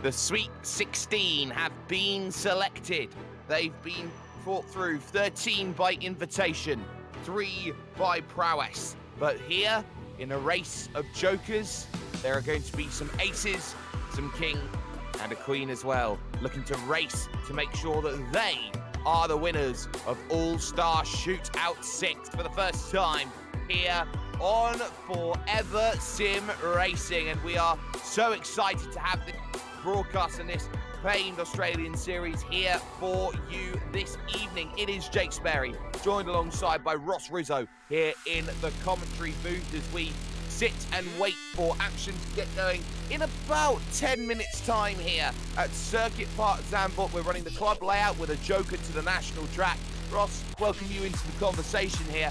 The Sweet 16 have been selected. They've been fought through 13 by invitation, 3 by prowess. But here, in a race of jokers, there are going to be some aces, some king, and a queen as well, looking to race to make sure that they are the winners of All-Star Shootout 6 for the first time here on Forever Sim Racing. And we are so excited to have this broadcast and this famed Australian series here for you this evening. It is Jake Sperry, joined alongside by Ross Rizzo here in the commentary booth as we sit and wait for action to get going in about 10 minutes time here at Circuit Park Zandvoort. We're running the club layout with a joker to the national track. Ross, welcome you into the conversation here.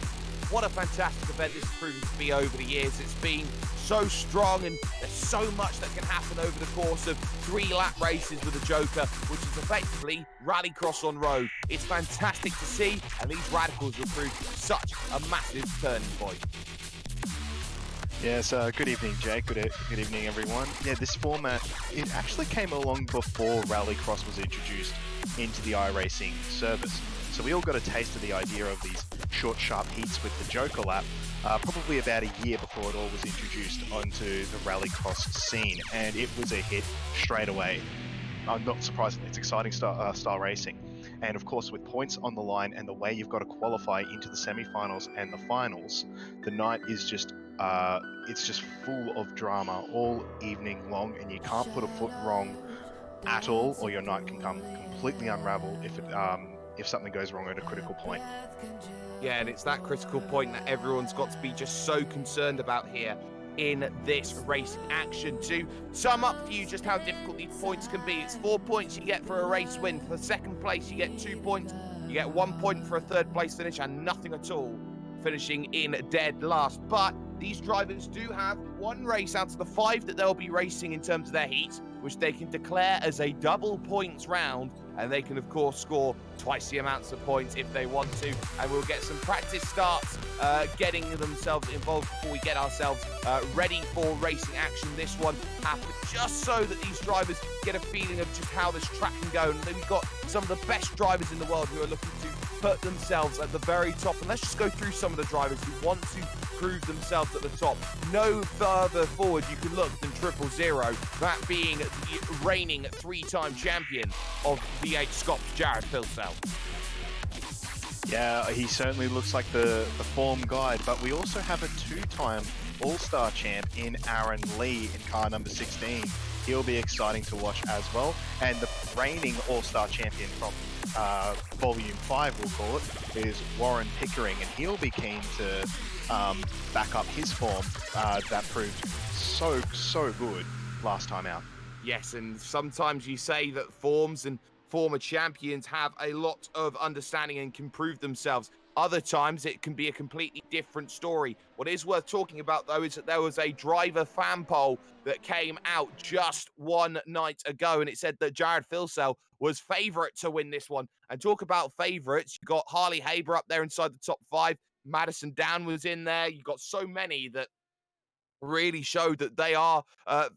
What a fantastic event this has proven to be over the years. It's been so strong, and there's so much that can happen over the course of 3 lap races with a joker, which is effectively rallycross on road. It's fantastic to see, and these radicals will prove such a massive turning point. Yes, good evening, Jake. Good evening, everyone. Yeah, this format, it actually came along before Rallycross was introduced into the iRacing service. So we all got a taste of the idea of these short, sharp heats with the Joker lap, probably about a year before it all was introduced onto the Rallycross scene, and it was a hit straight away. Not surprisingly, it's exciting style racing. And of course, with points on the line and the way you've got to qualify into the semi-finals and the finals, the night is just it's just full of drama all evening long, and you can't put a foot wrong at all, or your night can come completely unravel if something goes wrong at a critical point. Yeah, and it's that critical point that everyone's got to be just so concerned about here in this racing action. To sum up for you just how difficult these points can be, it's 4 points you get for a race win. For second place, you get 2 points. You get 1 point for a third place finish, and nothing at all finishing in dead last. But these drivers do have 1 race out of the 5 that they'll be racing in terms of their heat, which they can declare as a double points round, and they can of course score twice the amounts of points if they want to. And we'll get some practice starts getting themselves involved before we get ourselves ready for racing action. This one happened just so that these drivers get a feeling of just how this track can go. And then we've got some of the best drivers in the world who are looking to put themselves at the very top. And let's just go through some of the drivers who want to prove themselves at the top. No further forward you can look than 000, that being the reigning 3-time champion of V8 Scops, Jared Filsell. Yeah, he certainly looks like the form guide, but we also have a 2-time All-Star champ in Aaron Lee in car number 16. He'll be exciting to watch as well. And the reigning All-Star champion from Volume 5, we'll call it, is Warren Pickering, and he'll be keen to back up his form that proved so good last time out. Yes, and sometimes you say that forms and former champions have a lot of understanding and can prove themselves. Other times it can be a completely different story. What is worth talking about, though, is that there was a driver fan poll that came out just 1 night ago, and it said that Jared Filsell was favourite to win this one. And talk about favourites, you got Harley Haber up there inside the top 5. Madison Down was in there. You got so many that really showed that they are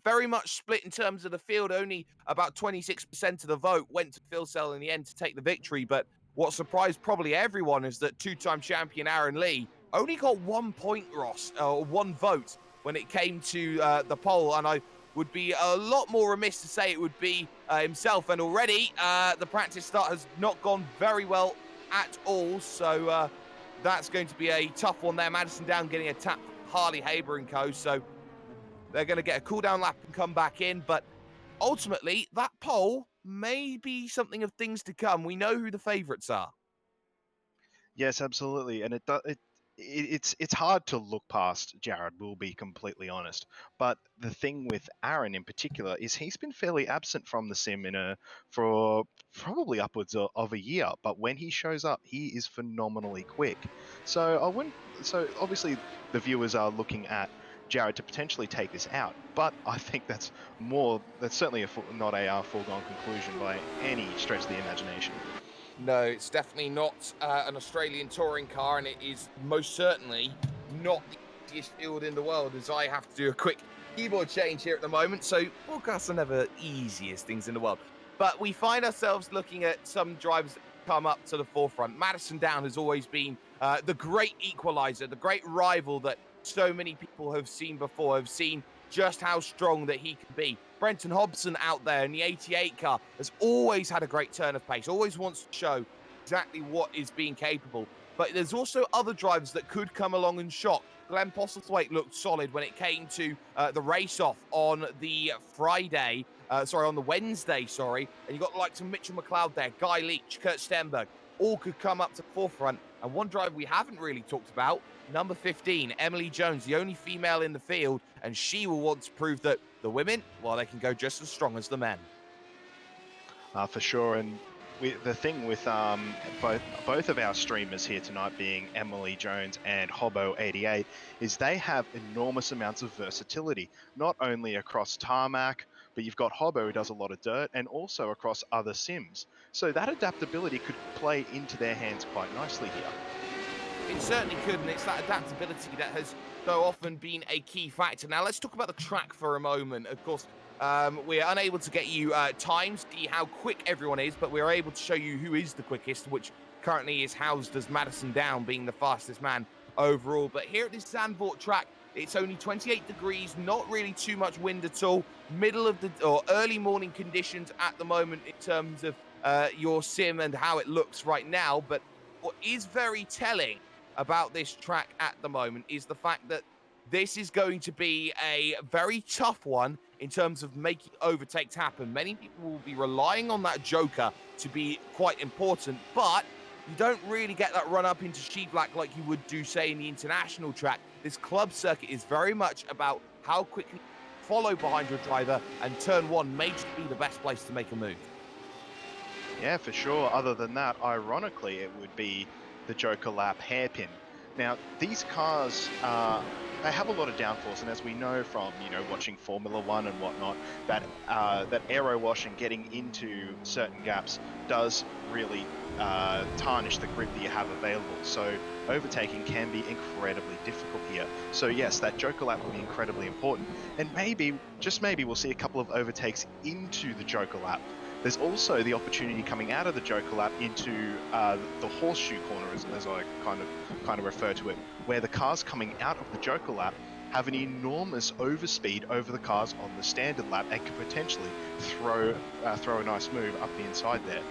very much split in terms of the field. Only about 26% of the vote went to Filsell in the end to take the victory. But what surprised probably everyone is that 2-time champion Aaron Lee only got 1 point, Ross, or 1 vote when it came to the poll. And I would be a lot more remiss to say it would be himself. And already the practice start has not gone very well at all. So that's going to be a tough one there. Madison Down getting a tap Harley Haber and co, so they're going to get a cool-down lap and come back in. But ultimately, that poll may be something of things to come. We know who the favourites are. Yes, absolutely, and it's hard to look past Jared, we'll be completely honest. But the thing with Aaron in particular is he's been fairly absent from the sim for probably upwards of a year. But when he shows up, he is phenomenally quick. So obviously the viewers are looking at Jared to potentially take this out. But I think that's certainly not a foregone conclusion by any stretch of the imagination. No, it's definitely not an Australian touring car, and it is most certainly not the easiest field in the world, as I have to do a quick keyboard change here at the moment, so podcasts are never easiest things in the world. But we find ourselves looking at some drivers that come up to the forefront. Madison Down has always been the great equalizer, the great rival that so many people have seen before, have seen just how strong that he can be. Brenton Hobson out there in the 88 car has always had a great turn of pace, always wants to show exactly what is being capable. But there's also other drivers that could come along and shock. Glenn Postlethwaite looked solid when it came to the race-off on the on the Wednesday, and you got like some Mitchell McLeod there, Guy Leach, Kurt Stenberg, all could come up to the forefront. And one driver we haven't really talked about, number 15, Emily Jones, the only female in the field, and she will want to prove that the women, well, they can go just as strong as the men. For sure, and the thing with both of our streamers here tonight, being Emily Jones and Hobbo88, is they have enormous amounts of versatility, not only across tarmac, but you've got Hobbo who does a lot of dirt, and also across other sims. So that adaptability could play into their hands quite nicely here. It certainly could, and it's that adaptability that has so often been a key factor. Now, let's talk about the track for a moment. Of course, we're unable to get you times, see how quick everyone is, but we're able to show you who is the quickest, which currently is housed as Madison Down, being the fastest man overall. But here at this Zandvoort track, it's only 28 degrees, not really too much wind at all. Early morning conditions at the moment in terms of your sim and how it looks right now. But what is very telling about this track at the moment is the fact that this is going to be a very tough one in terms of making overtakes happen. Many people will be relying on that joker to be quite important, but you don't really get that run up into Sheeblack like you would do, say, in the international track. This club circuit is very much about how quickly you follow behind your driver, and turn one may just be the best place to make a move. Yeah, for sure. Other than that, ironically, it would be the Joker Lap hairpin. Now, these cars, they have a lot of downforce, and as we know from, watching Formula One and whatnot, that aero wash and getting into certain gaps does really tarnish the grip that you have available. So overtaking can be incredibly difficult here. So yes, that Joker Lap will be incredibly important, and maybe, just maybe, we'll see a couple of overtakes into the Joker Lap. There's also the opportunity coming out of the Joker Lap into the horseshoe corner, as I kind of refer to it, where the cars coming out of the Joker Lap have an enormous overspeed over the cars on the standard lap and can potentially throw a nice move up the inside there.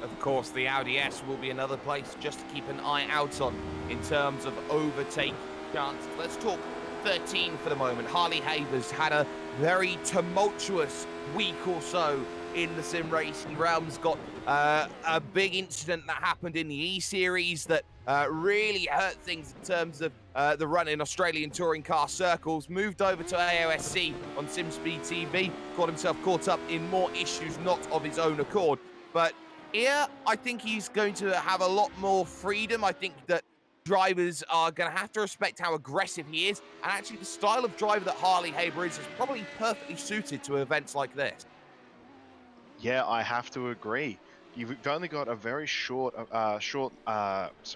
Of course, the Audi S will be another place just to keep an eye out on in terms of overtake chances. Let's talk 13 for the moment. Harley Haber's had a very tumultuous week or so in the sim racing realms. Got a big incident that happened in the E-Series that really hurt things in terms of the run in Australian touring car circles. Moved over to AOSC on SimSpeed TV, got himself caught up in more issues not of his own accord. But here, I think he's going to have a lot more freedom. I think that drivers are going to have to respect how aggressive he is, and actually the style of driver that Harley Haber is probably perfectly suited to events like this. Yeah, I have to agree. You've only got a very short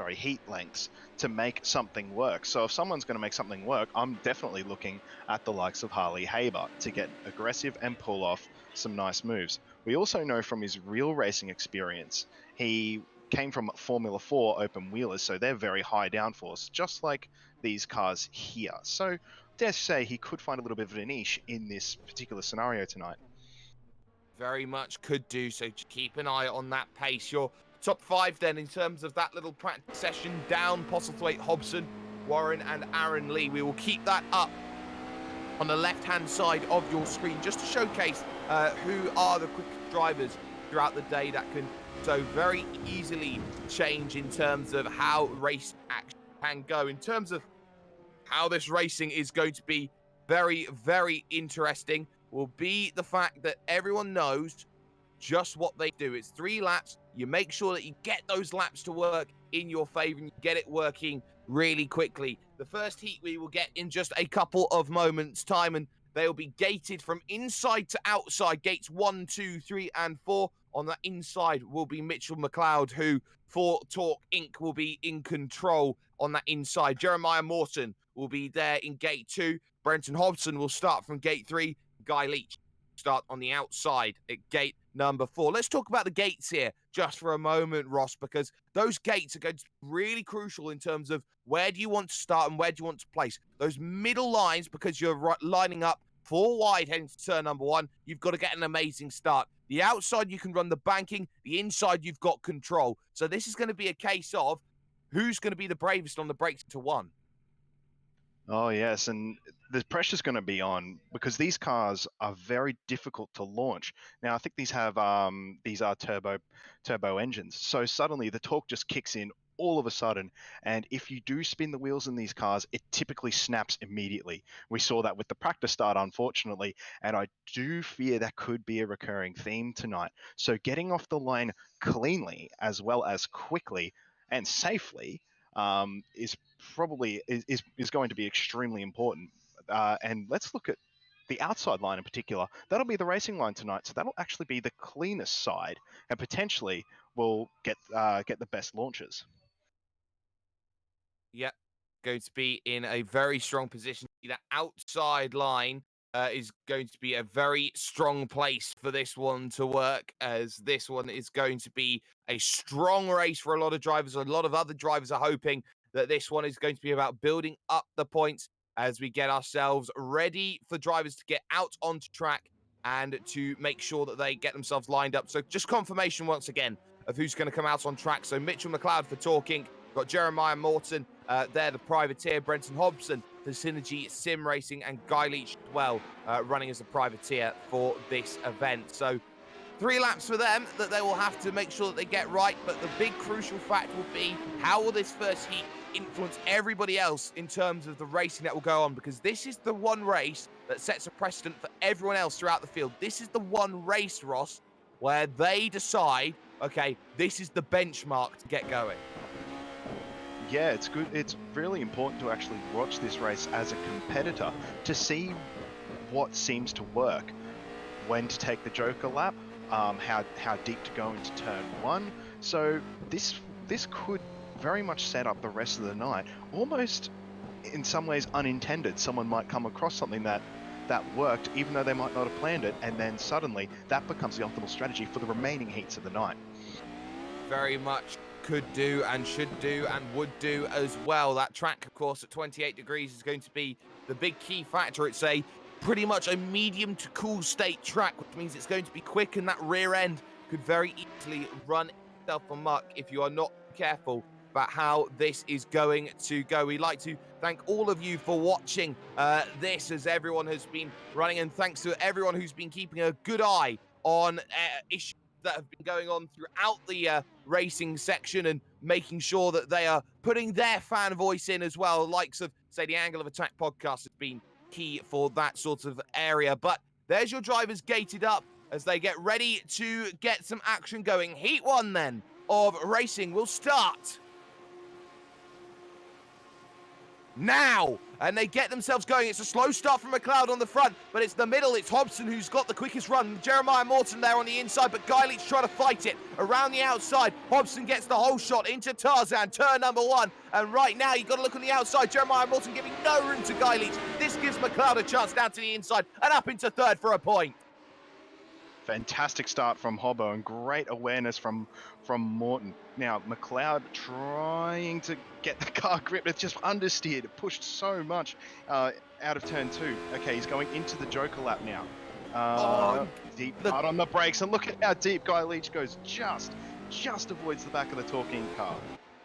heat lengths to make something work. So if someone's going to make something work, I'm definitely looking at the likes of Harley Haber to get aggressive and pull off some nice moves. We also know from his real racing experience, he came from Formula 4 open wheelers, so they're very high downforce, just like these cars here. So dare say he could find a little bit of a niche in this particular scenario tonight. Very much could do, so keep an eye on that pace. Your top five then in terms of that little practice session: Down, Postlethwaite, Hobson, Warren and Aaron Lee. We will keep that up on the left-hand side of your screen just to showcase who are the quick drivers throughout the day that can so very easily change in terms of how race action can go. In terms of how this racing is going to be very, very interesting will be the fact that everyone knows just what they do. It's 3 laps. You make sure that you get those laps to work in your favor and you get it working really quickly. The first heat we will get in just a couple of moments' time, and they'll be gated from inside to outside. Gates 1, 2, 3, and 4. On the inside will be Mitchell McLeod, who for Talk Inc. will be in control on that inside. Jeremiah Morton will be there in gate 2. Brenton Hobson will start from gate 3. Guy Leach start on the outside at gate number 4. Let's talk about the gates here just for a moment, Ross, because those gates are going to be really crucial in terms of where do you want to start and where do you want to place. Those middle lines, because you're lining up 4 wide heading to turn number 1, you've got to get an amazing start. The outside, you can run the banking. The inside, you've got control. So this is going to be a case of who's going to be the bravest on the brakes to 1. Oh yes, and the pressure's going to be on because these cars are very difficult to launch. Now I think these are turbo engines, so suddenly the torque just kicks in all of a sudden, and if you do spin the wheels in these cars, it typically snaps immediately. We saw that with the practice start, unfortunately, and I do fear that could be a recurring theme tonight. So getting off the line cleanly as well as quickly and safely is probably is going to be extremely important. And let's look at the outside line in particular. That'll be the racing line tonight, so that'll actually be the cleanest side, and potentially will get the best launches. Yep, going to be in a very strong position. That outside line is going to be a very strong place for this one to work, as this one is going to be a strong race for a lot of drivers. A lot of other drivers are hoping that this one is going to be about building up the points as we get ourselves ready for drivers to get out onto track and to make sure that they get themselves lined up. So just confirmation once again of who's going to come out on track. So Mitchell McLeod for Talking, got Jeremiah Morton, they're the privateer, Brenton Hobson for Synergy Sim Racing, and Guy Leach as well, running as a privateer for this event. So 3 laps for them that they will have to make sure that they get right, but the big crucial fact will be how will this first heat influence everybody else in terms of the racing that will go on, because this is the one race that sets a precedent for everyone else throughout the field. This is the one race, Ross, where they decide, okay, this is the benchmark to get going. Yeah, it's good. It's really important to actually watch this race as a competitor to see what seems to work, when to take the Joker lap, how deep to go into turn 1. So this could very much set up the rest of the night, almost in some ways unintended. Someone might come across something that worked, even though they might not have planned it, and then suddenly that becomes the optimal strategy for the remaining heats of the night. Very much could do and should do and would do as well. That track, of course, at 28 degrees is going to be the big key factor. It's a pretty much a medium to cool state track, which means it's going to be quick, and that rear end could very easily run itself amok if you are not careful about how this is going to go. We'd like to thank all of you for watching this, as everyone has been running, and thanks to everyone who's been keeping a good eye on issues that have been going on throughout the racing section and making sure that they are putting their fan voice in as well. The likes of, say, the Angle of Attack podcast has been key for that sort of area. But there's your drivers gated up as they get ready to get some action going. Heat 1 then of racing will start now, and they get themselves going. It's a slow start from McLeod on the front, but it's the middle. It's Hobson who's got the quickest run. Jeremiah Morton there on the inside, but Guy Leach trying to fight it around the outside. Hobson gets the whole shot into Tarzan, turn number 1, and right now you've got to look on the outside. Jeremiah Morton giving no room to Guy Leach. This gives McLeod a chance down to the inside and up into 3rd for a point. Fantastic start from Hobbo and great awareness from Morton. Now, McLeod trying to get the car gripped. It's just understeered. It pushed so much out of turn 2. Okay, he's going into the Joker lap now. Deep hard on the brakes. And look at how deep Guy Leach goes. Just avoids the back of the Talking car.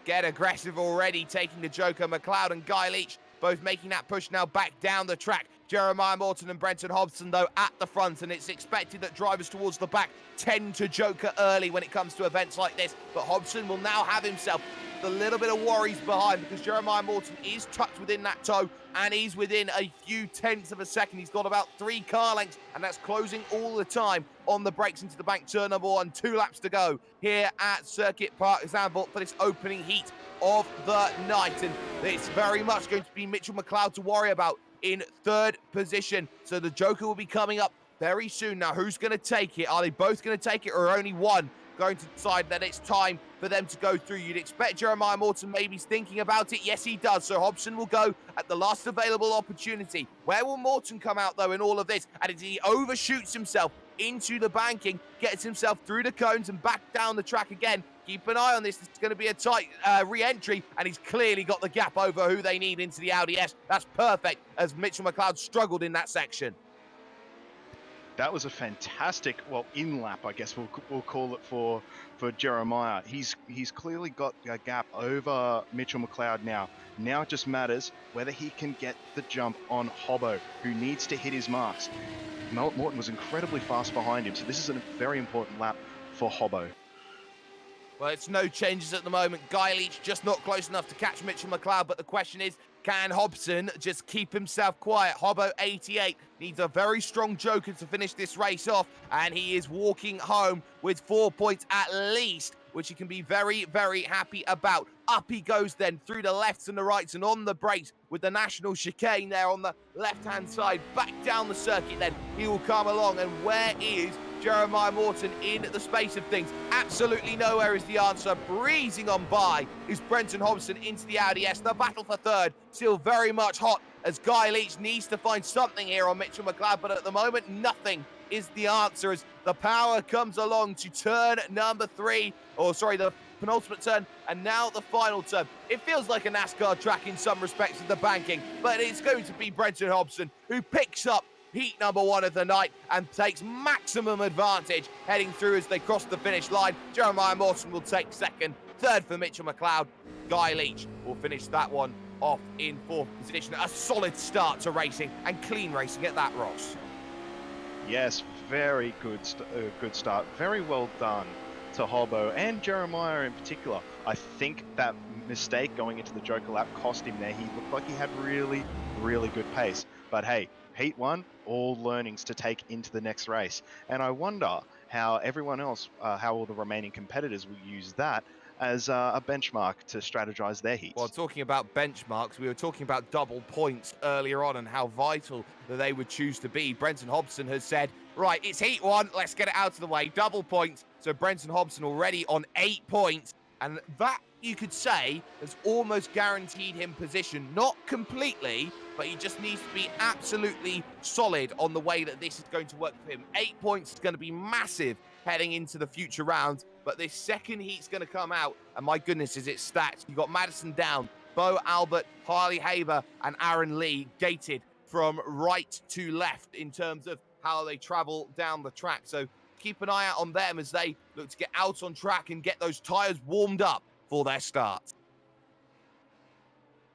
Get aggressive already, taking the Joker. McLeod and Guy Leach both making that push now back down the track. Jeremiah Morton and Brenton Hobson, though, at the front, and it's expected that drivers towards the back tend to Joker early when it comes to events like this. But Hobson will now have himself a little bit of worries behind, because Jeremiah Morton is tucked within that toe, and he's within a few tenths of a second. He's got about 3 car lengths, and that's closing all the time on the brakes into the bank. Turn number 1, 2 laps to go here at Circuit Park Zandvoort for this opening heat of the night, and it's very much going to be Mitchell McLeod to worry about in 3rd position. So the Joker will be coming up very soon. Now, who's going to take it? Are they both going to take it, or only one going to decide that it's time for them to go through. You'd expect Jeremiah Morton maybe thinking about it. Yes, he does. So Hobson will go at the last available opportunity. Where will Morton come out, though, in all of this? And as he overshoots himself into the banking, gets himself through the cones and back down the track again. Keep an eye on this. It's going to be a tight re-entry, and he's clearly got the gap over who they need into the Audi S. That's perfect, as Mitchell McLeod struggled in that section. That was a fantastic, well, in-lap, I guess we'll call it for Jeremiah. He's clearly got a gap over Mitchell McLeod now. Now it just matters whether he can get the jump on Hobbo, who needs to hit his marks. Morton was incredibly fast behind him, so this is a very important lap for Hobbo. Well, it's no changes at the moment. Guy Leach just not close enough to catch Mitchell McLeod, but the question is, can Hobson just keep himself quiet? Hobbo 88 needs a very strong joker to finish this race off, and he is walking home with 4 points at least, which he can be very, very happy about. Up he goes then through the lefts and the rights and on the brakes with the national chicane there on the left-hand side. Back down the circuit then, he will come along, and where is Jeremiah Morton in the space of things? Absolutely nowhere is the answer. Breezing on by is Brenton Hobson into the Audi S. The battle for third still very much hot, as Guy Leach needs to find something here on Mitchell McLeod, but at the moment nothing is the answer as the power comes along to turn number 3, or sorry, the penultimate turn, and now the final turn. It feels like a NASCAR track in some respects of the banking, but it's going to be Brenton Hobson who picks up heat number 1 of the night and takes maximum advantage heading through as they cross the finish line. Jeremiah Morton will take second, third for Mitchell McLeod. Guy Leach will finish that one off in 4th position. A solid start to racing, and clean racing at that, Ross. Yes, very good start. Very well done to Hobbo and Jeremiah in particular. I think that mistake going into the Joker lap cost him there. He looked like he had really, really good pace. But hey, Heat 1, all learnings to take into the next race. And I wonder how everyone else, how all the remaining competitors will use that as a benchmark to strategize their heats. Well, talking about benchmarks, we were talking about double points earlier on and how vital that they would choose to be. Brenton Hobson has said, right, it's Heat 1, let's get it out of the way, double points. So Brenton Hobson already on 8 points, and that, you could say, has almost guaranteed him position. Not completely, but he just needs to be absolutely solid on the way that this is going to work for him. 8 points is going to be massive heading into the future rounds, but this second heat's going to come out, and my goodness, is it stacked. You've got Madison Down, Bo Albert, Harley Haber, and Aaron Lee gated from right to left in terms of how they travel down the track. So keep an eye out on them as they look to get out on track and get those tyres warmed up for their start.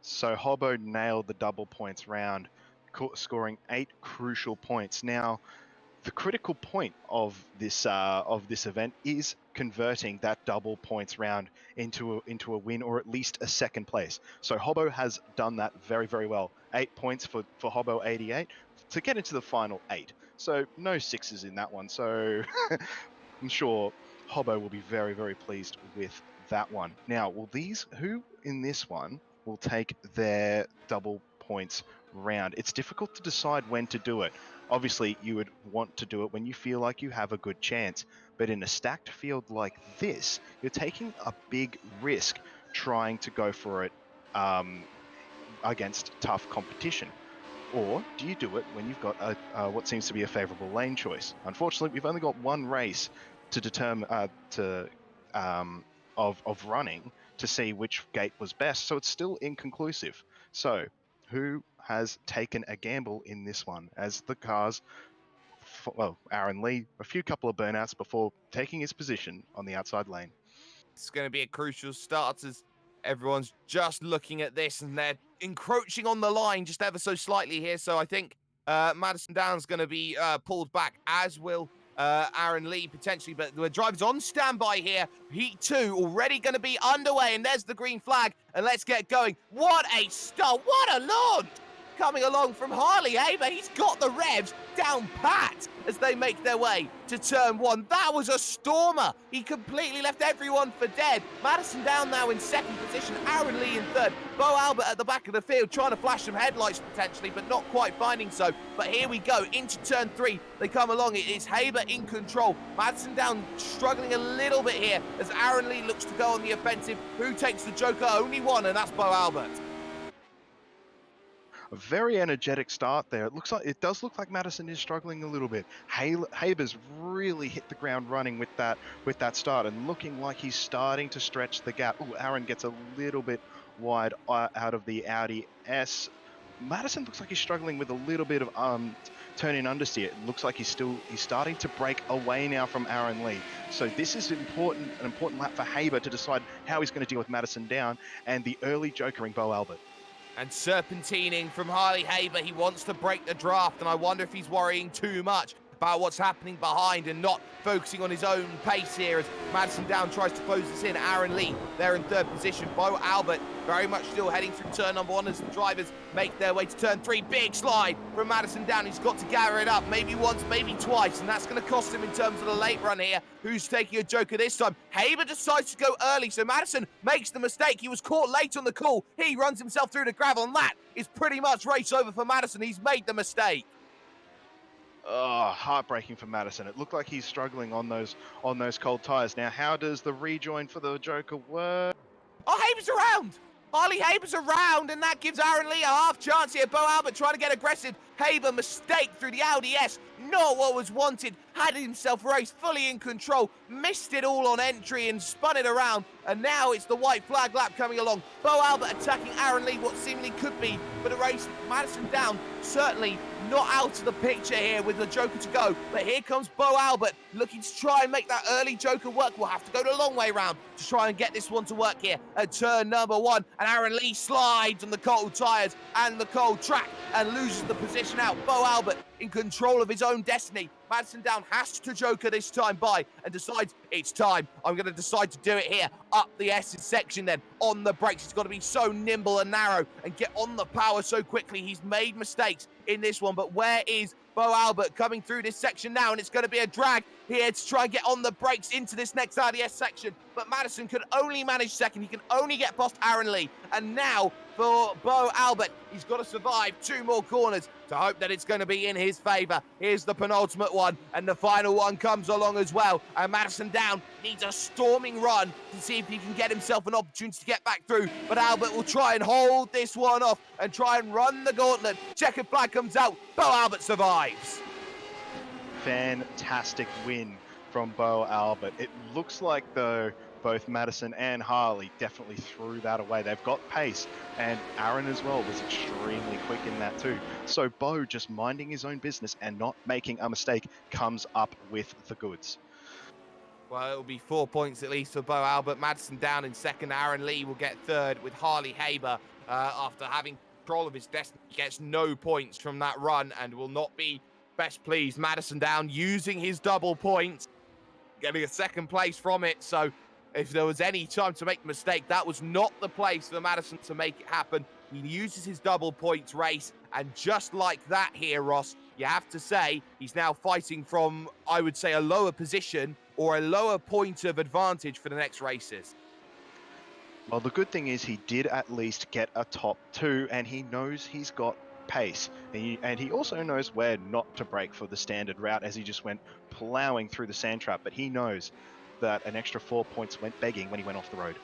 So Hobbo nailed the double points round, scoring 8 crucial points. Now, the critical point of this event is converting that double points round into a win, or at least a second place. So Hobbo has done that very, very well. 8 points for Hobbo 88 to get into the final 8. So no 6s in that one. So I'm sure Hobbo will be very, very pleased with that one. Now, who in this one will take their double points round? It's difficult to decide when to do it. Obviously, you would want to do it when you feel like you have a good chance. But in a stacked field like this, you're taking a big risk trying to go for it against tough competition. Or do you do it when you've got what seems to be a favorable lane choice? Unfortunately, we've only got one race to determine of running to see which gate was best, so it's still inconclusive. So who has taken a gamble in this one, as the cars, well, Aaron Lee, a couple of burnouts before taking his position on the outside lane. It's going to be a crucial start as everyone's just looking at this and they're encroaching on the line just ever so slightly here. So I think Madison Down's going to be pulled back, as will Aaron Lee potentially, but the driver's on standby here. Heat 2 already going to be underway, and there's the green flag, and let's get going. What a start, what a launch! coming along from Harley Haber. He's got the revs down pat as they make their way to turn one. That was a stormer. He completely left everyone for dead. Madison down now in second position, Aaron Lee in third. Bo Albert at the back of the field trying to flash some headlights potentially, but not quite finding so. But here we go, into turn three. They come along. It is Haber in control. Madison down struggling a little bit here as Aaron Lee looks to go on the offensive. Who takes the Joker? Only one, and that's Bo Albert. A very energetic start there. It does look like Madison is struggling a little bit. Haber's really hit the ground running with that start and looking like he's starting to stretch the gap. Ooh, Aaron gets a little bit wide out of the Audi S. Madison looks like he's struggling with a little bit of turn-in understeer. It looks like he's starting to break away now from Aaron Lee. So this is an important lap for Haber to decide how he's going to deal with Madison down and the early jokering Bo Albert. And serpentining from Harley Haber. He wants to break the draft, and I wonder if he's worrying too much about what's happening behind and not focusing on his own pace here as Madison down tries to close this in. Aaron Lee there in third position. Bo Albert very much still heading through turn number one as the drivers make their way to turn three. Big slide from Madison down. He's got to gather it up, maybe once, maybe twice, and that's going to cost him in terms of the late run here. Who's taking a Joker this time? Haber decides to go early, so Madison makes the mistake. He was caught late on the call. He runs himself through the gravel, and that is pretty much race over for Madison. He's made the mistake. Oh, heartbreaking for Madison. It looked like he's struggling on those cold tires. Now, how does the rejoin for the Joker work? Oh, Haber's around! Harley Haber's around, and that gives Aaron Lee a half chance here. Bo Albert trying to get aggressive. Haber mistake through the Audi S. Not what was wanted. Had himself raced fully in control. Missed it all on entry and spun it around. And now it's the white flag lap coming along. Bo Albert attacking Aaron Lee, what seemingly could be. But a race, Madison down, certainly not out of the picture here with the Joker to go. But here comes Bo Albert looking to try and make that early Joker work. We'll have to go the long way round to try and get this one to work here at turn number one. And Aaron Lee slides on the cold tyres and the cold track and loses the position out. Bo Albert in control of his own destiny. Madison down has to Joker this time by and decides it's time. I'm going to decide to do it here. Up the S's section then on the brakes. He's got to be so nimble and narrow and get on the power so quickly. He's made mistakes in this one, but where is Bo Albert coming through this section now? And it's going to be a drag here to try and get on the brakes into this next RDS section. But Madison could only manage second. He can only get past Aaron Lee. And now for Bo Albert, he's got to survive two more corners to hope that it's going to be in his favour. Here's the penultimate one, and the final one comes along as well. And Madison down needs a storming run to see if he can get himself an opportunity to get back through. But Albert will try and hold this one off and try and run the gauntlet. Checkered flag comes out. Bo Albert survives. Fantastic win from Bo Albert. It looks like, though, both Madison and Harley definitely threw that away. They've got pace, and Aaron as well was extremely quick in that too. So Bo, just minding his own business and not making a mistake, comes up with the goods. Well, it'll be 4 points at least for Bo Albert. Madison down in second. Aaron Lee will get third with Harley Haber after having control of his destiny. He gets no points from that run and will not be best pleased. Madison down using his double points, getting a second place from it. So if there was any time to make the mistake, that was not the place for Madison to make it happen. He uses his double points race, and just like that here, Ross, you have to say he's now fighting from, I would say, a lower position or a lower point of advantage for the next races. Well, the good thing is he did at least get a top two, and he knows he's got pace. And he also knows where not to brake for the standard route as he just went plowing through the sand trap, but he knows that an extra 4 points went begging when he went off the road.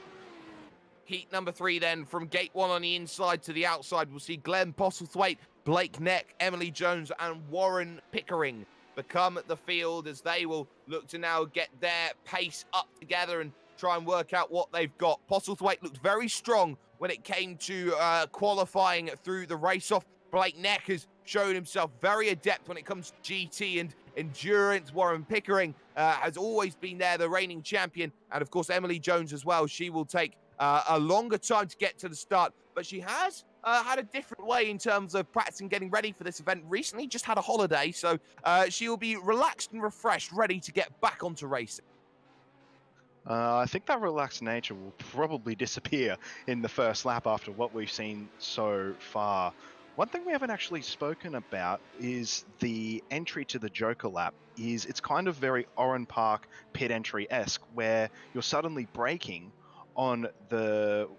Heat number 3 then, from gate 1 on the inside to the outside, we'll see Glenn Postlethwaite, Blake Neck, Emily Jones and Warren Pickering become the field as they will look to now get their pace up together and try and work out what they've got. Postlethwaite looked very strong when it came to qualifying through the race-off. Blake Neck has shown himself very adept when it comes to GT and endurance. Warren Pickering has always been there, the reigning champion. And of course, Emily Jones as well. She will take a longer time to get to the start, but she has had a different way in terms of practicing, getting ready for this event. Recently just had a holiday, so she will be relaxed and refreshed, ready to get back onto racing. I think that relaxed nature will probably disappear in the first lap after what we've seen so far. One thing we haven't actually spoken about is the entry to the Joker lap. It's kind of very Oran Park pit entry-esque, where you're suddenly braking on the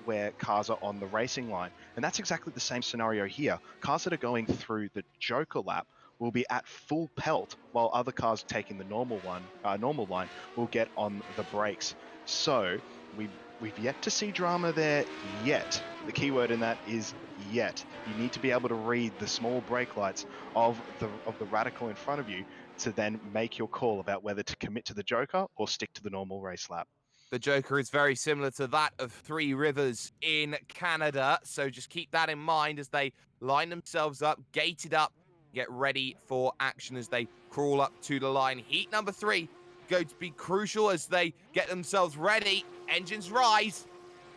where cars are on the racing line, and that's exactly the same scenario here. Cars that are going through the Joker lap will be at full pelt, while other cars taking the normal line will get on the brakes. So we've yet to see drama there yet. The keyword in that is yet. You need to be able to read the small brake lights of the radical in front of you to then make your call about whether to commit to the Joker or stick to the normal race lap. The Joker is very similar to that of Three Rivers in Canada, so just keep that in mind as they line themselves up, gated up, get ready for action as they crawl up to the line. Heat number 3 going to be crucial as they get themselves ready. Engines rise.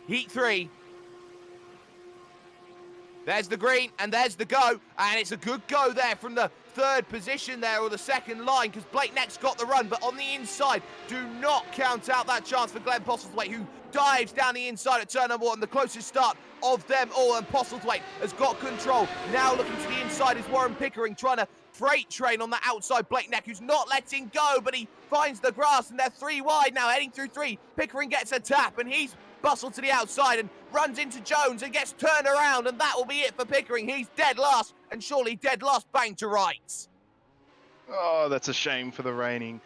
Heat 3. There's the green, and there's the go, and it's a good go there from the third position there, or the second line, because Blake Neck's got the run, but on the inside, do not count out that chance for Glenn Postlethwaite, who dives down the inside at turn number 1, the closest start of them all, and Postlethwaite has got control. Now looking to the inside is Warren Pickering, trying to freight train on the outside. Blake Neck, who's not letting go, but he finds the grass, and they're 3 wide now, heading through 3. Pickering gets a tap, and he's bustled to the outside and runs into Jones and gets turned around, and that will be it for Pickering. He's dead last, and surely dead last bang to rights. Oh, that's a shame for the reigning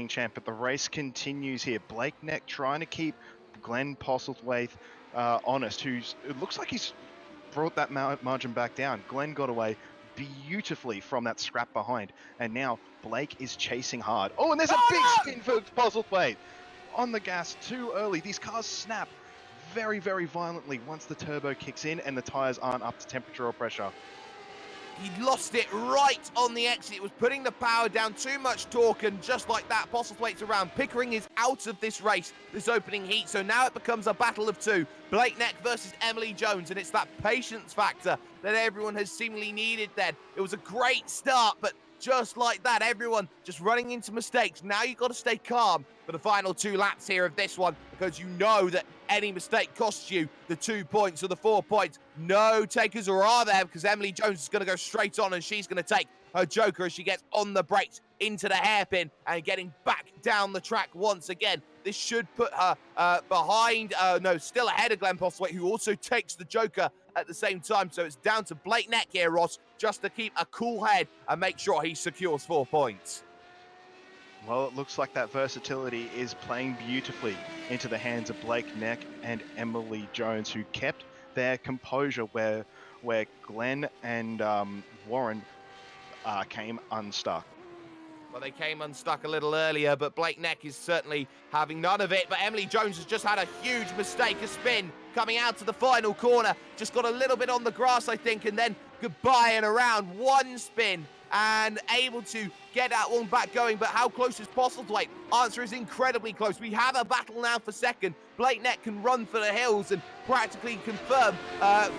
champ. But the race continues here. Blake Neck trying to keep Glenn Postlethwaite honest, it looks like he's brought that margin back down. Glenn got away beautifully from that scrap behind, and now Blake is chasing hard. Oh, and there's a big spin for Postlethwaite. On the gas too early. These cars snap very, very violently once the turbo kicks in and the tires aren't up to temperature or pressure. He lost it right on the exit. It was putting the power down, too much torque, and just like that, Postlethwaite's around. Pickering is out of this race, this opening heat, so now it becomes a battle of 2. Blake Neck versus Emily Jones, and it's that patience factor that everyone has seemingly needed then. It was a great start, but just like that, everyone just running into mistakes. Now you've got to stay calm for the final 2 laps here of this one, because you know that any mistake costs you the 2 points or the 4 points. No takers, or are there? Because Emily Jones is going to go straight on, and she's going to take her Joker as she gets on the brakes into the hairpin and getting back down the track once again. This should put her still ahead of Glenn Postlethwaite, who also takes the Joker at the same time. So it's down to Blake Neck here, Ross, just to keep a cool head and make sure he secures 4 points. Well, it looks like that versatility is playing beautifully into the hands of Blake Neck and Emily Jones, who kept their composure where Glenn and Warren came unstuck. Well, they came unstuck a little earlier, but Blake Neck is certainly having none of it. But Emily Jones has just had a huge mistake, a spin coming out to the final corner. Just got a little bit on the grass, I think, and then goodbye and around. One spin and able to get that one back going. But how close is Postlethwaite? Answer is incredibly close. We have a battle now for second. Blake Neck can run for the hills and practically confirm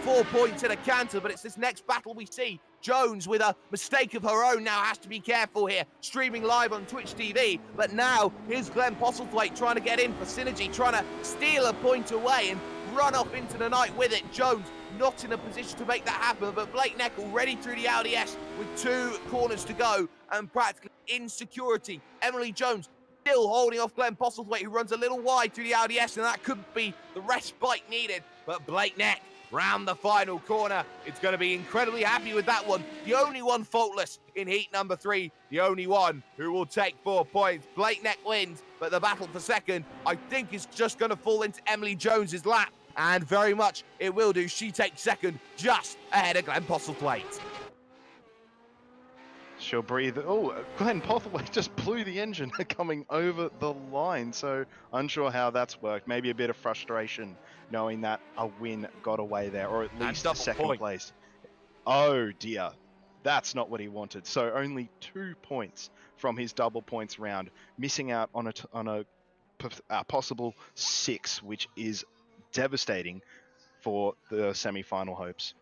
4 points in a canter, but it's this next battle we see. Jones, with a mistake of her own, now has to be careful here. Streaming live on Twitch TV, but now here's Glenn Postlethwaite trying to get in for synergy, trying to steal a point away and run off into the night with it. Jones not in a position to make that happen, but Blake Neck already through the Audi S with 2 corners to go and practically in security. Emily Jones still holding off Glenn Postlethwaite, who runs a little wide through the Audi S, and that could be the respite needed. But Blake Neck round the final corner, it's going to be incredibly happy with that one. The only one faultless in heat number 3, the only one who will take 4 points. Blake Neck wins, but the battle for second, I think, is just going to fall into Emily Jones's lap, and very much it will do. She takes second, just ahead of Glenn Postlethwaite. She'll breathe. Oh, Glenn Postlethwaite just blew the engine coming over the line, so unsure how that's worked. Maybe a bit of frustration knowing that a win got away there, or at least second place. Oh dear, that's not what he wanted. So only 2 points from his double points round, missing out on a possible 6, which is devastating for the semi-final hopes.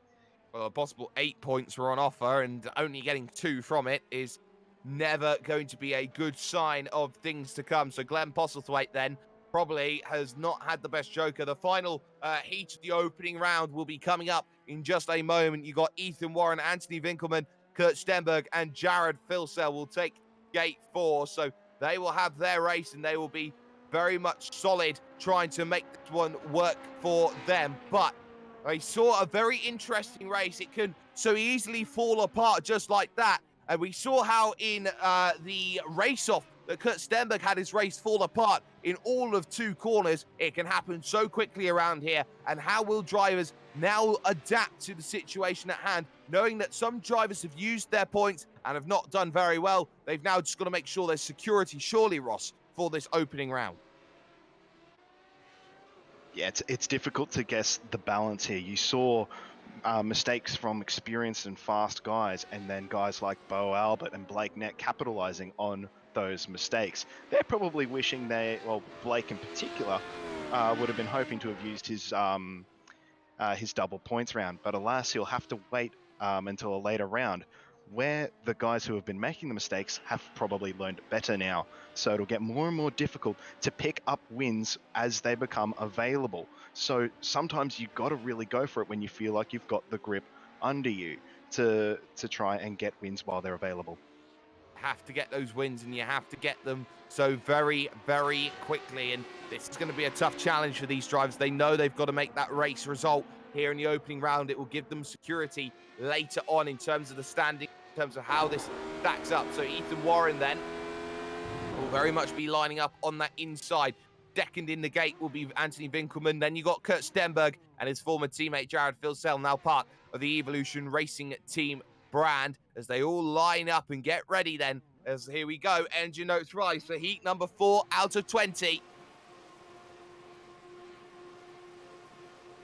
Well, a possible 8 points were on offer, and only getting 2 from it is never going to be a good sign of things to come. So Glenn Postlethwaite then probably has not had the best Joker. The final heat of the opening round will be coming up in just a moment. You got Ethan Warren, Anthony Winkelmann, Kurt Stenberg, and Jared Filsell will take gate 4. So they will have their race and they will be very much solid trying to make this one work for them. But I saw a very interesting race. It can so easily fall apart just like that. And we saw how in the race-off that Kurt Stenberg had his race fall apart in all of 2 corners. It can happen so quickly around here. And how will drivers now adapt to the situation at hand, knowing that some drivers have used their points and have not done very well? They've now just got to make sure there's security, surely, Ross, for this opening round. Yeah, it's difficult to guess the balance here. You saw mistakes from experienced and fast guys, and then guys like Bo Albert and Blake Nett capitalizing on those mistakes. They're probably wishing Blake in particular would have been hoping to have used his double points round, but alas, he'll have to wait until a later round, where the guys who have been making the mistakes have probably learned better now. So it'll get more and more difficult to pick up wins as they become available. So sometimes you've got to really go for it when you feel like you've got the grip under you to try and get wins while they're available. Have to get those wins, and you have to get them so very, very quickly. And this is going to be a tough challenge for these drivers. They know they've got to make that race result here in the opening round. It will give them security later on in terms of the standing, in terms of how this stacks up. So Ethan Warren then will very much be lining up on that inside. Second in the gate will be Anthony Winkelmann. Then you got Kurt Stenberg and his former teammate Jared Filsell, now part of the Evolution Racing Team brand, as they all line up and get ready then. As here we go, engine notes rise for heat number 4 out of 20.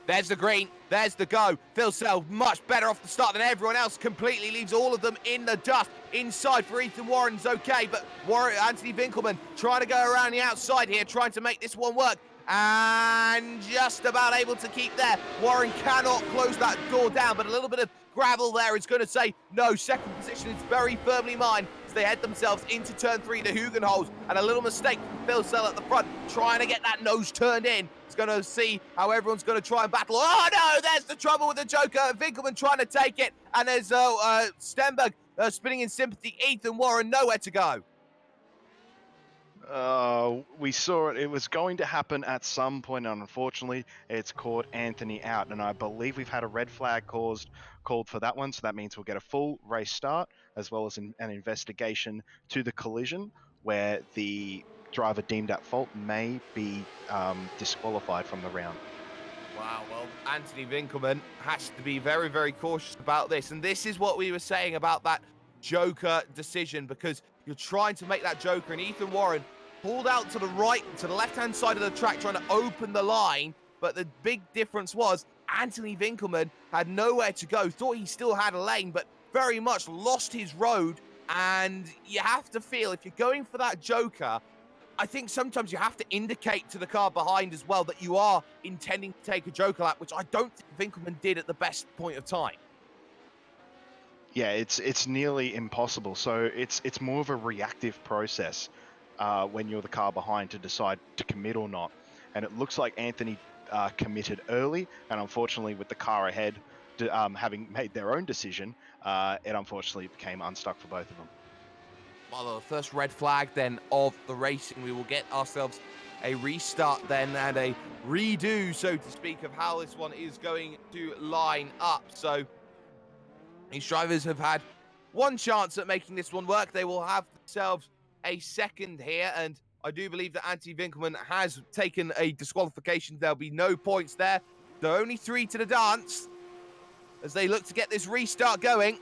There's the green, there's the go. Filsell much better off the start than everyone else, completely leaves all of them in the dust. Inside for Ethan Warren's okay, but Anthony Winkelmann trying to go around the outside here, trying to make this one work, and just about able to keep there. Warren cannot close that door down, but a little bit of gravel there is going to say no. Second position is very firmly mine as they head themselves into turn 3, the Hugenholz, and a little mistake from Filsell at the front, trying to get that nose turned in. It's going to see how everyone's going to try and battle. Oh no, there's the trouble with the Joker. Winkelmann trying to take it, and there's Stenberg spinning in sympathy. Ethan Warren nowhere to go. We saw it. It was going to happen at some point, and unfortunately, it's caught Anthony out. And I believe we've had a red flag called for that one, so that means we'll get a full race start, as well as an investigation to the collision, where the driver deemed at fault may be disqualified from the round. Wow, well, Anthony Winkelmann has to be very, very cautious about this. And this is what we were saying about that Joker decision, because you're trying to make that Joker, and Ethan Warren pulled out to the right, to the left-hand side of the track, trying to open the line. But the big difference was Anthony Winkelmann had nowhere to go, thought he still had a lane, but very much lost his road. And you have to feel, if you're going for that Joker, I think sometimes you have to indicate to the car behind as well that you are intending to take a Joker lap, which I don't think Winkelmann did at the best point of time. Yeah, it's nearly impossible. So it's more of a reactive process when you're the car behind to decide to commit or not. And it looks like Anthony committed early, and unfortunately with the car ahead having made their own decision, it unfortunately became unstuck for both of them. Well, the first red flag then of the racing. We will get ourselves a restart then and a redo, so to speak, of how this one is going to line up. So these drivers have had one chance at making this one work. They will have themselves a second here, and I do believe that Anthony Winkelmann has taken a disqualification. There'll be no points there. There are only 3 to the dance as they look to get this restart going.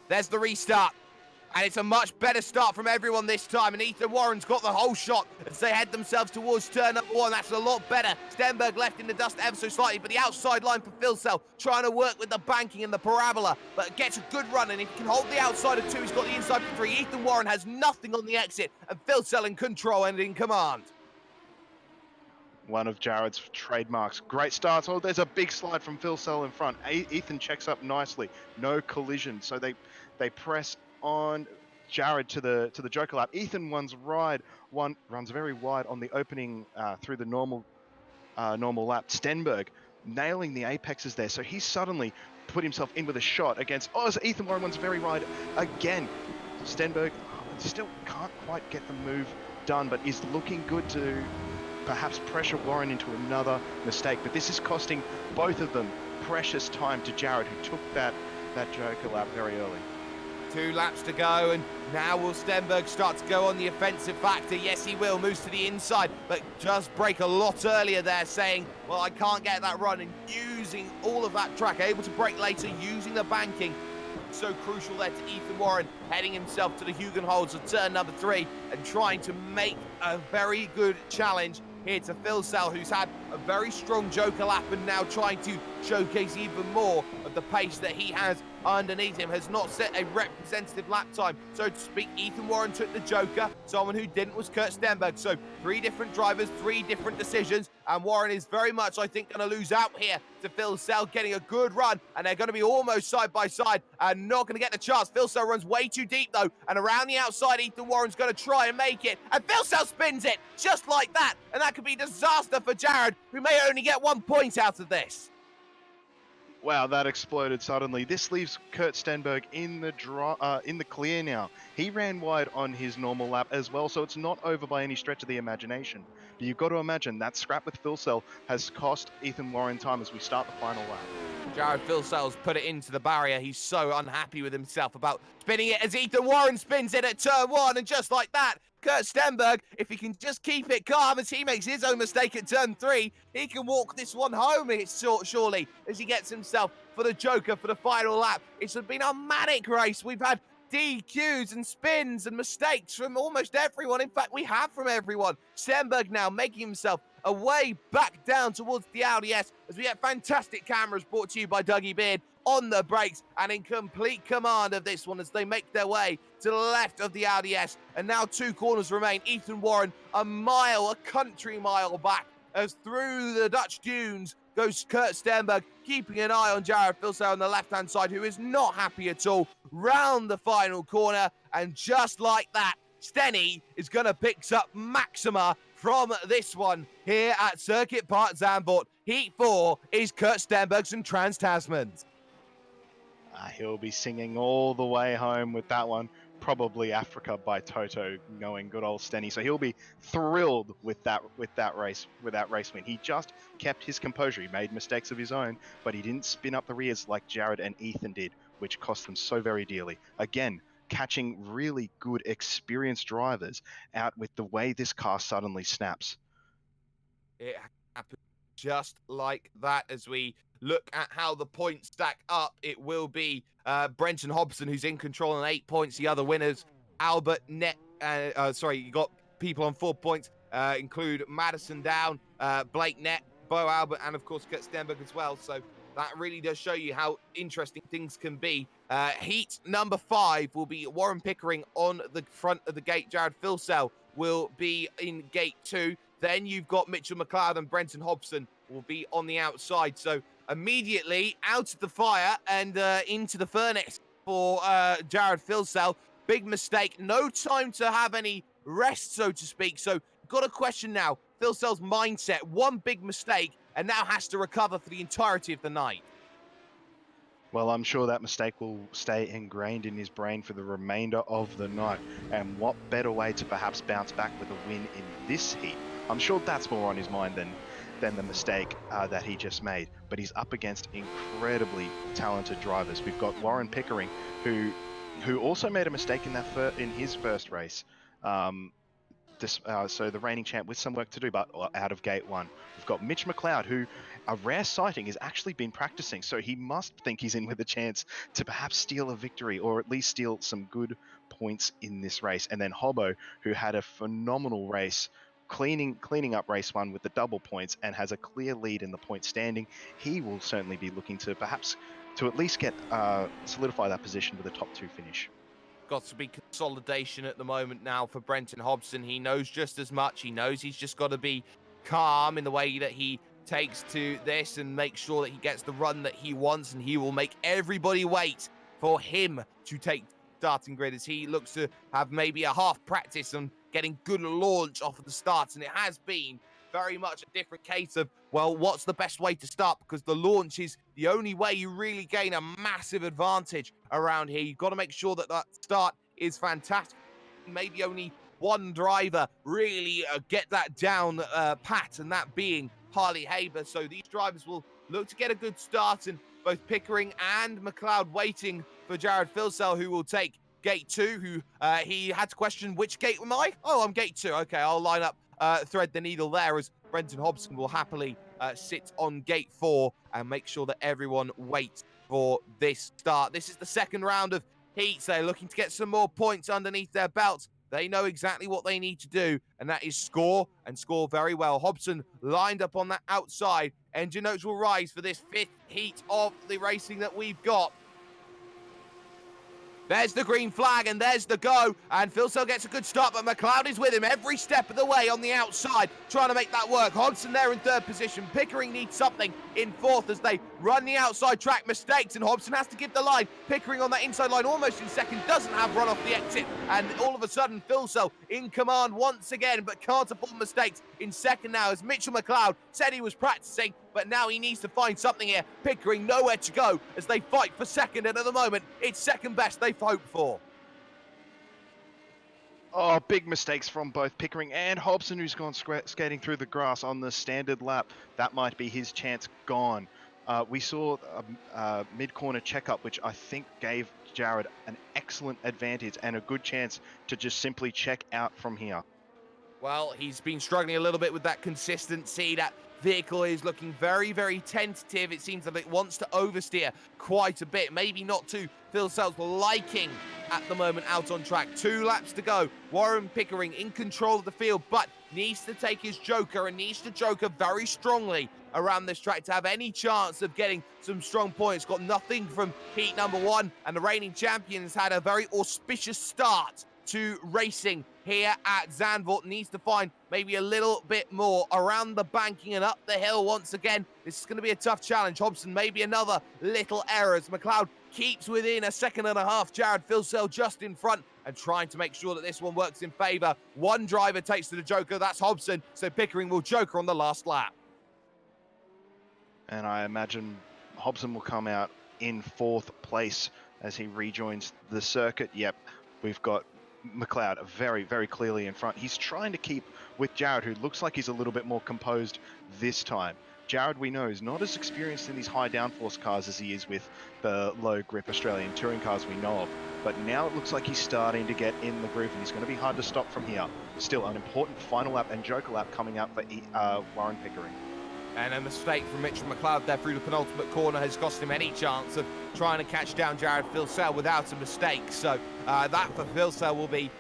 There's the restart, and it's a much better start from everyone this time, and Ethan Warren's got the whole shot as they head themselves towards turn number 1. That's a lot better. Stenberg left in the dust ever so slightly, but the outside line for Filsell trying to work with the banking and the parabola, but gets a good run, and if he can hold the outside of 2, he's got the inside for 3. Ethan Warren has nothing on the exit, and Filsell in control and in command. One of Jared's trademarks. Great starts. Oh, there's a big slide from Filsell in front. Ethan checks up nicely. No collision. So they press on. Jared to the Joker lap. Ethan runs very wide on the opening through the normal lap. Stenberg nailing the apexes there, so he's suddenly put himself in with a shot against. Oh, as Ethan Warren runs very wide again. Stenberg still can't quite get the move done, but is looking good to perhaps pressure Warren into another mistake. But this is costing both of them precious time to Jared, who took that Joker lap very early. 2 laps to go, and now will Stenberg start to go on the offensive factor? Yes, he will. Moves to the inside, but does break a lot earlier there, saying, well, I can't get that run, and using all of that track, able to break later, using the banking. So crucial there to Ethan Warren, heading himself to the Hugenholz of turn number 3 and trying to make a very good challenge here to Phil Sell, who's had a very strong Joker lap and now trying to showcase even more of the pace that he has underneath him. Has not set a representative lap time, so to speak. Ethan Warren took the Joker. Someone who didn't was Kurt Stenberg. So 3 different drivers, 3 different decisions, and Warren is very much, I think, going to lose out here to Phil Sell, getting a good run, and they're going to be almost side by side and not going to get the chance. Phil Sell runs way too deep though, and around the outside, Ethan Warren's going to try and make it, and Phil Sell spins it just like that, and that could be disaster for Jared, who may only get 1 point out of this. Wow, that exploded suddenly. This leaves Kurt Stenberg in the clear now. He ran wide on his normal lap as well, so it's not over by any stretch of the imagination. But you've got to imagine that scrap with Phil Sell has cost Ethan Warren time as we start the final lap. Jared Phil Sell's put it into the barrier. He's so unhappy with himself about spinning it as Ethan Warren spins it at turn 1, and just like that, Kurt Stenberg, if he can just keep it calm as he makes his own mistake at turn 3, he can walk this one home, surely, as he gets himself for the Joker for the final lap. It's been a manic race. We've had DQs and spins and mistakes from almost everyone. In fact, we have from everyone. Stenberg now making himself a way back down towards the Audi S as we get fantastic cameras brought to you by Dougie Beard on the brakes and in complete command of this one as they make their way to the left of the Audi S. And now 2 corners remain. Ethan Warren a country mile back as through the Dutch dunes goes Kurt Stenberg, keeping an eye on Jared Phil Sell on the left-hand side, who is not happy at all. Round the final corner, and just like that, Stenny is going to pick up Maxima from this one here at Circuit Park Zandvoort. Heat 4 is Kurt Stenberg's and Trans-Tasman's. He'll be singing all the way home with that one. Probably Africa by Toto, knowing good old Stenny. So he'll be thrilled with that race win. He just kept his composure. He made mistakes of his own, but he didn't spin up the rears like Jared and Ethan did, which cost them so very dearly. Again, catching really good experienced drivers out with the way this car suddenly snaps. It happened just like that as we look at how the points stack up. It will be Brenton Hobson who's in control on 8 points. The other winners, Albert Net. You got people on 4 points. Include Madison Down, Blake Net, Bo Albert, and of course Kurt Stenberg as well. So that really does show you how interesting things can be. Heat number 5 will be Warren Pickering on the front of the gate. Jared Phil Sell will be in gate 2. Then you've got Mitchell McLeod and Brenton Hobson will be on the outside. So immediately out of the fire and into the furnace for Jared Phil Sell. Big mistake. No time to have any rest, so to speak. So got a question now. Phil Sell's mindset. One big mistake and now has to recover for the entirety of the night. Well, I'm sure that mistake will stay ingrained in his brain for the remainder of the night. And what better way to perhaps bounce back with a win in this heat? I'm sure that's more on his mind than the mistake that he just made. But he's up against incredibly talented drivers. We've got Warren Pickering, who also made a mistake in his first race. So the reigning champ with some work to do, but out of gate 1. We've got Mitch McLeod, who a rare sighting has actually been practicing, so he must think he's in with a chance to perhaps steal a victory or at least steal some good points in this race. And then Hobbo, who had a phenomenal race, cleaning up race 1 with the double points and has a clear lead in the point standing. He will certainly be looking to perhaps to at least get solidify that position with a top 2 finish. Got to be consolidation at the moment now for Brenton Hobson. He knows just as much. He knows he's just got to be calm in the way that he takes to this and make sure that he gets the run that he wants, and he will make everybody wait for him to take starting grid as he looks to have maybe a half practice on getting good launch off of the start. And it has been very much a different case of, well, what's the best way to start? Because the launch is the only way you really gain a massive advantage around here. You've got to make sure that that start is fantastic. Maybe only one driver really get that down pat, and that being Harley Haber. So these drivers will look to get a good start, and both Pickering and McLeod waiting for Jared Filsell, who will take gate 2, who he had to question, which gate am I? Oh, I'm gate 2. Okay, I'll line up, thread the needle there, as Brenton Hobson will happily sit on gate 4 and make sure that everyone waits for this start. This is the second round of heats. They're looking to get some more points underneath their belts. They know exactly what they need to do, and that is score, and score very well. Hobson lined up on that outside. Engine notes will rise for this 5th heat of the racing that we've got. There's the green flag, and there's the go, and Filsell gets a good start, but McLeod is with him every step of the way on the outside, trying to make that work. Hobson there in 3rd position. Pickering needs something in 4th as they run the outside track. Mistakes, and Hobson has to give the line. Pickering on that inside line almost in 2nd, doesn't have run off the exit, and all of a sudden Filsell in command once again, but can't afford mistakes in 2nd now, as Mitchell McLeod said he was practicing, but now he needs to find something here. Pickering nowhere to go as they fight for 2nd, and at the moment it's 2nd best they've hoped for. Oh, big mistakes from both Pickering and Hobson, who's gone skating through the grass on the standard lap. That might be his chance gone. We saw a mid-corner checkup, which I think gave Jared an excellent advantage and a good chance to just simply check out from here. Well, he's been struggling a little bit with that consistency. That vehicle is looking very, very tentative. It seems that it wants to oversteer quite a bit. Maybe not to Filsell's liking at the moment out on track. 2 laps to go. Warren Pickering in control of the field, but needs to take his joker and needs to joker very strongly around this track to have any chance of getting some strong points. Got nothing from heat number 1, and the reigning champion has had a very auspicious start to racing here at Zandvoort. Needs to find maybe a little bit more around the banking and up the hill once again. This is going to be a tough challenge. Hobson, maybe another little errors. McLeod keeps within 1.5 seconds. Jared Filsell just in front and trying to make sure that this one works in favour. One driver takes to the joker. That's Hobson. So Pickering will joker on the last lap. And I imagine Hobson will come out in 4th place as he rejoins the circuit. Yep, we've got McLeod very, very clearly in front. He's trying to keep with Jared, who looks like he's a little bit more composed this time. Jared, we know, is not as experienced in these high downforce cars as he is with the low grip Australian touring cars we know of. But now it looks like he's starting to get in the groove, and he's going to be hard to stop from here. Still, an important final lap and joker lap coming up for Warren Pickering. And a mistake from Mitchell McLeod there through the penultimate corner has cost him any chance of trying to catch down Jared Filsell without a mistake. So that for Filsell will be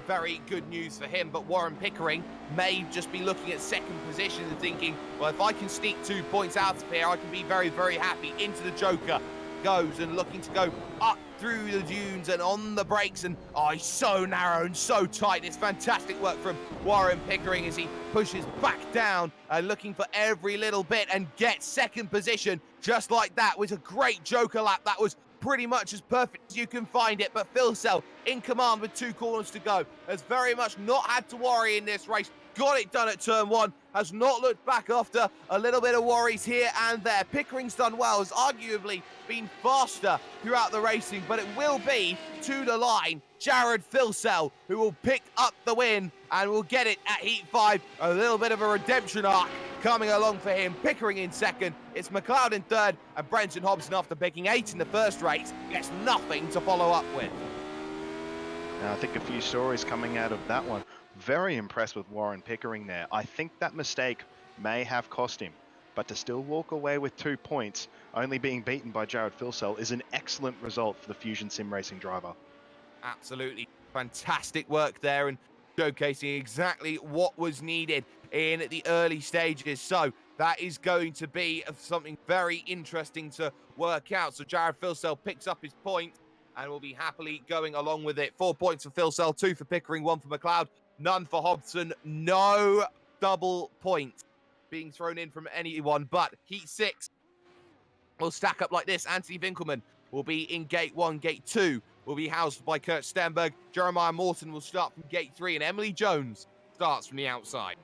very good news for him. But Warren Pickering may just be looking at 2nd position and thinking, well, if I can sneak 2 points out of here, I can be very, very happy. Into the joker goes and looking to go up through the dunes and on the brakes, and oh, he's so narrow and so tight. It's fantastic work from Warren Pickering as he pushes back down, looking for every little bit, and gets 2nd position just like that. Was a great joker lap. That was pretty much as perfect as you can find it, but Filsell in command with 2 corners to go has very much not had to worry in this race. Got it done at turn 1, has not looked back after a little bit of worries here and there. Pickering's done well, has arguably been faster throughout the racing, but it will be to the line Jared Filsell who will pick up the win and will get it at heat 5. A little bit of a redemption arc coming along for him. Pickering in 2nd, it's McLeod in 3rd, and Brenton Hobson, after picking 8 in the first race, gets nothing to follow up with. Now, I think a few stories coming out of that one. Very impressed with Warren Pickering there. I think that mistake may have cost him, but to still walk away with 2 points, only being beaten by Jared Filsell, is an excellent result for the Fusion Sim Racing driver. Absolutely fantastic work there, and showcasing exactly what was needed in the early stages. So that is going to be something very interesting to work out. So Jared Filsell picks up his point and will be happily going along with it. 4 points for Filsell, 2 for Pickering, 1 for McLeod, none for Hobson. No double points being thrown in from anyone, but heat 6 will stack up like this. Anthony Winkelmann will be in gate 1, gate 2 will be housed by Kurt Stenberg. Jeremiah Morton will start from gate 3, and Emily Jones starts from the outside.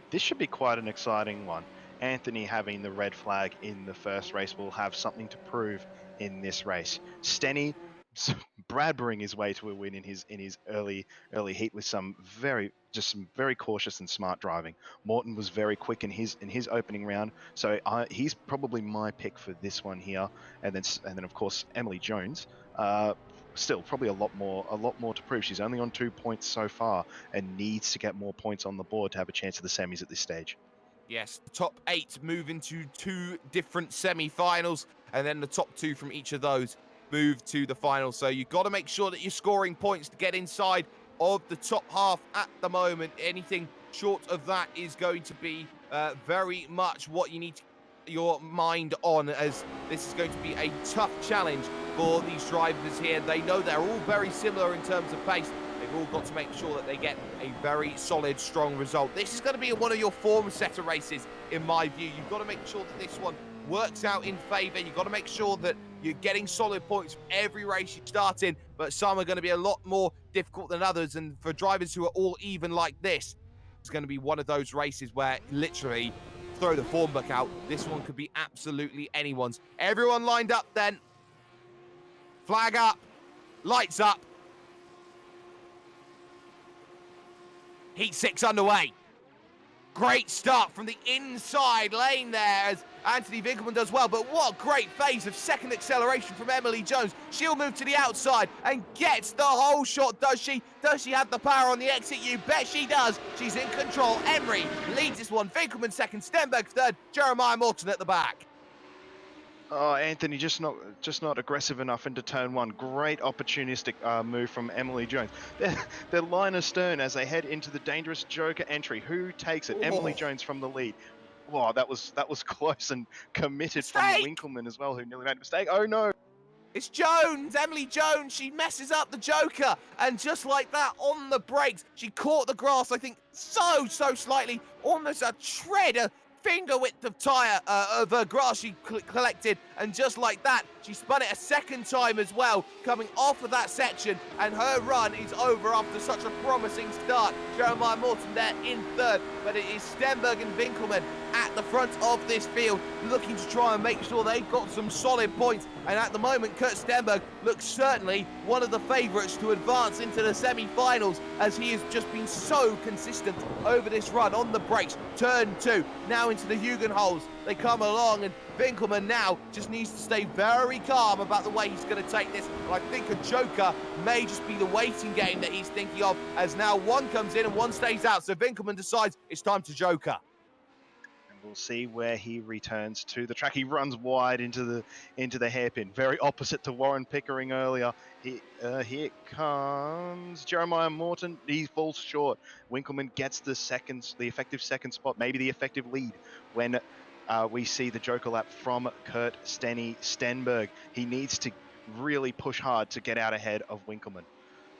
This should be quite an exciting one. Anthony having the red flag in the first race will have something to prove in this race. Stenny Bradburying his way to a win in his early heat with some very cautious and smart driving. Morton was very quick in his opening round, so he's probably my pick for this one here. And then of course Emily Jones. Still probably a lot more to prove. She's only on 2 points so far and needs to get more points on the board to have a chance at the semis at this stage. Yes, the top 8 move into 2 different semi-finals, and then the top 2 from each of those move to the final. So you've got to make sure that you're scoring points to get inside of the top half at the moment. Anything short of that is going to be very much what you need to your mind on, as this is going to be a tough challenge for these drivers here. They know they're all very similar in terms of pace. They've all got to make sure that they get a very solid, strong result. This is going to be one of your form setter races, in my view. You've got to make sure that this one works out in favour. You've got to make sure that you're getting solid points from every race you start in, but some are going to be a lot more difficult than others. And for drivers who are all even like this, it's going to be one of those races where literally throw the form book out. This one could be absolutely anyone's. Everyone lined up then. Flag up. Lights up. Heat 6 underway. Great start from the inside lane there as Anthony Winkelmann does well, but what a great phase of second acceleration from Emily Jones. She'll move to the outside and gets the whole shot, does she? Does she have the power on the exit? You bet she does. She's in control. Emery leads this one. Winkelmann second, Stenberg third, Jeremiah Morton at the back. Oh, Anthony just not aggressive enough into turn 1. Great opportunistic move from Emily Jones. They're line astern as they head into the dangerous Joker entry. Who takes it? Oh. Emily Jones from the lead. Wow, that was close and committed from Winkelmann as well, who nearly made a mistake. Oh no! It's Jones, Emily Jones. She messes up the Joker, and just like that, on the brakes, she caught the grass, I think, so slightly, almost a tread, a finger width of tyre of grass she collected, and just like that, she spun it a second time as well, coming off of that section, and her run is over after such a promising start. Jeremiah Morton there in third, but it is Stenberg and Winkelmann at the front of this field, looking to try and make sure they've got some solid points. And at the moment, Kurt Stenberg looks certainly one of the favourites to advance into the semi-finals, as he has just been so consistent over this run. On the brakes, turn 2, now into the Hugenholz. They come along, and Winkelmann now just needs to stay very calm about the way he's going to take this. And I think a Joker may just be the waiting game that he's thinking of, as now one comes in and one stays out. So Winkelmann decides it's time to Joker. We'll see where he returns to the track. He runs wide into the hairpin, very opposite to Warren Pickering earlier. Here comes Jeremiah Morton. He falls short. Winkelmann gets the effective second spot, maybe the effective lead, when we see the Joker lap from Kurt Stenberg. He needs to really push hard to get out ahead of Winkelmann.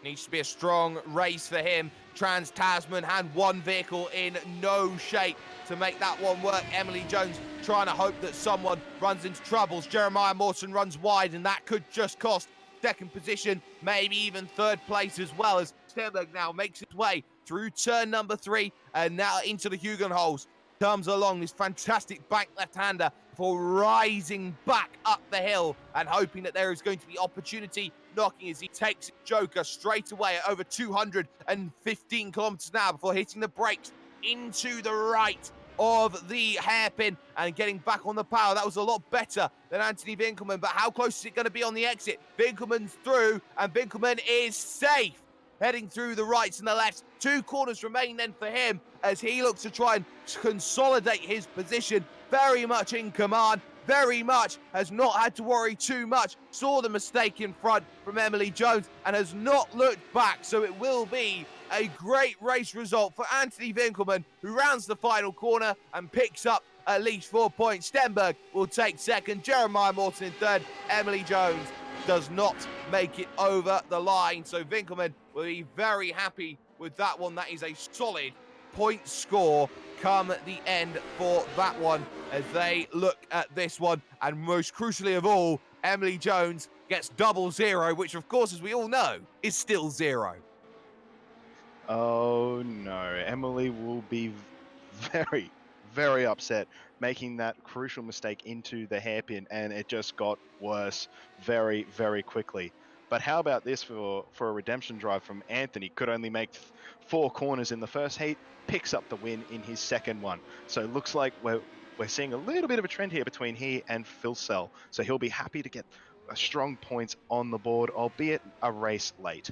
Needs to be a strong race for him. Trans-Tasman had one vehicle in no shape to make that one work. Emily Jones trying to hope that someone runs into troubles. Jeremiah Morton runs wide, and that could just cost second position, maybe even third place as well, as Stenberg now makes his way through turn number 3 and now into the Hugenholz. Comes along this fantastic bank left-hander for rising back up the hill and hoping that there is going to be opportunity knocking as he takes Joker straight away at over 215 kilometers an hour before hitting the brakes into the right of the hairpin and getting back on the power. That was a lot better than Anthony Winkelmann, but how close is it going to be on the exit? Winkelmann's through, and Winkelmann is safe. Heading through the rights and the lefts. 2 corners remain then for him as he looks to try and consolidate his position. Very much in command. Very much has not had to worry too much. Saw the mistake in front from Emily Jones and has not looked back. So it will be a great race result for Anthony Winkelmann, who rounds the final corner and picks up at least 4 points. Stenberg will take second. Jeremiah Morton in third. Emily Jones does not make it over the line. So Winkelmann will be very happy with that one. That is a solid point score come the end for that one as they look at this one. And most crucially of all, Emily Jones gets double zero, which of course, as we all know, is still zero. Oh no, Emily will be very, very upset making that crucial mistake into the hairpin, and it just got worse very, very quickly. But how about this for a redemption drive from Anthony? Could only make 4 corners in the first heat, picks up the win in his second one. So it looks like we're seeing a little bit of a trend here between he and Phil Sell. So he'll be happy to get strong points on the board, albeit a race late.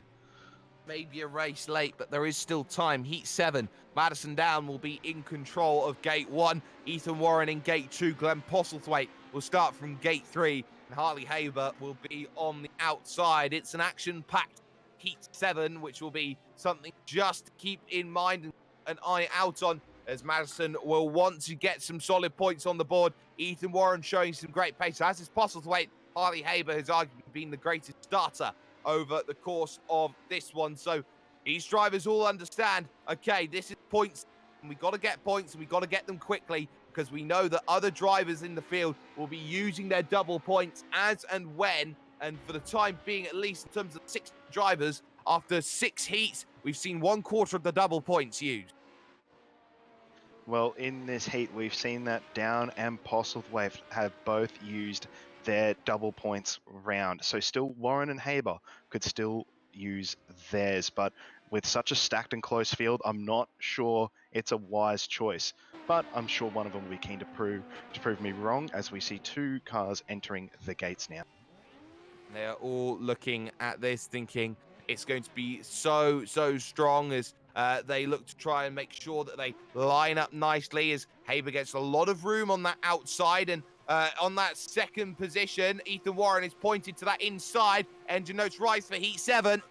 Maybe a race late, but there is still time. Heat 7, Madison Down will be in control of Gate 1. Ethan Warren in Gate 2. Glenn Postlethwaite will start from Gate 3. And Harley Haber will be on the outside. It's an action-packed Heat 7, which will be something just to keep in mind and an eye out on, as Madison will want to get some solid points on the board. Ethan Warren showing some great pace, as is Postlethwaite. Harley Haber has arguably been the greatest starter over the course of this one. So these drivers all understand, okay, this is points, and we got to get points, and we got to get them quickly, because we know that other drivers in the field will be using their double points as and when, and for the time being, at least in terms of 6 drivers, after 6 heats, we've seen 1/4 of the double points used. Well, in this heat, we've seen that Down and Postlethwaite have both used their double points round. So still Warren and Haber could still use theirs, but with such a stacked and close field, I'm not sure it's a wise choice. But I'm sure one of them will be keen to prove me wrong, as we see 2 cars entering the gates now. They're all looking at this thinking it's going to be so strong, as they look to try and make sure that they line up nicely, as Haber gets a lot of room on that outside. And on that second position, Ethan Warren is pointed to that inside. Engine notes rise for Heat 7.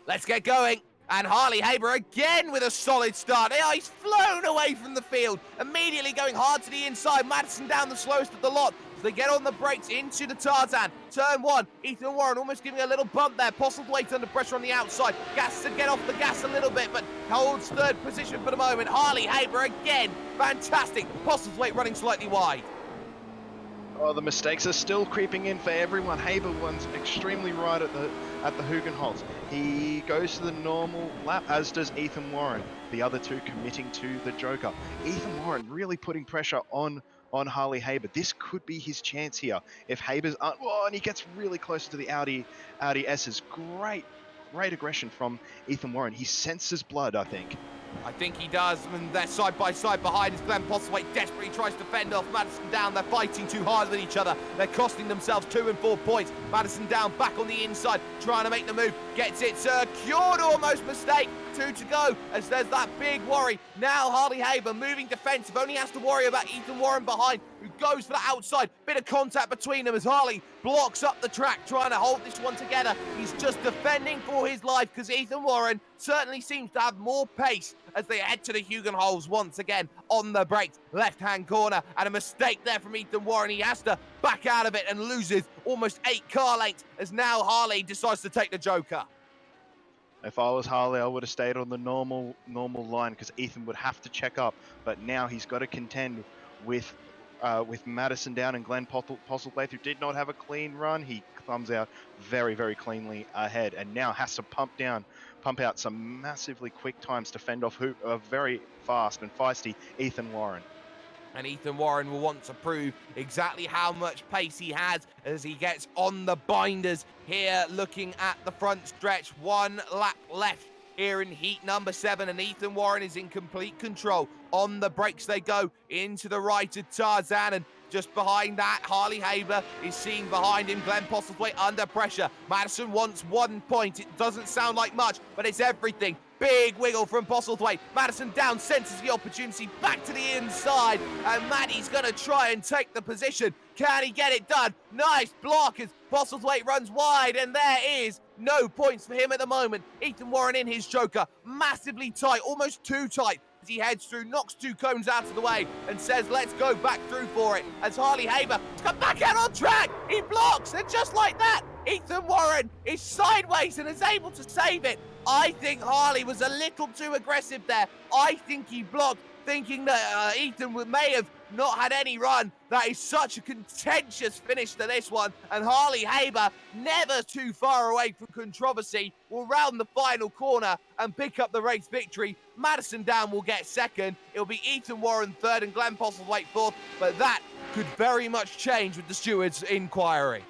Let's get going. And Harley Haber again with a solid start. Yeah, he's flown away from the field, immediately going hard to the inside. Madison Down the slowest of the lot. So they get on the brakes into the Tarzan. Turn 1, Ethan Warren almost giving a little bump there. Postlethwaite under pressure on the outside. Gas to get off the gas a little bit, but holds third position for the moment. Harley Haber again, fantastic. Postlethwaite running slightly wide. Oh, the mistakes are still creeping in for everyone. Haber one's extremely right at the Hugenholz. He goes to the normal lap, as does Ethan Warren. The other 2 committing to the Joker. Ethan Warren really putting pressure on Harley Haber. This could be his chance here. If Haber's and he gets really close to the Audi S's. Great aggression from Ethan Warren. He senses blood, I think. I think he does, and they're side by side behind as Glenn Postlethwaite desperately tries to fend off Madison Down. They're fighting too hard with each other. They're costing themselves 2 and 4 points. Madison Down back on the inside, trying to make the move. Gets it secured, almost mistake. 2 to go, as there's that big worry. Now Harley Haber moving defensive, only has to worry about Ethan Warren behind, who goes for the outside. Bit of contact between them as Harley blocks up the track, trying to hold this one together. He's just defending for his life, because Ethan Warren certainly seems to have more pace as they head to the Hugenholz once again on the brakes. Left-hand corner, and a mistake there from Ethan Warren. He has to back out of it and loses almost 8 car lengths, as now Harley decides to take the Joker. If I was Harley, I would have stayed on the normal line, because Ethan would have to check up. But now he's got to contend with Madison Down and Glenn Postlethwaite, who did not have a clean run. He comes out very, very cleanly ahead, and now has to pump out some massively quick times to fend off a very fast and feisty Ethan Warren. And Ethan Warren will want to prove exactly how much pace he has as he gets on the binders here, looking at the front stretch. 1 lap left here in heat number 7, and Ethan Warren is in complete control. On the brakes they go into the right of Tarzan, and just behind that, Harley Haber is seen behind him. Glenn Postlethwaite under pressure. Madison wants 1 point. It doesn't sound like much, but it's everything. Big wiggle from Postlethwaite. Madison Down senses the opportunity, back to the inside, and Maddie's going to try and take the position. Can he get it done? Nice block as Postlethwaite runs wide, and there is no points for him at the moment. Ethan Warren in his Joker, massively tight, almost too tight, as he heads through, knocks 2 cones out of the way, and says, let's go back through for it. As Harley Haber comes back out on track, he blocks, and just like that, Ethan Warren is sideways and is able to save it. I think Harley was a little too aggressive there. I think he blocked thinking that Ethan may have not had any run. That is such a contentious finish to this one, and Harley Haber, never too far away from controversy, will round the final corner and pick up the race victory. Madison Down will get second. It'll be Ethan Warren third and Glenn Postlethwaite fourth, but that could very much change with the stewards' inquiry.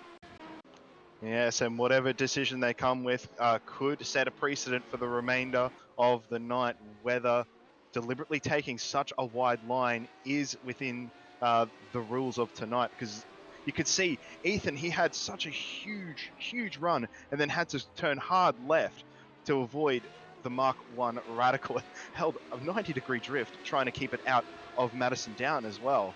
Yes, and whatever decision they come with could set a precedent for the remainder of the night, whether deliberately taking such a wide line is within the rules of tonight, because you could see Ethan, he had such a huge run and then had to turn hard left to avoid the Mark 1 Radical. Held a 90-degree drift trying to keep it out of Madison Down as well.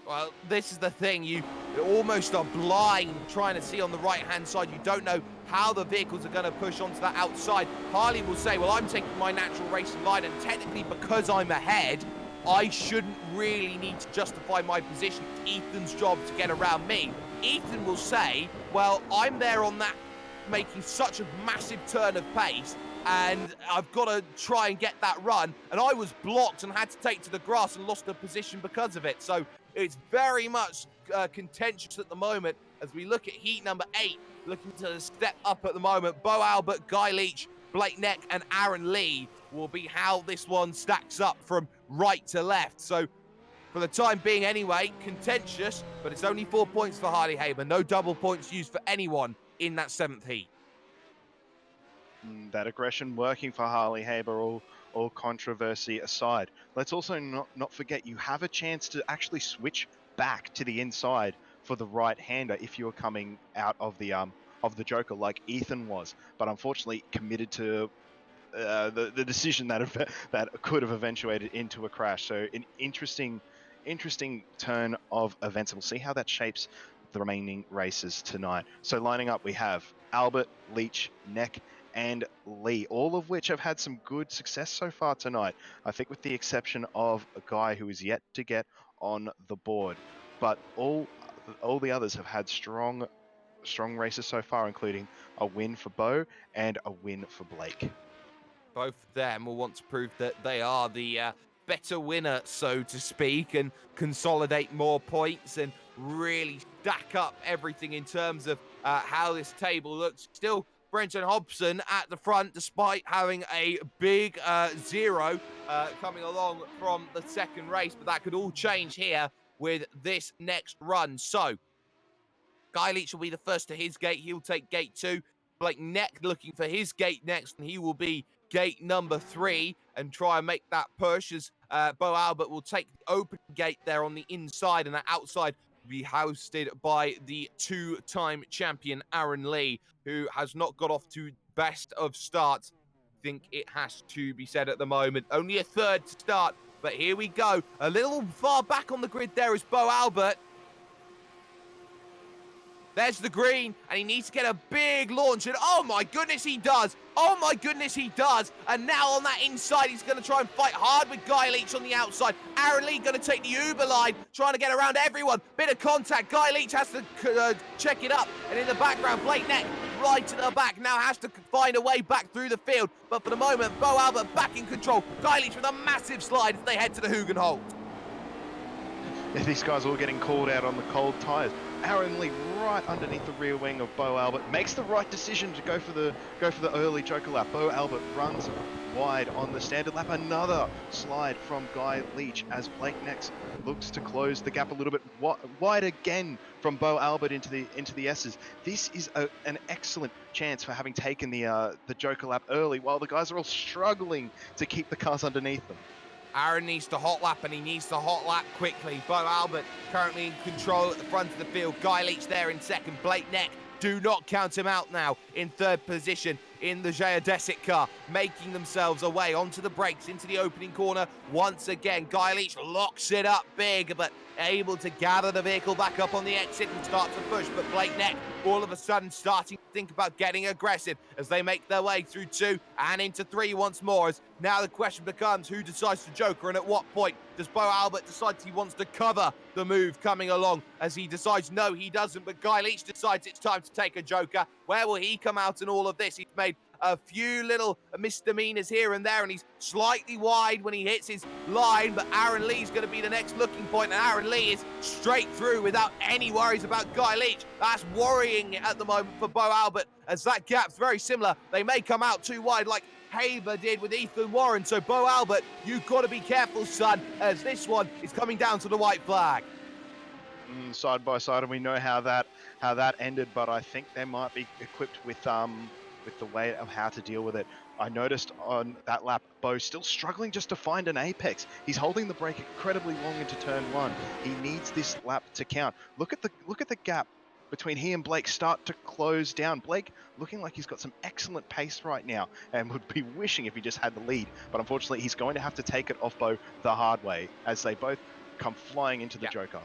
Well, this is the thing. You almost are blind trying to see on the right-hand side. You don't know how the vehicles are going to push onto that outside. Harley will say, well, I'm taking my natural racing line, and technically because I'm ahead, I shouldn't really need to justify my position. It's Ethan's job to get around me. Ethan will say, well, I'm there on that, making such a massive turn of pace, and I've got to try and get that run, and I was blocked and had to take to the grass and lost the position because of it. So it's very much contentious at the moment as we look at heat number 8, looking to step up at the moment. Bo Albert, Guy Leach, Blake Neck, and Aaron Lee will be how this one stacks up from right to left. So for the time being anyway, contentious, but it's only 4 points for Harley Haber. No double points used for anyone in that 7th heat. That aggression working for Harley Haber, all controversy aside. Let's also not forget you have a chance to actually switch back to the inside for the right-hander if you're coming out of the Joker like Ethan was, but unfortunately committed to the decision that could have eventuated into a crash. So an interesting turn of events, and we'll see how that shapes the remaining races tonight. So lining up, we have Albert, Leach, Neck, and Lee, all of which have had some good success so far tonight. I think with the exception of a guy who is yet to get on the board, but all the others have had strong races so far, including a win for Bo and a win for Blake. Both of them will want to prove that they are the better winner, so to speak, and consolidate more points and really stack up everything in terms of how this table looks. Still, Brenton Hobson at the front, despite having a big 0 coming along from the second race, but that could all change here with this next run. So, Guy Leach will be the first to his gate. He'll take gate 2. Blake Neck looking for his gate next, and he will be gate number 3 and try and make that push as Bo Albert will take the open gate there on the inside, and the outside will be hosted by the 2-time champion Aaron Lee, who has not got off to best of starts. I think it has to be said at the moment. Only a third to start, but here we go. A little far back on the grid there is Bo Albert. There's the green, and he needs to get a big launch, and oh my goodness, he does. Oh my goodness, he does. And now on that inside, he's going to try and fight hard with Guy Leach on the outside. Aaron Lee going to take the Uber line, trying to get around everyone. Bit of contact. Guy Leach has to check it up. And in the background, Blake Neck right to the back now has to find a way back through the field. But for the moment, Bo Albert back in control. Guy Leach with a massive slide as they head to the Hugenholt. Yeah, these guys all getting called out on the cold tyres. Aaron Lee right underneath the rear wing of Bo Albert makes the right decision to go for the early Joker lap. Bo Albert runs wide on the standard lap. Another slide from Guy Leach as Blake Nex looks to close the gap a little bit wide again from Bo Albert into the S's. This is an excellent chance for having taken the Joker lap early while the guys are all struggling to keep the cars underneath them. Aaron needs to hot lap, and he needs to hot lap quickly. Bo Albert currently in control at the front of the field. Guy Leach there in second. Blake Neck, do not count him out now, in third position in the geodesic car, making themselves away onto the brakes into the opening corner once again. Guy Leach locks it up big, but able to gather the vehicle back up on the exit and start to push. But Blake Neck all of a sudden starting to think about getting aggressive as they make their way through 2 and into 3 once more. As now the question becomes who decides to Joker, and at what point does Bo Albert decide he wants to cover the move coming along, as he decides no, he doesn't, but Guy Leach decides it's time to take a Joker. Where will he come out in all of this? He's made a few little misdemeanors here and there, and he's slightly wide when he hits his line, but Aaron Lee's going to be the next looking point, and Aaron Lee is straight through without any worries about Guy Leach. That's worrying at the moment for Bo Albert, as that gap's very similar. They may come out too wide like Haber did with Ethan Warren. So Bo Albert, you've got to be careful, son, as this one is coming down to the white flag. Side by side, and we know how that ended, but I think they might be equipped with the way of how to deal with it. I noticed on that lap, Bo still struggling just to find an apex. He's holding the brake incredibly long into turn one. He needs this lap to count. Look at the gap between he and Blake start to close down. Blake looking like he's got some excellent pace right now and would be wishing if he just had the lead, but unfortunately he's going to have to take it off Bo the hard way as they both come flying into the Joker.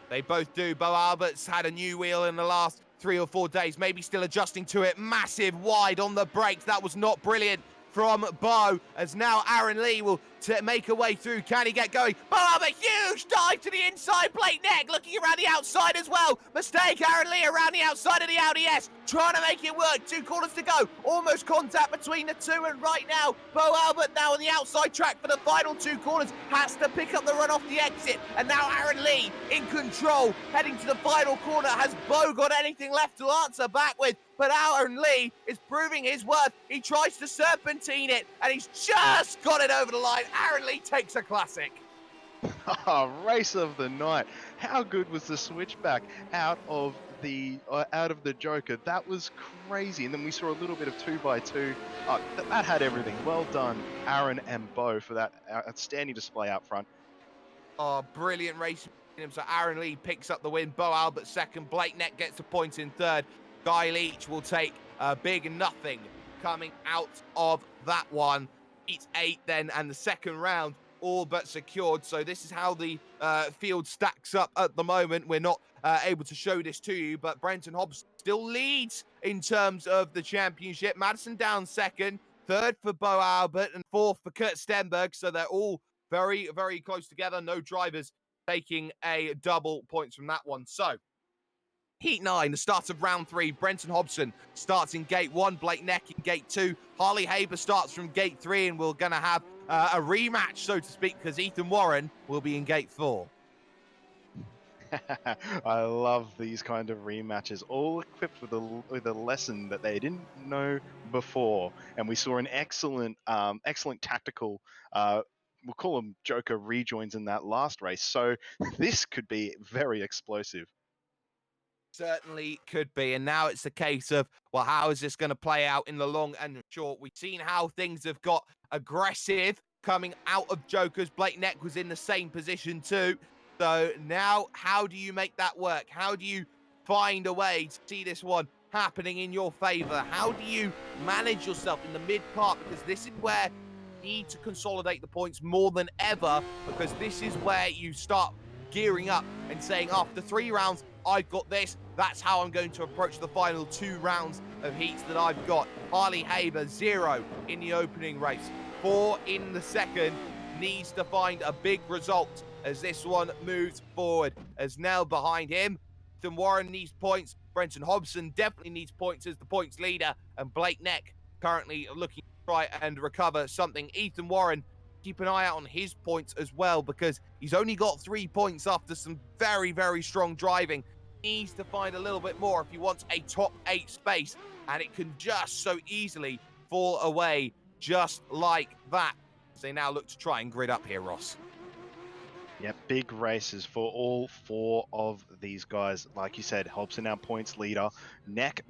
They both do. Bo Albert's had a new wheel in the last 3 or 4 days, maybe still adjusting to it. Massive wide on the brakes. That was not brilliant from Bo, as now Aaron Lee will make a way through. Can he get going? Bo Albert, huge dive to the inside. Blake Neck looking around the outside as well. Mistake, Aaron Lee around the outside of the Audi S, trying to make it work. 2 corners to go. Almost contact between the two, and right now, Bo Albert now on the outside track for the final 2 corners. Has to pick up the run off the exit, and now Aaron Lee in control, heading to the final corner. Has Bo got anything left to answer back with? But Aaron Lee is proving his worth. He tries to serpentine it, and he's just got it over the line. Aaron Lee takes a classic. Race of the night. How good was the switchback out of the Joker? That was crazy. And then we saw a little bit of 2x2. That had everything. Well done, Aaron and Bo, for that outstanding display out front. Oh, brilliant race. So Aaron Lee picks up the win. Bo Albert second. Blake Neck gets the points in third. Guy Leach will take a big nothing coming out of that one. It's 8 then, and the second round all but secured. So this is how the field stacks up at the moment. We're not able to show this to you, but Brenton Hobbs still leads in terms of the championship. Madison down second, third for Bo Albert, and fourth for Kurt Stenberg. So they're all very, very close together. No drivers taking a double points from that one. So Heat 9, the start of round 3. Brenton Hobson starts in gate 1. Blake Neck in gate 2. Harley Haber starts from gate 3, and we're going to have a rematch, so to speak, because Ethan Warren will be in gate 4. I love these kind of rematches, all equipped with a lesson that they didn't know before. And we saw an excellent tactical, we'll call them Joker rejoins in that last race. So this could be very explosive. Certainly could be. And now it's a case of, well, how is this going to play out in the long and the short? We've seen how things have got aggressive coming out of Jokers. Blake Neck was in the same position too. So now, how do you make that work? How do you find a way to see this one happening in your favor? How do you manage yourself in the mid part? Because this is where you need to consolidate the points more than ever, because this is where you start gearing up and saying, after 3 rounds, I've got this. That's how I'm going to approach the final 2 rounds of heats that I've got. Harley Haber, 0 in the opening race, 4 in the second. Needs to find a big result as this one moves forward. As now behind him, Ethan Warren needs points. Brenton Hobson definitely needs points as the points leader. And Blake Neck currently looking to try and recover something. Ethan Warren, keep an eye out on his points as well, because he's only got 3 points after some very, very strong driving. Needs to find a little bit more if he wants a top 8 space, and it can just so easily fall away just like that. So they now look to try and grid up here, Ross. Yeah, big races for all 4 of these guys. Like you said, Hobson now points leader. Neck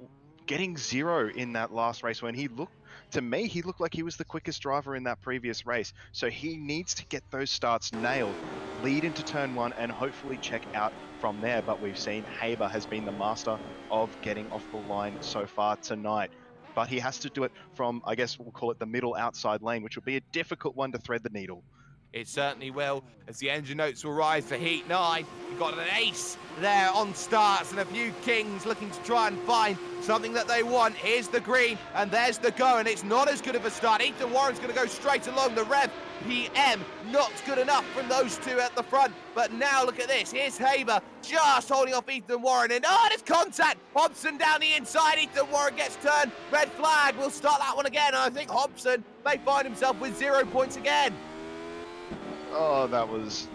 getting 0 in that last race when he looked like he was the quickest driver in that previous race. So he needs to get those starts nailed, lead into turn 1, and hopefully check out from there. But we've seen Haber has been the master of getting off the line so far tonight. But he has to do it from, I guess we'll call it the middle outside lane, which will be a difficult one to thread the needle. It certainly will, as the engine notes will rise for Heat 9. You've got an ace there on starts and a few kings looking to try and find something that they want. Here's the green, and there's the go, and it's not as good of a start. Ethan Warren's going to go straight along the rev. PM, not good enough from those two at the front. But now look at this. Here's Haber just holding off Ethan Warren. And there's contact. Hobson down the inside. Ethan Warren gets turned. Red flag. We'll start that one again. And I think Hobson may find himself with 0 points again. Oh, that was...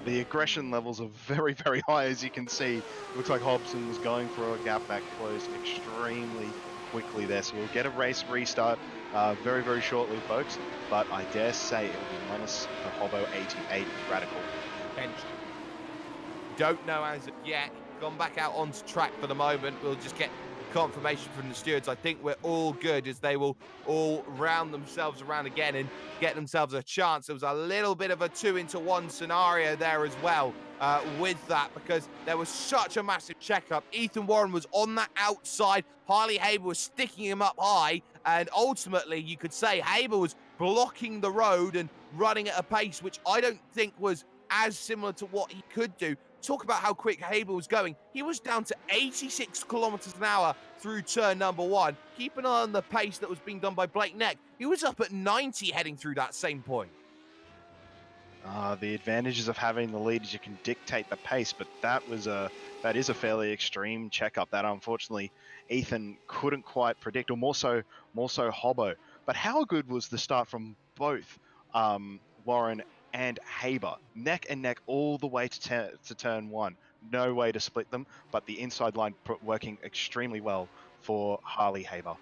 the aggression levels are very, very high, as you can see. Looks like Hobson was going for a gap that closed extremely quickly there. So we'll get a race restart very, very shortly, folks. But I dare say it will be minus the Hobo 88 Radical. Don't know as of yet. Gone back out onto track for the moment. We'll just get confirmation from the stewards. I think we're all good, as they will all round themselves around again and get themselves a chance. There was a little bit of a 2-into-1 scenario there as well with that, because there was such a massive checkup. Ethan Warren was on that outside. Harley Haber was sticking him up high, and ultimately you could say Haber was blocking the road and running at a pace which I don't think was as similar to what he could do. Talk about how quick Haber was going. He was down to 86 kilometers an hour through turn number 1. Keep an eye on the pace that was being done by Blake Neck. He was up at 90 heading through that same point. The advantages of having the lead is you can dictate the pace, but that is a fairly extreme checkup that unfortunately Ethan couldn't quite predict, or more so Hobo. But how good was the start from both Warren and Haber? Neck and neck all the way to turn 1. No way to split them, but the inside line working extremely well for Harley Haber.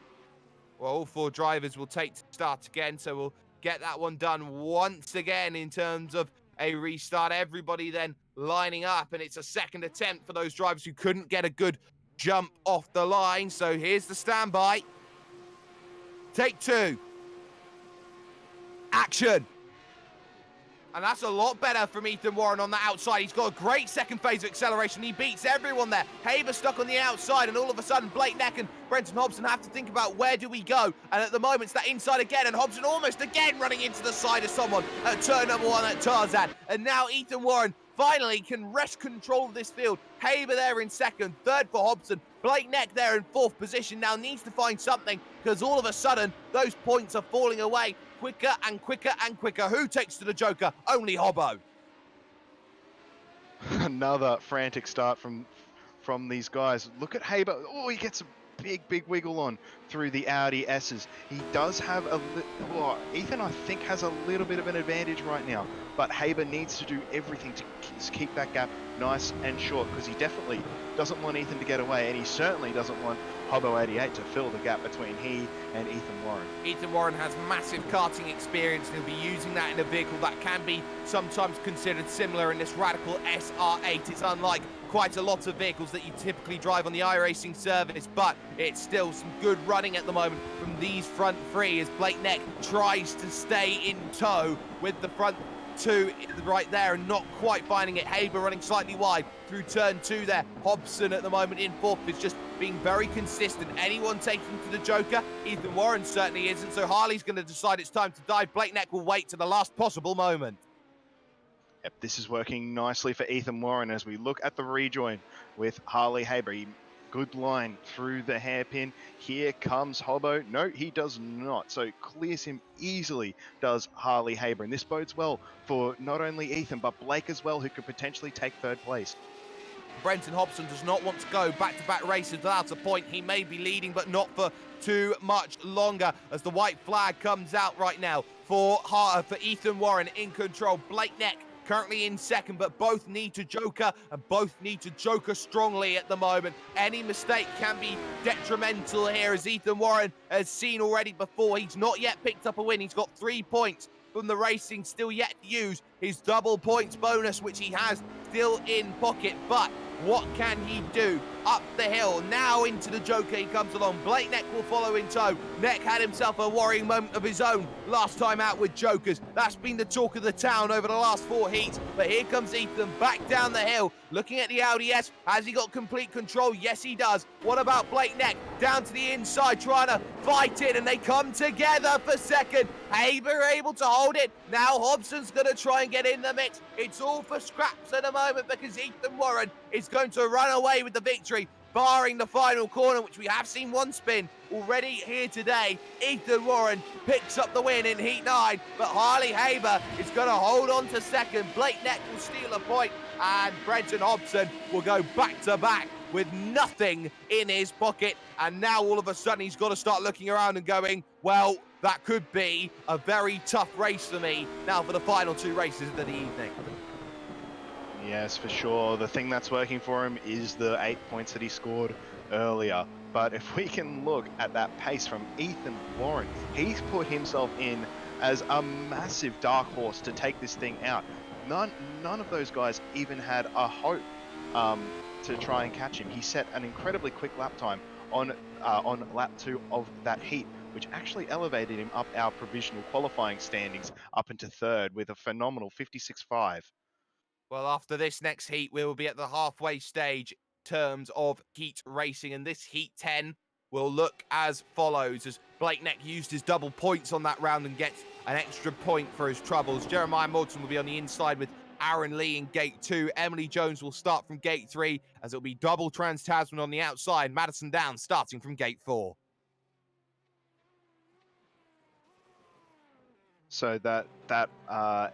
Well, all 4 drivers will take to start again, so we'll get that one done once again in terms of a restart. Everybody then lining up, and it's a second attempt for those drivers who couldn't get a good jump off the line. So here's the standby. Take 2. Action. And that's a lot better from Ethan Warren on the outside. He's got a great second phase of acceleration. He beats everyone there. Haber stuck on the outside, and all of a sudden, Blake Neck and Brenton Hobson have to think about where do we go. And at the moment, it's that inside again, and Hobson almost again running into the side of someone at turn number 1 at Tarzan. And now Ethan Warren finally can wrest control of this field. Haber there in second, third for Hobson. Blake Neck there in 4th position. Now needs to find something, because all of a sudden, those points are falling away. Quicker and quicker and quicker. Who takes to the Joker? Only Hobo. Another frantic start from these guys. Look at Haber. Oh, he gets a big wiggle on through the Audi S's. He does have Ethan, I think, has a little bit of an advantage right now, but Haber needs to do everything to keep that gap nice and short, because he definitely doesn't want Ethan to get away, and he certainly doesn't want Hobo 88 to fill the gap between he and Ethan Warren. Ethan Warren has massive karting experience, and he'll be using that in a vehicle that can be sometimes considered similar in this Radical SR8. It's unlike quite a lot of vehicles that you typically drive on the iRacing service, but it's still some good running at the moment from these front 3 as Blake Neck tries to stay in tow with the front 2 right there and not quite finding it. Haber running slightly wide through turn 2 there. Hobson at the moment in 4th is just being very consistent. Anyone taking to the Joker? Ethan Warren certainly isn't, so Harley's going to decide it's time to dive. Blake Neck will wait to the last possible moment. Yep, this is working nicely for Ethan Warren as we look at the rejoin with Harley Haber. Good line through the hairpin. Here comes Hobo. No, he does not. So clears him easily, does Harley Haber. And this bodes well for not only Ethan, but Blake as well, who could potentially take 3rd place. Brenton Hobson does not want to go back-to-back races without a point. He may be leading, but not for too much longer, as the white flag comes out right now for Ethan Warren in control. Blake Neck currently in 2nd, but both need to Joker, and both need to Joker strongly at the moment. Any mistake can be detrimental here, as Ethan Warren has seen already before. He's not yet picked up a win. He's got 3 points from the racing, still yet to use his double points bonus, which he has still in pocket, but What can he do? Up the hill, now into the Joker he comes along. Blake Neck will follow in tow. Neck had himself a worrying moment of his own last time out with Jokers. That's been the talk of the town over the last 4 heats. But here comes Ethan back down the hill, looking at the Audi S. Has he got complete control? Yes, he does. What about Blake Neck? Down to the inside, trying to fight it, and they come together for second. Haber able to hold it. Now Hobson's going to try and get in the mix. It's all for scraps at the moment because Ethan Warren is going to run away with the victory, barring the final corner, which we have seen one spin already here today. Ethan Warren picks up the win in Heat 9, but Harley Haber is going to hold on to second. Blake Neck will steal a point, and Brenton Hobson will go back-to-back with nothing in his pocket. And now all of a sudden he's got to start looking around and going, well, that could be a very tough race for me now for the final 2 races of the evening. Yes, for sure. The thing that's working for him is the 8 points that he scored earlier. But if we can look at that pace from Ethan Warren, he's put himself in as a massive dark horse to take this thing out. None of those guys even had a hope to try and catch him. He set an incredibly quick lap time on lap 2 of that heat, which actually elevated him up our provisional qualifying standings up into 3rd with a phenomenal 56.5. Well, after this next heat, we will be at the halfway stage in terms of heat racing, and this heat 10 will look as follows, as Blake Neck used his double points on that round and gets an extra point for his troubles. Jeremiah Morton will be on the inside with Aaron Lee in gate 2. Emily Jones will start from gate 3, as it'll be double Trans Tasman on the outside. Madison Downs starting from gate 4. So that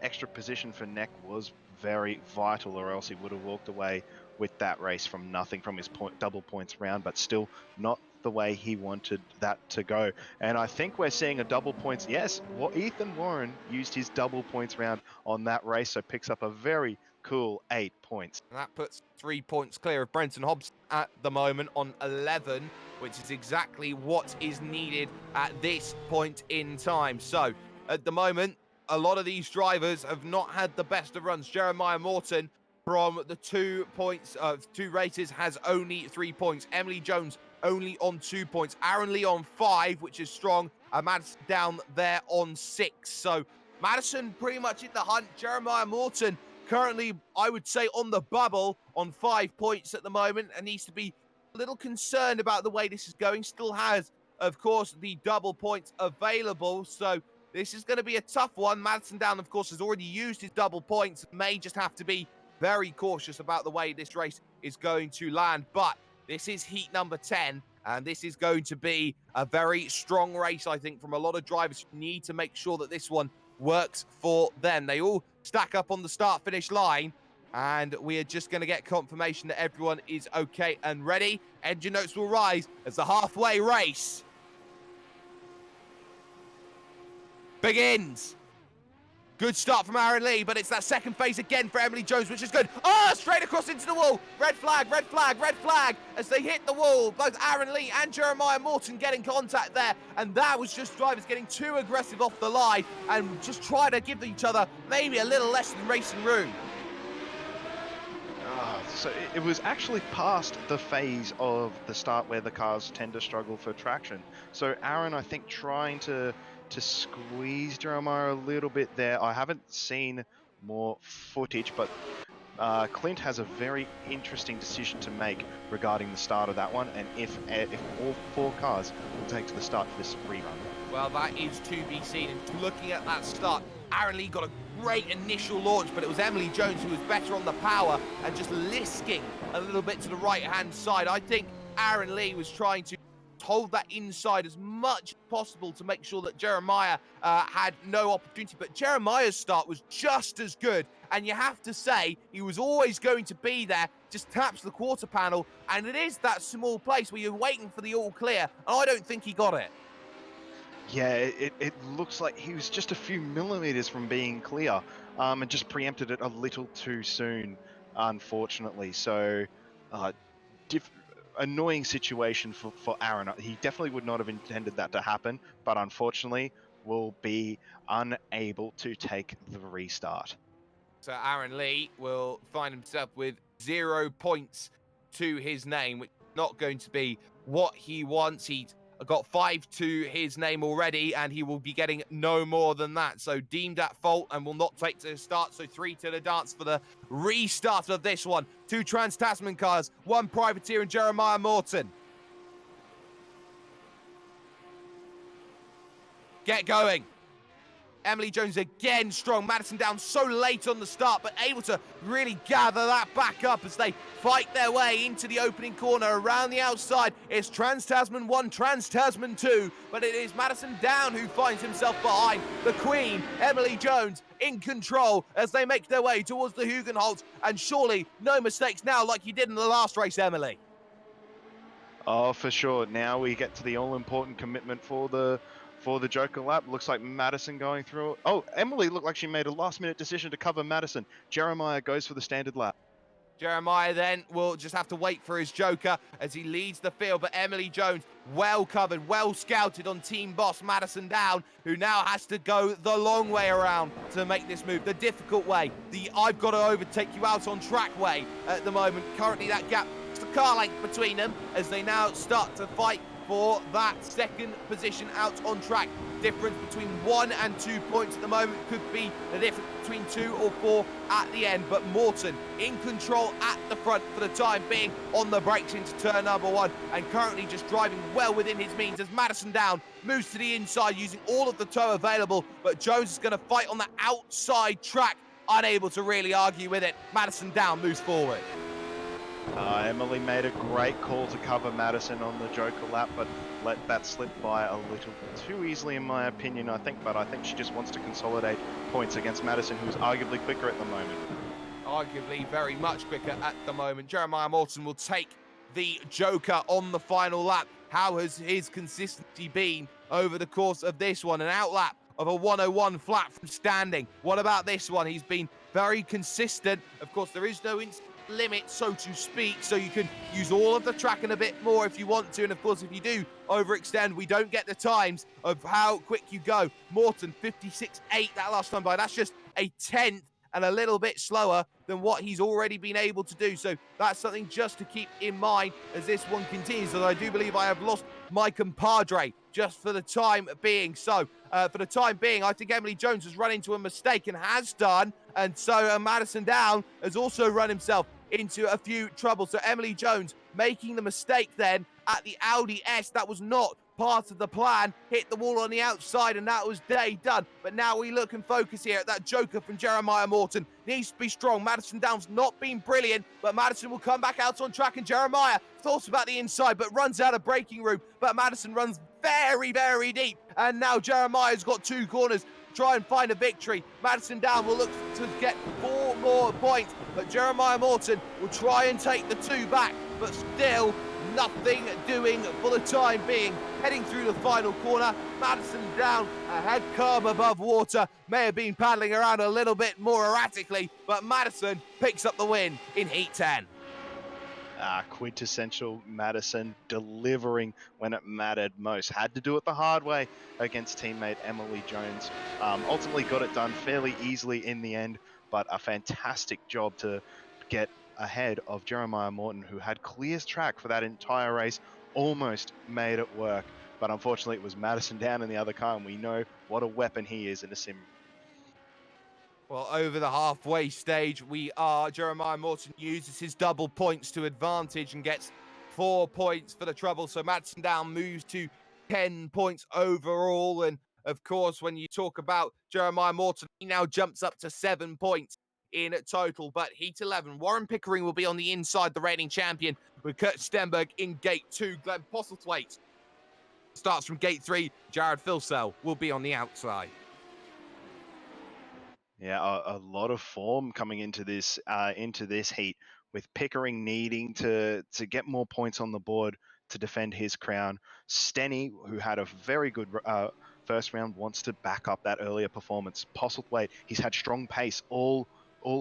extra position for Neck was very vital, or else he would have walked away with that race from nothing from his double points round, but still not the way he wanted that to go. And I think we're seeing a double points. Yes, Ethan Warren used his double points round on that race, so picks up a very cool 8 points. And that puts 3 points clear of Brenton Hobson at the moment on 11, which is exactly what is needed at this point in time. So at the moment, a lot of these drivers have not had the best of runs. Jeremiah Morton, from the 2 points of 2 races, has only 3 points. Emily Jones only on 2 points. Aaron Lee on 5, which is strong. Madison down there on 6. So Madison pretty much in the hunt. Jeremiah Morton currently, I would say, on the bubble on 5 points at the moment, and needs to be a little concerned about the way this is going. Still has, of course, the double points available, so this is going to be a tough one. Madison Down, of course, has already used his double points. May just have to be very cautious about the way this race is going to land. But this is heat number 10, and this is going to be a very strong race, I think, from a lot of drivers who need to make sure that this one works for them. They all stack up on the start-finish line, and we are just going to get confirmation that everyone is okay and ready. Engine notes will rise as the halfway race begins. Good start from Aaron Lee, but it's that second phase again for Emily Jones, which is good. Oh, straight across into the wall. Red flag, red flag, red flag as they hit the wall. Both Aaron Lee and Jeremiah Morton getting contact there, and that was just drivers getting too aggressive off the line and just trying to give each other maybe a little less than racing room. So it was actually past the phase of the start where the cars tend to struggle for traction. So Aaron, I think, trying to squeeze Jeremiah a little bit there. I haven't seen more footage, but Clint has a very interesting decision to make regarding the start of that one, and if all 4 cars will take to the start for this rerun. Well, that is to be seen. And looking at that start, Aaron Lee got a great initial launch, but it was Emily Jones who was better on the power and just lisking a little bit to the right-hand side. I think Aaron Lee was trying to hold that inside as much as possible to make sure that Jeremiah had no opportunity. But Jeremiah's start was just as good, and you have to say he was always going to be there. Just taps the quarter panel, and it is that small place where you're waiting for the all clear, and I don't think he got it. Yeah, it looks like he was just a few millimeters from being clear, and just preempted it a little too soon, unfortunately. So, annoying situation for Aaron. He definitely would not have intended that to happen, but unfortunately will be unable to take the restart. So Aaron Lee will find himself with 0 points to his name, which is not going to be what he wants. He's got 5 to his name already, and he will be getting no more than that. So deemed at fault and will not take to the start. So 3 to the dance for the restart of this one. 2 Trans-Tasman cars, 1 Privateer and Jeremiah Morton. Get going. Emily Jones again strong. Madison down so late on the start, but able to really gather that back up as they fight their way into the opening corner. Around the outside, it's Trans-Tasman 1, Trans-Tasman 2, but it is Madison Down who finds himself behind the Queen, Emily Jones, in control as they make their way towards the Hugenholz. And surely no mistakes now like you did in the last race, Emily. Oh, for sure. Now we get to the all-important commitment for the Joker lap. Looks like Madison going through. Oh, Emily looked like she made a last-minute decision to cover Madison. Jeremiah goes for the standard lap. Jeremiah then will just have to wait for his Joker as he leads the field, but Emily Jones well covered, well scouted on team boss Madison Down, who now has to go the long way around to make this move, the difficult way, the I've got to overtake you out on track way at the moment. Currently that gap, it's a car length between them as they now start to fight for that second position out on track. Difference between 1 and 2 points at the moment could be the difference between 2 or 4 at the end, but Morton in control at the front for the time being on the brakes into turn number 1 and currently just driving well within his means as Madison Down moves to the inside using all of the tow available, but Jones is going to fight on the outside track, unable to really argue with it. Madison Down moves forward. Emily made a great call to cover Madison on the Joker lap, but let that slip by a little too easily in my opinion, I think. But I think she just wants to consolidate points against Madison, who's arguably quicker at the moment. Arguably very much quicker at the moment. Jeremiah Morton will take the Joker on the final lap. How has his consistency been over the course of this one? An outlap of a 101 flat from standing. What about this one? He's been very consistent. Of course, there is no limit, so to speak, so you can use all of the track and a bit more if you want to, and of course if you do overextend, we don't get the times of how quick you go. Morton 56.8 that last time by, that's just a tenth and a little bit slower than what he's already been able to do, so that's something just to keep in mind as this one continues, as I do believe I have lost my compadre just for the time being. So for the time being, I think Emily Jones has run into a mistake and has done, and so Madison Down has also run himself into a few troubles. So Emily Jones making the mistake then at the Audi S. That was not part of the plan. Hit the wall on the outside and that was day done. But now we look and focus here at that Joker from Jeremiah Morton. Needs to be strong. Madison Down's not been brilliant, but Madison will come back out on track, and Jeremiah thoughts about the inside but runs out of braking room. But Madison runs very, very deep, and now Jeremiah's got 2 corners. Try and find a victory. Madison Down will look to get 4 more points, but Jeremiah Morton will try and take the 2 back, but still nothing doing for the time being. Heading through the final corner, Madison Down, a head calm above water, may have been paddling around a little bit more erratically, but Madison picks up the win in Heat 10. Quintessential Madison, delivering when it mattered most. Had to do it the hard way against teammate Emily Jones. Ultimately got it done fairly easily in the end, but a fantastic job to get ahead of Jeremiah Morton, who had clear track for that entire race, almost made it work. But unfortunately, it was Madison Down in the other car, and we know what a weapon he is in a sim. Well, over the halfway stage, Jeremiah Morton uses his double points to advantage and gets 4 points for the trouble. So Madison Down moves to 10 points overall. And of course, when you talk about Jeremiah Morton, he now jumps up to 7 points in total. But Heat 11, Warren Pickering will be on the inside, the reigning champion, with Kurt Stenberg in Gate 2. Glenn Postlethwaite starts from Gate 3. Jared Filsell will be on the outside. Yeah, a lot of form coming into this heat, with Pickering needing to get more points on the board to defend his crown. Stenny, who had a very good first round, wants to back up that earlier performance. Postlethwaite, he's had strong pace all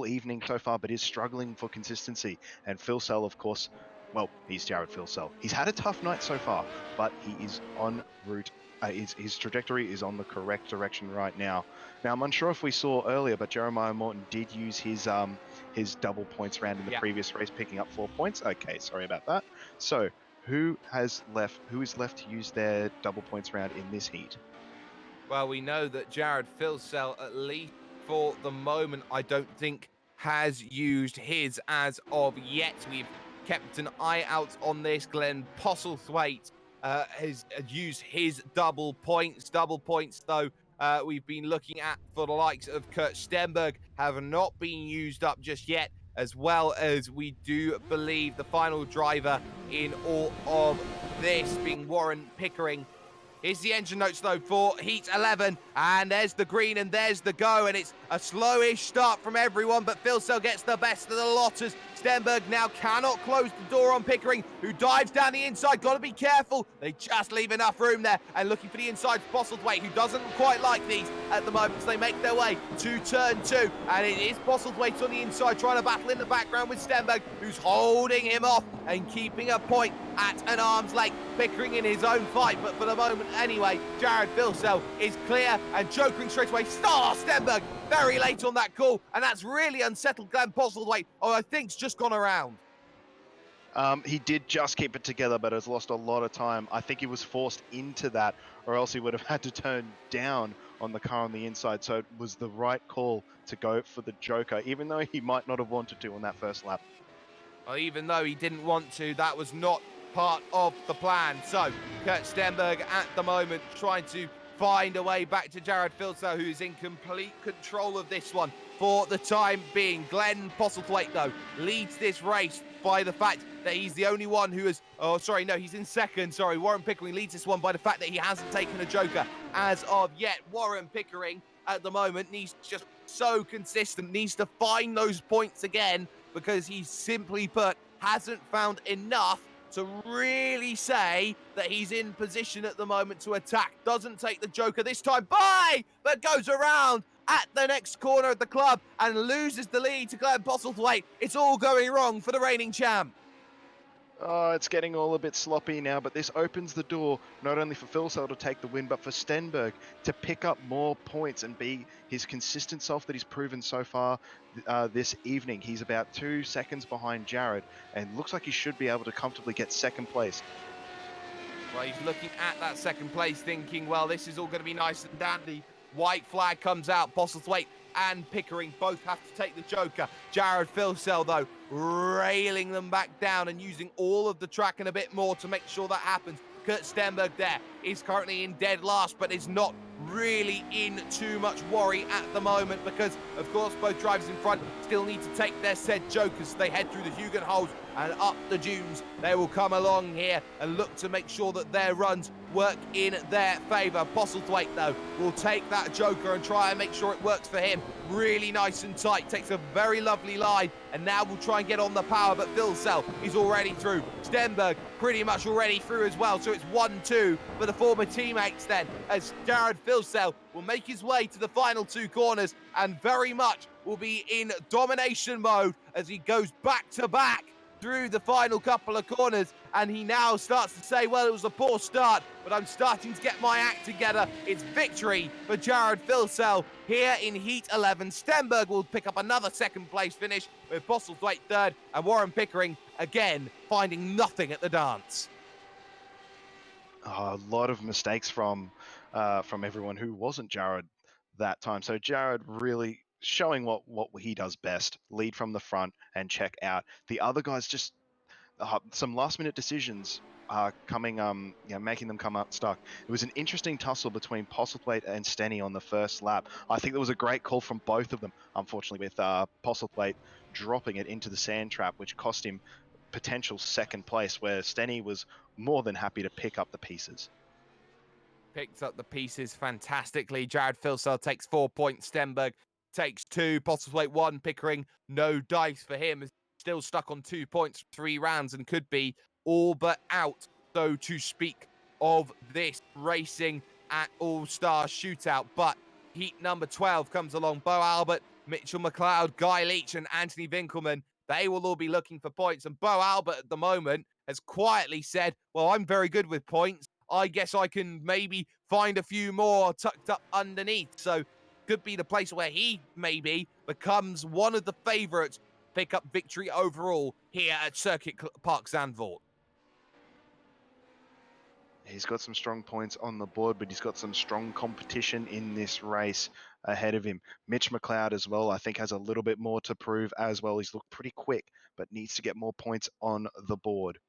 evening so far, but is struggling for consistency. And Filsell, of course, well, he's Jared Filsell. He's had a tough night so far, but he is en route. His trajectory is on the correct direction right now. Now, I'm unsure if we saw earlier, but Jeremiah Morton did use his double points round in the Yeah. previous race, picking up 4 points. Okay, sorry about that. So, who is left to use their double points round in this heat? Well, we know that Jared Filsell, at least for the moment, I don't think has used his as of yet. We've kept an eye out on this. Glenn Postlethwaite has used his double points. Double points, though, we've been looking at for the likes of Kurt Stenberg have not been used up just yet, as well as we do believe the final driver in all of this being Warren Pickering. Here's the engine notes, though, for Heat 11. And there's the green and there's the go. And it's a slowish start from everyone, but Filsell gets the best of the lot as Stenberg now cannot close the door on Pickering, who dives down the inside. Got to be careful. They just leave enough room there. And looking for the inside, Postlethwaite, who doesn't quite like these at the moment, so they make their way to turn 2. And it is Postlethwaite on the inside, trying to battle in the background with Stenberg, who's holding him off and keeping a point at an arm's length. Pickering in his own fight, but for the moment anyway, Jared Filsell is clear and jokering straight away. Stenberg very late on that call, and that's really unsettled Glenn Postlethwaite, I think's just gone around. He did just keep it together, but has lost a lot of time. I think he was forced into that, or else he would have had to turn down on the car on the inside. So it was the right call to go for the Joker, even though he might not have wanted to on that first lap. Well, even though he didn't want to, that was not part of the plan. So Kurt Stenberg at the moment trying to find a way back to Jared Filsell, who's in complete control of this one for the time being. Glenn Postlethwaite, though, leads this race by the fact that he's the only one who has... Oh, sorry, no, he's in second. Sorry, Warren Pickering leads this one by the fact that he hasn't taken a Joker as of yet. Warren Pickering, at the moment, needs just so consistent, needs to find those points again, because he, simply put, hasn't found enough to really say that he's in position at the moment to attack. Doesn't take the Joker this time, but goes around at the next corner of the club and loses the lead to Glenn Postlethwaite. It's all going wrong for the reigning champ. Oh, it's getting all a bit sloppy now, but this opens the door not only for Filsell to take the win, but for Stenberg to pick up more points and be his consistent self that he's proven so far this evening. He's about 2 seconds behind Jared and looks like he should be able to comfortably get second place. Well, he's looking at that second place thinking, well, this is all going to be nice and dandy. White flag comes out. Postlethwaite and Pickering both have to take the Joker. Jared Filsell, though, railing them back down and using all of the track and a bit more to make sure that happens. Kurt Stenberg there is currently in dead last, but is not really in too much worry at the moment because, of course, both drivers in front still need to take their said Jokers. They head through the Hugon holes and up the dunes. They will come along here and look to make sure that their runs work in their favour. Postlethwaite, though, will take that Joker and try and make sure it works for him. Really nice and tight. Takes a very lovely line, and now we'll try and get on the power, but Filsell is already through. Stenberg pretty much already through as well, so it's 1-2 for the former teammates then, as Jared Filsell will make his way to the final 2 corners and very much will be in domination mode as he goes back to back through the final couple of corners, and he now starts to say, well, it was a poor start, but I'm starting to get my act together. It's victory for Jared Filsell here in Heat 11. Stenberg will pick up another second place finish with Postlethwaite third, and Warren Pickering again finding nothing at the dance. A lot of mistakes from everyone who wasn't Jared that time. So Jared really showing what he does best: lead from the front and check out. The other guys just some last minute decisions coming making them come up stuck. It was an interesting tussle between Postlethwaite and Stenny on the first lap. I think there was a great call from both of them, unfortunately, with Postlethwaite dropping it into the sand trap, which cost him potential second place, where Stenny was more than happy to pick up the pieces. Picks up the pieces fantastically. Jared Filsell takes 4 points. Stenberg takes 2. Postlethwaite 1. Pickering, no dice for him. Is still stuck on 2 points, 3 rounds, and could be all but out, so to speak, of this racing at All-Star Shootout. But heat number 12 comes along. Bo Albert, Mitchell McLeod, Guy Leach, and Anthony Winkelmann they will all be looking for points. And Bo Albert at the moment has quietly said, well, I'm very good with points. I guess I can maybe find a few more tucked up underneath. So could be the place where he maybe becomes one of the favourites to pick up victory overall here at Circuit Park Zandvoort. He's got some strong points on the board, but he's got some strong competition in this race ahead of him. Mitch McLeod as well, I think, has a little bit more to prove as well. He's looked pretty quick, but needs to get more points on the board.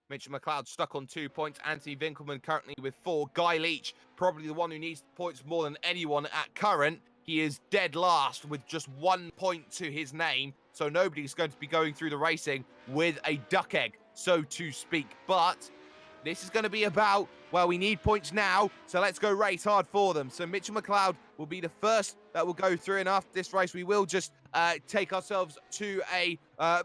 Mitchell McLeod stuck on 2 points. Anthony Winkelmann currently with 4. Guy Leach, probably the one who needs points more than anyone at current. He is dead last with just 1 point to his name. So nobody's going to be going through the racing with a duck egg, so to speak. But this is going to be about, well, we need points now, so let's go race hard for them. So Mitchell McLeod will be the first that will go through, and after this race, we will just take ourselves to a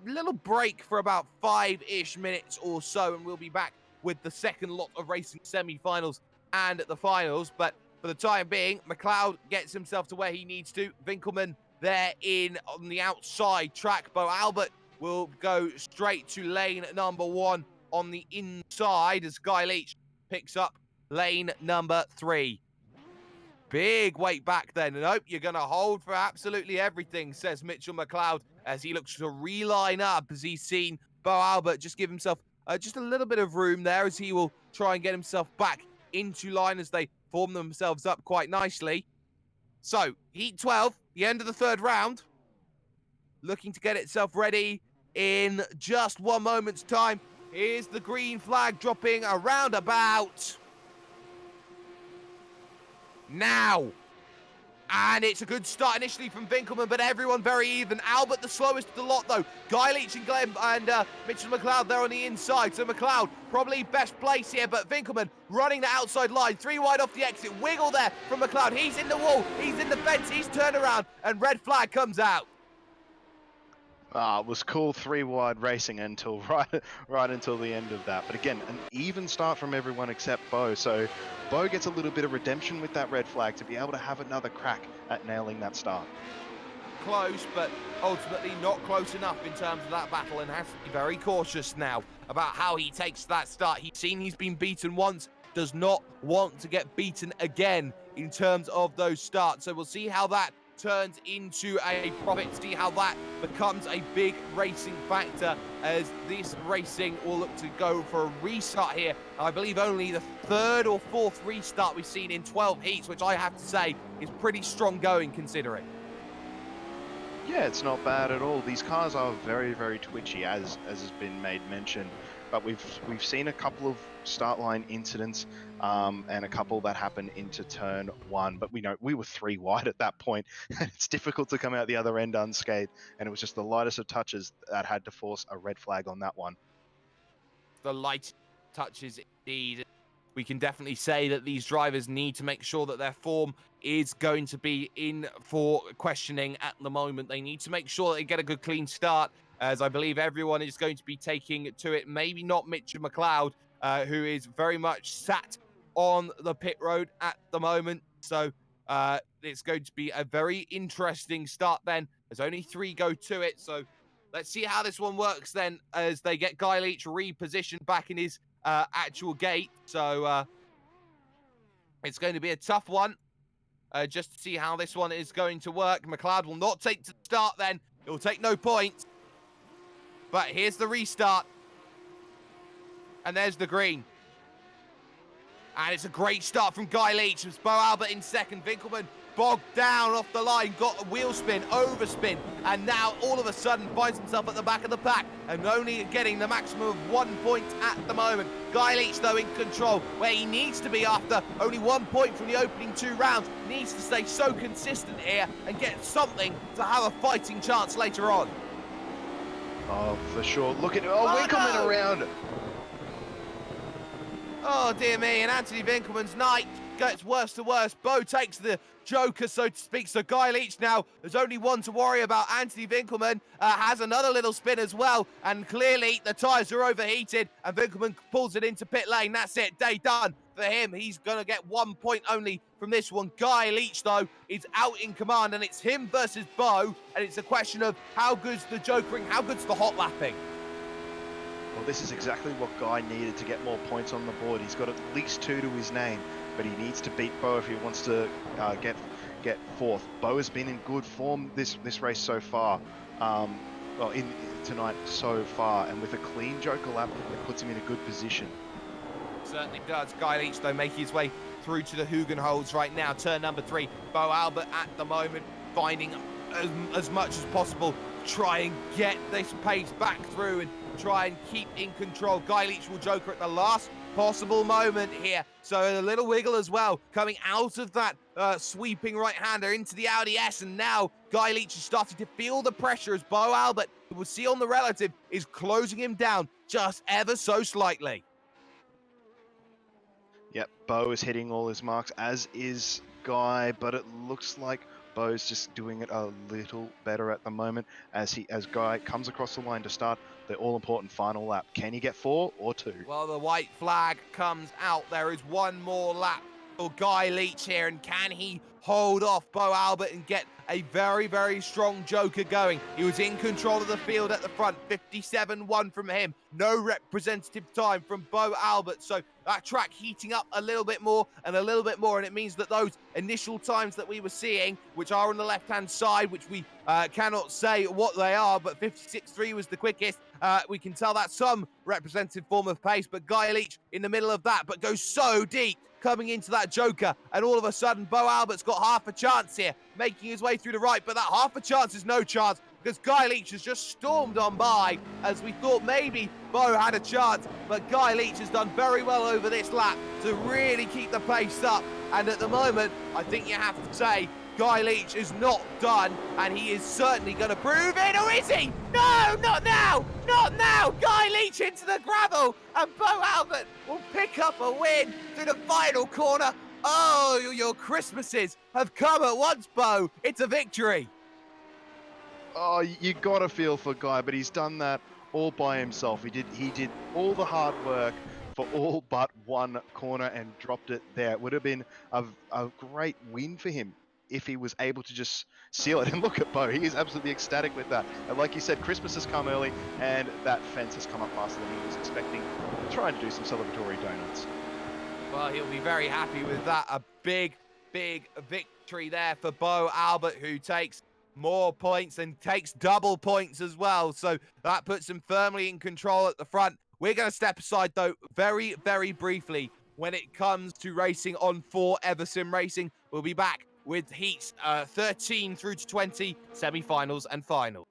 little break for about 5-ish minutes or so, and we'll be back with the second lot of racing semi-finals and the finals. But for the time being, McLeod gets himself to where he needs to. Winkelmann there on the outside track. Bo Albert will go straight to lane number 1 on the inside as Guy Leach picks up lane number 3. Big weight back then. Nope, you're going to hold for absolutely everything, says Mitchell McLeod as he looks to reline up as he's seen Bo Albert just give himself just a little bit of room there as he will try and get himself back into line as they form themselves up quite nicely. So, Heat 12, the end of the third round, looking to get itself ready in just 1 moment's time. Here's the green flag dropping around about now. And it's a good start initially from Winkelmann, but everyone very even. Albert the slowest of the lot, though. Guy Leach and Mitchell McLeod there on the inside. So McLeod probably best place here, but Winkelmann running the outside line. 3 wide off the exit. Wiggle there from McLeod. He's in the wall. He's in the fence. He's turned around, and red flag comes out. It was cool 3 wide racing until right until the end of that. But again, an even start from everyone except Bo. So Bo gets a little bit of redemption with that red flag to be able to have another crack at nailing that start. Close, but ultimately not close enough in terms of that battle, and has to be very cautious now about how he takes that start. He's seen he's been beaten once, does not want to get beaten again in terms of those starts. So we'll see how that turns into a profit, see how that becomes a big racing factor as this racing will look to go for a restart here. I believe only the 3rd or 4th restart we've seen in 12 heats, which I have to say is pretty strong going considering. Yeah, it's not bad at all. These cars are very, very twitchy, as has been made mention. But we've seen a couple of start line incidents and a couple that happened into turn 1. But we were 3 wide at that point. It's difficult to come out the other end unscathed. And it was just the lightest of touches that had to force a red flag on that one. The light touches indeed. We can definitely say that these drivers need to make sure that their form is going to be in for questioning at the moment. They need to make sure that they get a good clean start, as I believe everyone is going to be taking to it. Maybe not Mitchell McLeod, who is very much sat on the pit road at the moment. So it's going to be a very interesting start then. There's only 3 go to it. So let's see how this one works then as they get Guy Leach repositioned back in his actual gate. So it's going to be a tough one just to see how this one is going to work. McLeod will not take to the start then. It will take no points. But here's the restart. And there's the green. And it's a great start from Guy Leach. It's Bo Albert in second. Winkelmann bogged down off the line, got a wheel spin, overspin, and now all of a sudden finds himself at the back of the pack and only getting the maximum of 1 point at the moment. Guy Leach, though, in control, where he needs to be after only 1 point from the opening 2 rounds. Needs to stay so consistent here and get something to have a fighting chance later on. Oh, for sure. Look at it. Oh, Winkelmann no! around. Oh, dear me. And Anthony Winkelmann's night gets worse to worse. Bo takes the joker, so to speak. So Guy Leach now, there's only one to worry about. Anthony Winkelmann has another little spin as well. And clearly the tyres are overheated. And Winkelmann pulls it into pit lane. That's it. Day done for him. He's going to get 1 point only from this one. Guy Leach, though, is out in command, and it's him versus Bo, and it's a question of how good's the jokering, how good's the hot lapping. Well, this is exactly what Guy needed to get more points on the board. He's got at least 2 to his name, but he needs to beat Bo if he wants to get fourth. Bo has been in good form this race so far. Well, in tonight so far, and with a clean Joker lap, it puts him in a good position. Certainly does. Guy Leach, though, making his way through to the Hoogan holds right now. Turn number 3. Bo Albert at the moment finding as much as possible. Try and get this pace back through and try and keep in control. Guy Leach will joker at the last possible moment here. So a little wiggle as well, coming out of that sweeping right-hander into the Audi S. And now Guy Leach is starting to feel the pressure as Bo Albert, who we'll see on the relative, is closing him down just ever so slightly. Yep, Bo is hitting all his marks, as is Guy, but it looks like Bo's just doing it a little better at the moment as Guy comes across the line to start the all-important final lap. Can he get 4 or 2? Well, the white flag comes out. There is one more lap for Guy Leach here, and can he hold off Bo Albert and get a very, very strong joker going? He was in control of the field at the front, 57-1 from him. No representative time from Bo Albert, so that track heating up a little bit more and a little bit more, and it means that those initial times that we were seeing, which are on the left-hand side, which we cannot say what they are, but 56.3 was the quickest. We can tell that's some representative form of pace, but Guy Leach in the middle of that, but goes so deep coming into that joker, and all of a sudden Bo Albert's got half a chance here, making his way through the right, but that half a chance is no chance because Guy Leach has just stormed on by as we thought maybe Bo had a chance, but Guy Leach has done very well over this lap to really keep the pace up, and at the moment I think you have to say Guy Leach is not done, and he is certainly going to prove it, or is he? No, not now! Not now! Guy Leach into the gravel, and Bo Albert will pick up a win through the final corner. Oh, your Christmases have come at once, Bo. It's a victory. Oh, you gotta feel for Guy, but he's done that all by himself. He did all the hard work for all but one corner and dropped it there. It would have been a great win for him if he was able to just seal it. And look at Bo, he is absolutely ecstatic with that. And like you said, Christmas has come early, and that fence has come up faster than he was expecting. Trying to do some celebratory donuts. Well, he'll be very happy with that. A big, big victory there for Bo Albert, who takes more points and takes double points as well. So that puts him firmly in control at the front. We're going to step aside, though, very, very briefly when it comes to racing on 4 Eversim Racing. We'll be back with heats 13 through to 20, semi-finals and finals.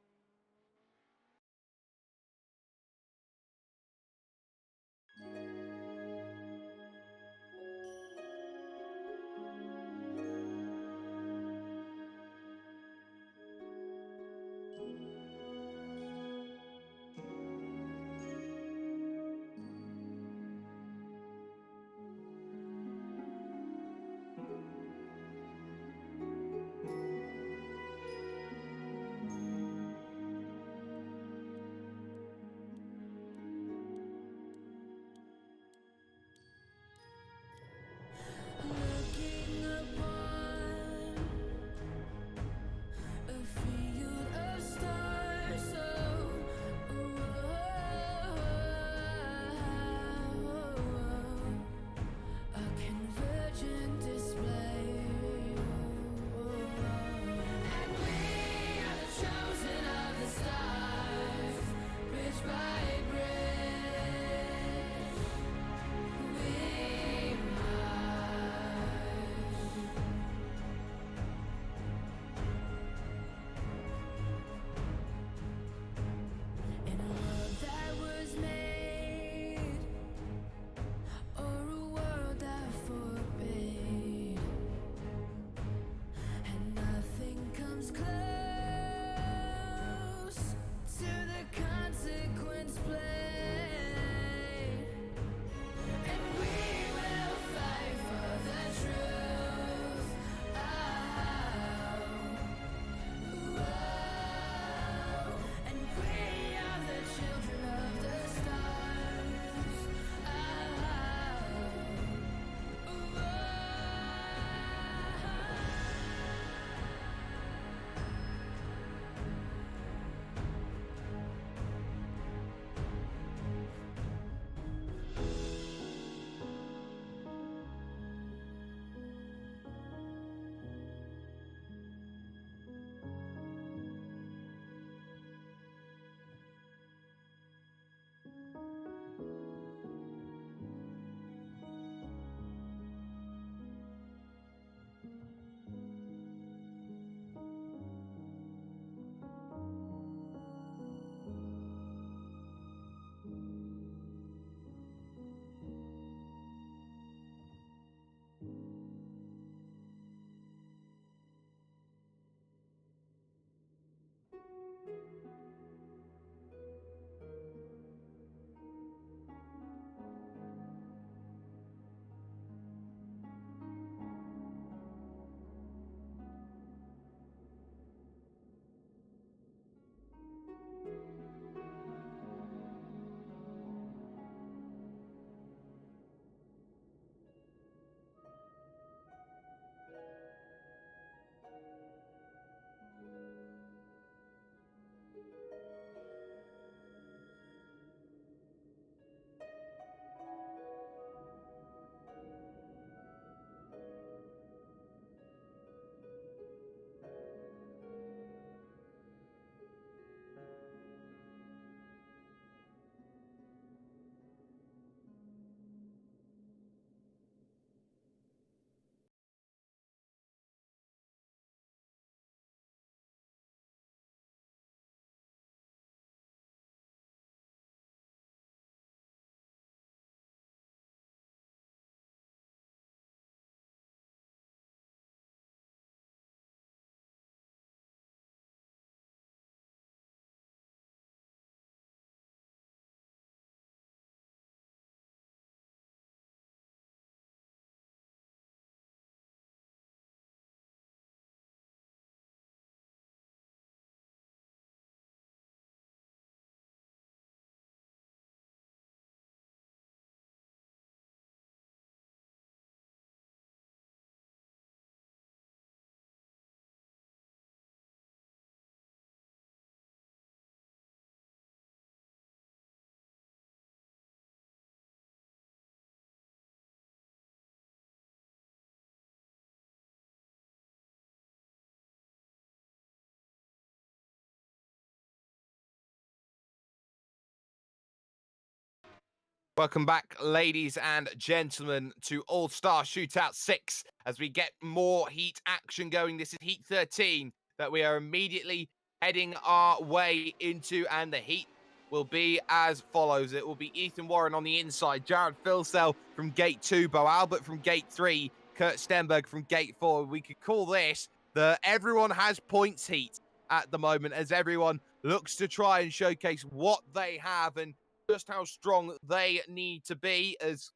Welcome back, ladies and gentlemen, to All-Star Shootout 6 as we get more heat action going. This is Heat 13 that we are immediately heading our way into, and the heat will be as follows. It will be Ethan Warren on the inside, Jared Filsell from Gate 2, Bo Albert from Gate 3, Kurt Stenberg from Gate 4. We could call this the everyone has points heat at the moment as everyone looks to try and showcase what they have and just how strong they need to be, as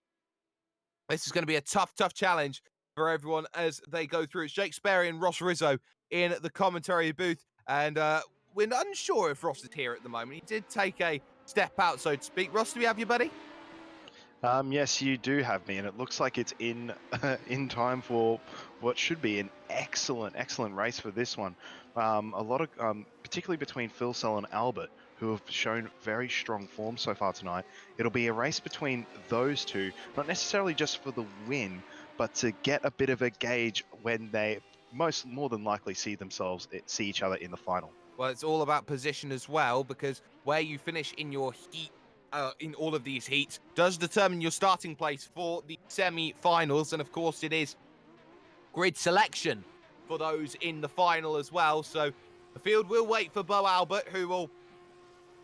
this is going to be a tough challenge for everyone as they go through. It's Shakespearean Ross Rizzo in the commentary booth, and we're unsure if Ross is here at the moment. He did take a step out, so to speak. Ross, do we have you, buddy? Yes, you do have me, and it looks like it's in in time for what should be an excellent race for this one. A lot of, particularly between Phil Sell and Albert, who have shown very strong form so far tonight. It'll be a race between those two, not necessarily just for the win, but to get a bit of a gauge when they more than likely see each other in the final. Well, it's all about position as well, because where you finish in your heat, in all of these heats, does determine your starting place for the semi-finals, and of course it is grid selection for those in the final as well. So the field will wait for Bo Albert, who will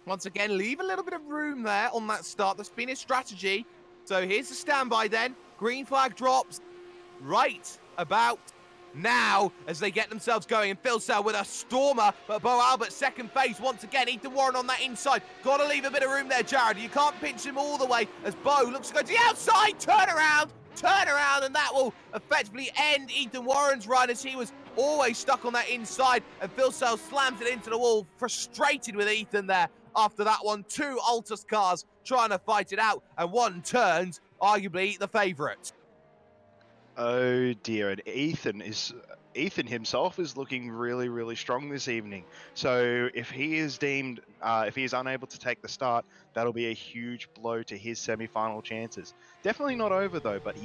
once again leave a little bit of room there on that start. That's been his strategy. So here's the standby then. Green flag drops right about now as they get themselves going, and Phil Sell with a stormer, but Bo Albert second phase once again. Ethan Warren on that inside. Got to leave a bit of room there, Jared. You can't pinch him all the way as Bo looks to go to the outside. Turn around, and that will effectively end Ethan Warren's run, as he was always stuck on that inside, and Phil Sell slams it into the wall, frustrated with Ethan there after that one. Two Altus cars trying to fight it out, and one turns arguably the favourite. Oh dear, and Ethan himself is looking really strong this evening. So if he is unable to take the start, that'll be a huge blow to his semi-final chances. Definitely not over though, but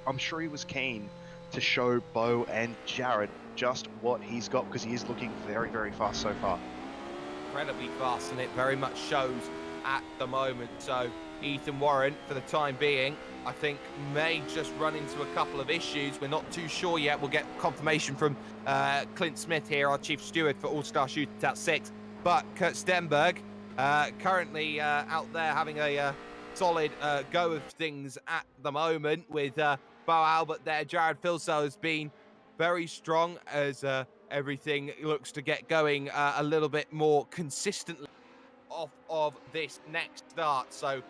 I'm sure he was keen to show Bo and Jared just what he's got, because he is looking very fast so far. Incredibly fast, and it very much shows at the moment. So Ethan Warren, for the time being, I think may just run into a couple of issues. We're not too sure yet. We'll get confirmation from Clint Smith here, our chief steward for All-Star Shootout 6. But Kurt Stenberg currently out there having a solid go of things at the moment with Bo Albert there. Jared Filsell has been very strong as everything looks to get going a little bit more consistently off of this next start. So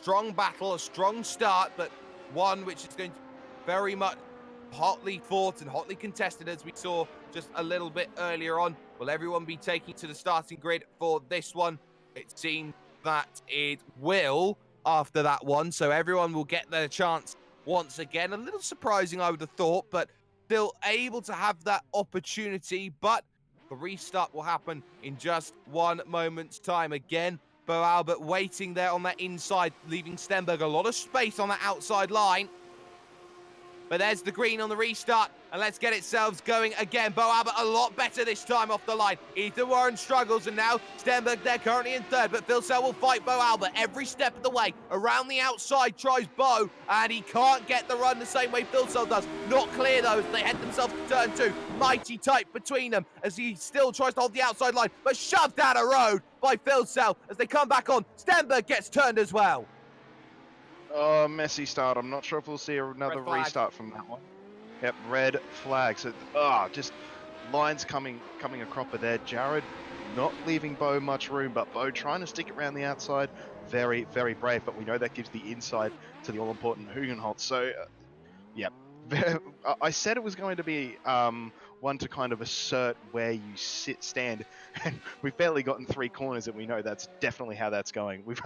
strong battle, a strong start, but one which is going to be very much hotly fought and hotly contested, as we saw just a little bit earlier on. Will everyone be taking to the starting grid for this one? It seems that it will after that one, so everyone will get their chance once again. A little surprising, I would have thought, but still able to have that opportunity. But the restart will happen in just 1 moment's time. Again, Bo Albert waiting there on that inside, leaving Stenberg a lot of space on that outside line. But there's the green on the restart, and let's get ourselves going again. Bo Albert a lot better this time off the line. Ethan Warren struggles, and now Stenberg there currently in third, but Phil Sell will fight Bo Albert every step of the way. Around the outside tries Bo, and he can't get the run the same way Phil Sell does. Not clear though as they head themselves to turn 2. Mighty tight between them as he still tries to hold the outside line, but shoved down a road by Phil Sell as they come back on. Stenberg gets turned as well. Oh, messy start. I'm not sure if we'll see another restart from that one. Yep, red flag. So, just lines coming across there. Jared not leaving Bo much room, but Bo trying to stick it around the outside. Very brave, but we know that gives the inside to the all-important Hugenholtz. So, yep. I said it was going to be one to kind of assert where you stand, and we've barely gotten 3 corners, and we know that's definitely how that's going. We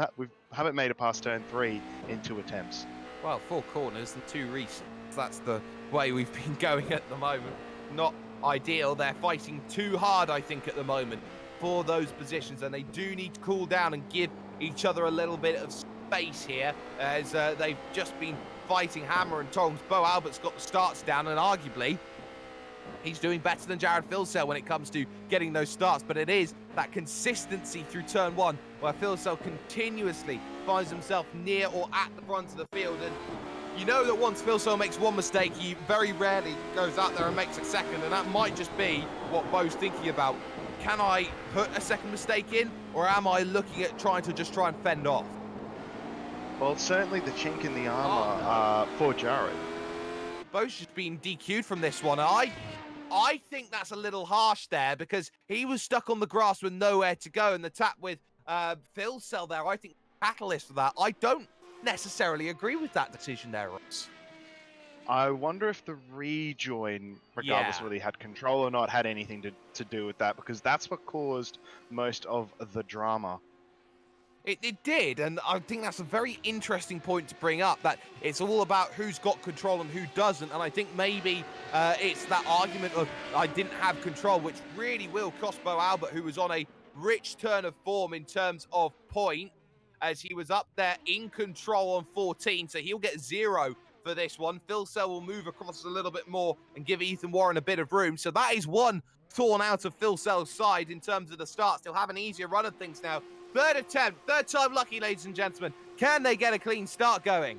haven't made it past turn 3 in 2 attempts. Well, 4 corners and 2 resets. That's the way we've been going at the moment. Not ideal. They're fighting too hard, I think, at the moment for those positions, and they do need to cool down and give each other a little bit of space here, as they've just been fighting hammer and tongs. Bo Albert's got the starts down, and arguably he's doing better than Jared Filsell when it comes to getting those starts, but it is that consistency through turn one, where Philcell continuously finds himself near or at the front of the field. And you know that once Philcell makes one mistake, he very rarely goes out there and makes a second, and that might just be what Bo's thinking about. Can I put a second mistake in, or am I looking at trying to fend off? Well, it's certainly the chink in the armor for Jared. Bo's just been DQ'd from this one. I think that's a little harsh there, because he was stuck on the grass with nowhere to go, and the tap with Philcell there, I think, catalyst for that. I don't necessarily agree with that decision there, Ross. I wonder if the rejoin, regardless of whether he had control or not, had anything to do with that, because that's what caused most of the drama. It did, and I think that's a very interesting point to bring up, that it's all about who's got control and who doesn't, and I think maybe it's that argument of I didn't have control, which really will cost Bo Albert, who was on a rich turn of form in terms of point, as he was up there in control on 14, so he'll get 0 for this one. Philcell will move across a little bit more and give Ethan Warren a bit of room, so that is one thorn out of Philcell's side in terms of the start. Still have an easier run of things now. Third attempt, third time lucky, ladies and gentlemen. Can they get a clean start going?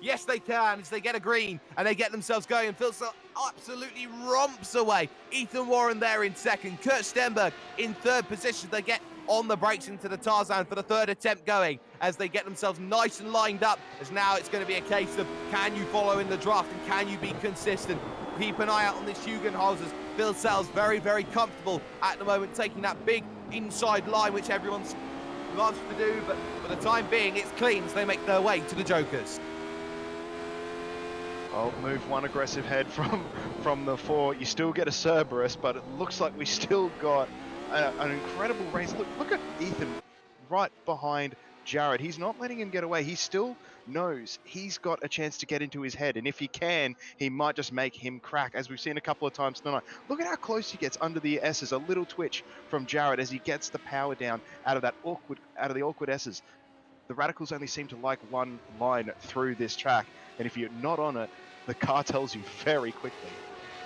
Yes, they can, as they get a green and they get themselves going. And Philcell absolutely romps away. Ethan Warren there in second. Kurt Stenberg in third position. They get on the brakes into the Tarzan for the third attempt going, as they get themselves nice and lined up, as now it's going to be a case of can you follow in the draft and can you be consistent. Keep an eye out on this Hugenholz. Philcell's very, very comfortable at the moment, taking that big inside line, which everyone loves to do, but for the time being, it's clean as they make their way to the Jokers. I'll move one aggressive head from the 4. You still get a Cerberus, but it looks like we still got an incredible race. Look at Ethan right behind Jared. He's not letting him get away. He still knows he's got a chance to get into his head, and if he can, he might just make him crack, as we've seen a couple of times tonight. Look at how close he gets under the S's. A little twitch from Jared as he gets the power down out of the awkward S's. The Radicals only seem to like one line through this track, and if you're not on it, the car tells you very quickly.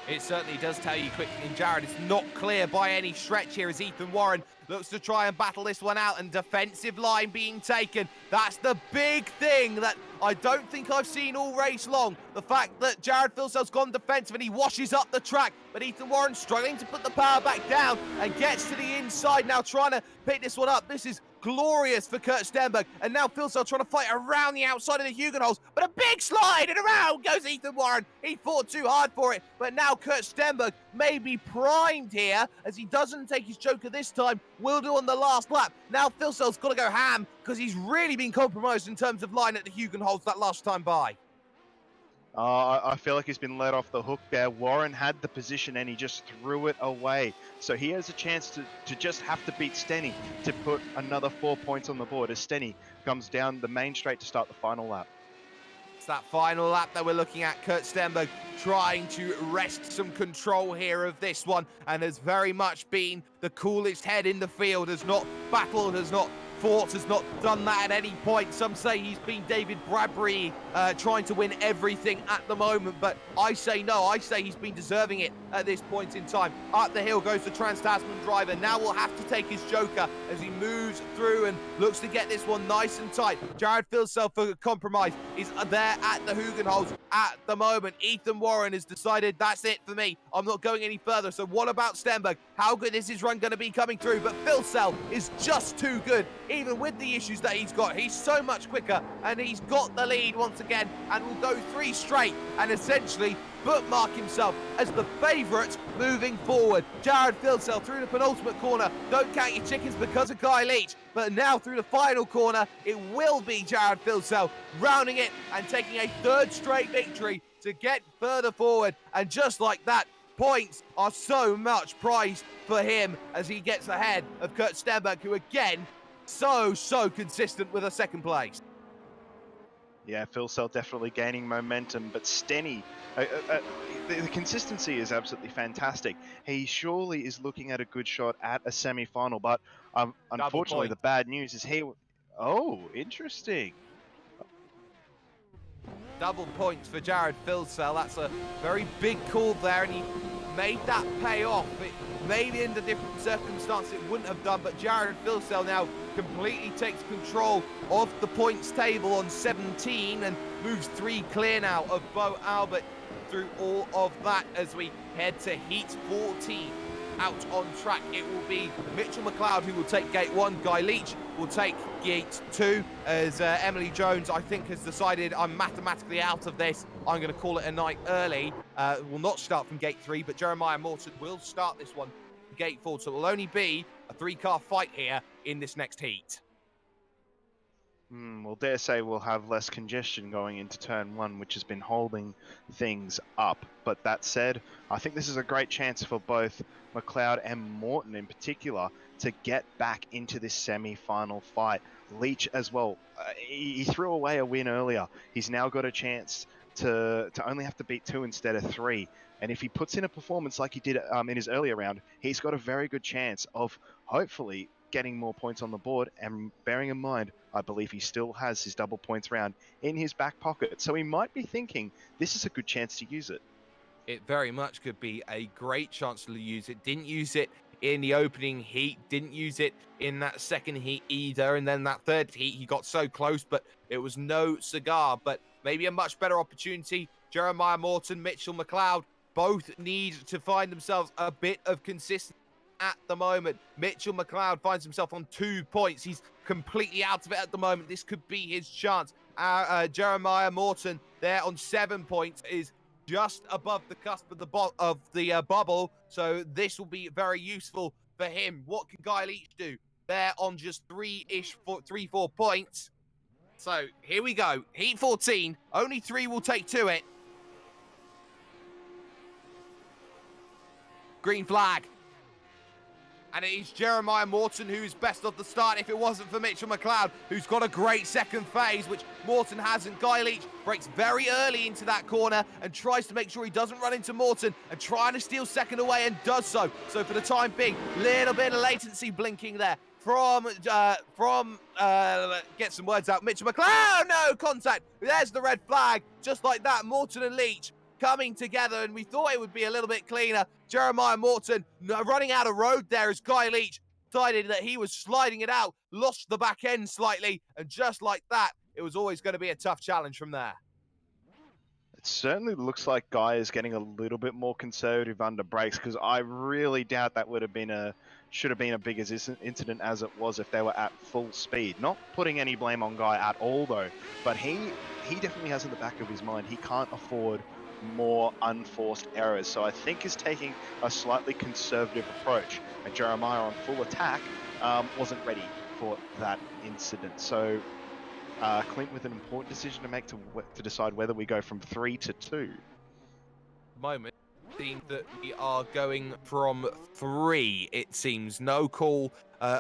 It certainly does tell you quickly, and Jared is not clear by any stretch here as Ethan Warren looks to try and battle this one out, and defensive line being taken. That's the big thing that I don't think I've seen all race long. The fact that Jared Philcell's gone defensive and he washes up the track, but Ethan Warren struggling to put the power back down and gets to the inside now, trying to pick this one up. This is glorious for Kurt Stenberg, and now Philcell trying to fight around the outside of the Hugenholz, but a big slide, and around goes Ethan Warren. He fought too hard for it, but now Kurt Stenberg may be primed here, as he doesn't take his Joker this time, will do on the last lap. Now Philcell's got to go ham, because he's really been compromised in terms of line at the Hugenholz that last time by. I feel like he's been let off the hook there. Warren had the position and he just threw it away. So he has a chance to just have to beat Stenny to put another 4 points on the board, as Stenny comes down the main straight to start the final lap. It's that final lap that we're looking at. Kurt Stenberg trying to wrest some control here of this one, and has very much been the coolest head in the field, has not battled, has not fought, has not done that at any point. Some say he's been David Bradbury, trying to win everything at the moment, but I say no. I say he's been deserving it at this point in time. Up the hill goes the Trans-Tasman driver. Now will have to take his Joker as he moves through and looks to get this one nice and tight. Jared Philcell for compromise is there at the Hugenholz at the moment. Ethan Warren has decided that's it for me. I'm not going any further. So what about Stenberg? How good is his run going to be coming through? But Philcell is just too good. Even with the issues that he's got, he's so much quicker, and he's got the lead once again, and will go 3 straight and essentially bookmark himself as the favourite moving forward. Jared Philcell through the penultimate corner. Don't count your chickens because of Guy Leach, but now through the final corner, it will be Jared Philcell rounding it and taking a 3rd straight victory to get further forward. And just like that, points are so much prized for him as he gets ahead of Kurt Stenberg, who again, so consistent with a 2nd place. Yeah, Philcell definitely gaining momentum, but Stenny, the consistency is absolutely fantastic. He surely is looking at a good shot at a semi-final, but unfortunately the bad news is he... Oh, interesting. Double points for Jared Philcell. That's a very big call there, and he made that pay off. It Maybe in the different circumstances it wouldn't have done, but Jared Filsell now completely takes control of the points table on 17 and moves 3 clear now of Bo Albert through all of that as we head to Heat 14. Out on track, it will be Mitchell McLeod who will take gate 1. Guy Leach will take gate 2 as Emily Jones, I think, has decided I'm mathematically out of this. I'm going to call it a night early. Will not start from gate 3, but Jeremiah Morton will start this one from gate 4. So it will only be a 3-car fight here in this next heat. Well, dare say we'll have less congestion going into turn 1, which has been holding things up. But that said, I think this is a great chance for both McLeod and Morton in particular to get back into this semi-final fight. Leach as well, he threw away a win earlier. He's now got a chance to only have to beat 2 instead of 3. And if he puts in a performance like he did in his earlier round, he's got a very good chance of hopefully getting more points on the board. And bearing in mind, I believe he still has his double points round in his back pocket. So he might be thinking this is a good chance to use it. It very much could be a great chance to use it. Didn't use it in the opening heat, didn't use it in that second heat either. And then that third heat, he got so close, but it was no cigar. But maybe a much better opportunity. Jeremiah Morton, Mitchell McLeod, both need to find themselves a bit of consistency at the moment. Mitchell McLeod finds himself on 2 points. He's completely out of it at the moment. This could be his chance. Jeremiah Morton there on 7 points is just above the cusp of the bubble. So this will be very useful for him. What can Guy Leach do? There on just 3-4 points. So here we go. Heat 14. Only 3 will take to it. Green flag. And it is Jeremiah Morton who's best of the start if it wasn't for Mitchell McLeod, who's got a great second phase, which Morton hasn't. Guy Leach breaks very early into that corner and tries to make sure he doesn't run into Morton and trying to steal second away and does so. So for the time being, little bit of latency blinking there from get some words out, Mitchell McLeod, no contact. There's the red flag, just like that. Morton and Leach coming together, and we thought it would be a little bit cleaner. Jeremiah Morton running out of road there as Guy Leach decided that he was sliding it out, lost the back end slightly, and just like that, it was always going to be a tough challenge from there. It certainly looks like Guy is getting a little bit more conservative under brakes, because I really doubt that should have been a bigger incident as it was if they were at full speed. Not putting any blame on Guy at all though, but he definitely has in the back of his mind he can't afford more unforced errors. So I think he's taking a slightly conservative approach, and Jeremiah on full attack wasn't ready for that incident. So Clint with an important decision to make to decide whether we go from 3 to 2. Moment seems that we are going from 3, it seems. No call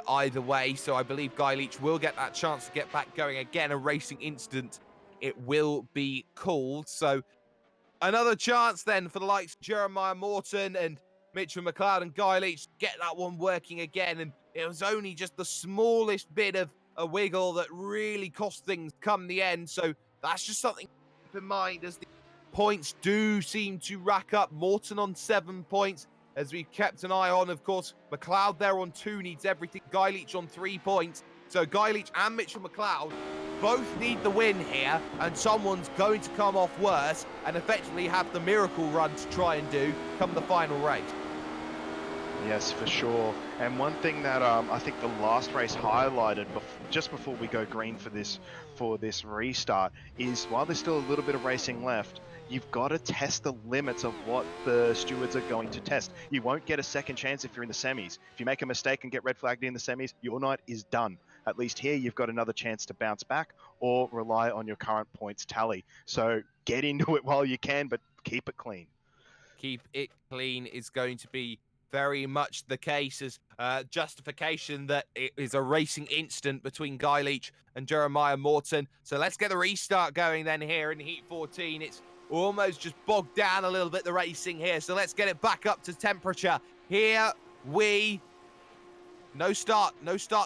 either way, so I believe Guy Leach will get that chance to get back going again. A racing incident, it will be called. So another chance then for the likes of Jeremiah Morton and Mitchell McLeod and Guy Leach to get that one working again. And it was only just the smallest bit of a wiggle that really cost things come the end. So that's just something to keep in mind as the points do seem to rack up. Morton on 7 points, as we've kept an eye on. Of course, McLeod there on 2 needs everything. Guy Leach on 3 points. So Guy Leach and Mitchell McLeod both need the win here, and someone's going to come off worse and effectively have the miracle run to try and do come the final race. Yes, for sure. And one thing that I think the last race highlighted just before we go green for this restart is, while there's still a little bit of racing left, you've got to test the limits of what the stewards are going to test. You won't get a second chance if you're in the semis. If you make a mistake and get red flagged in the semis, your night is done. At least here, you've got another chance to bounce back or rely on your current points tally. So get into it while you can, but keep it clean. Keep it clean is going to be very much the case as justification that it is a racing incident between Guy Leach and Jeremiah Morton. So let's get the restart going then here in Heat 14. It's almost just bogged down a little bit, the racing here. So let's get it back up to temperature. Here we... No start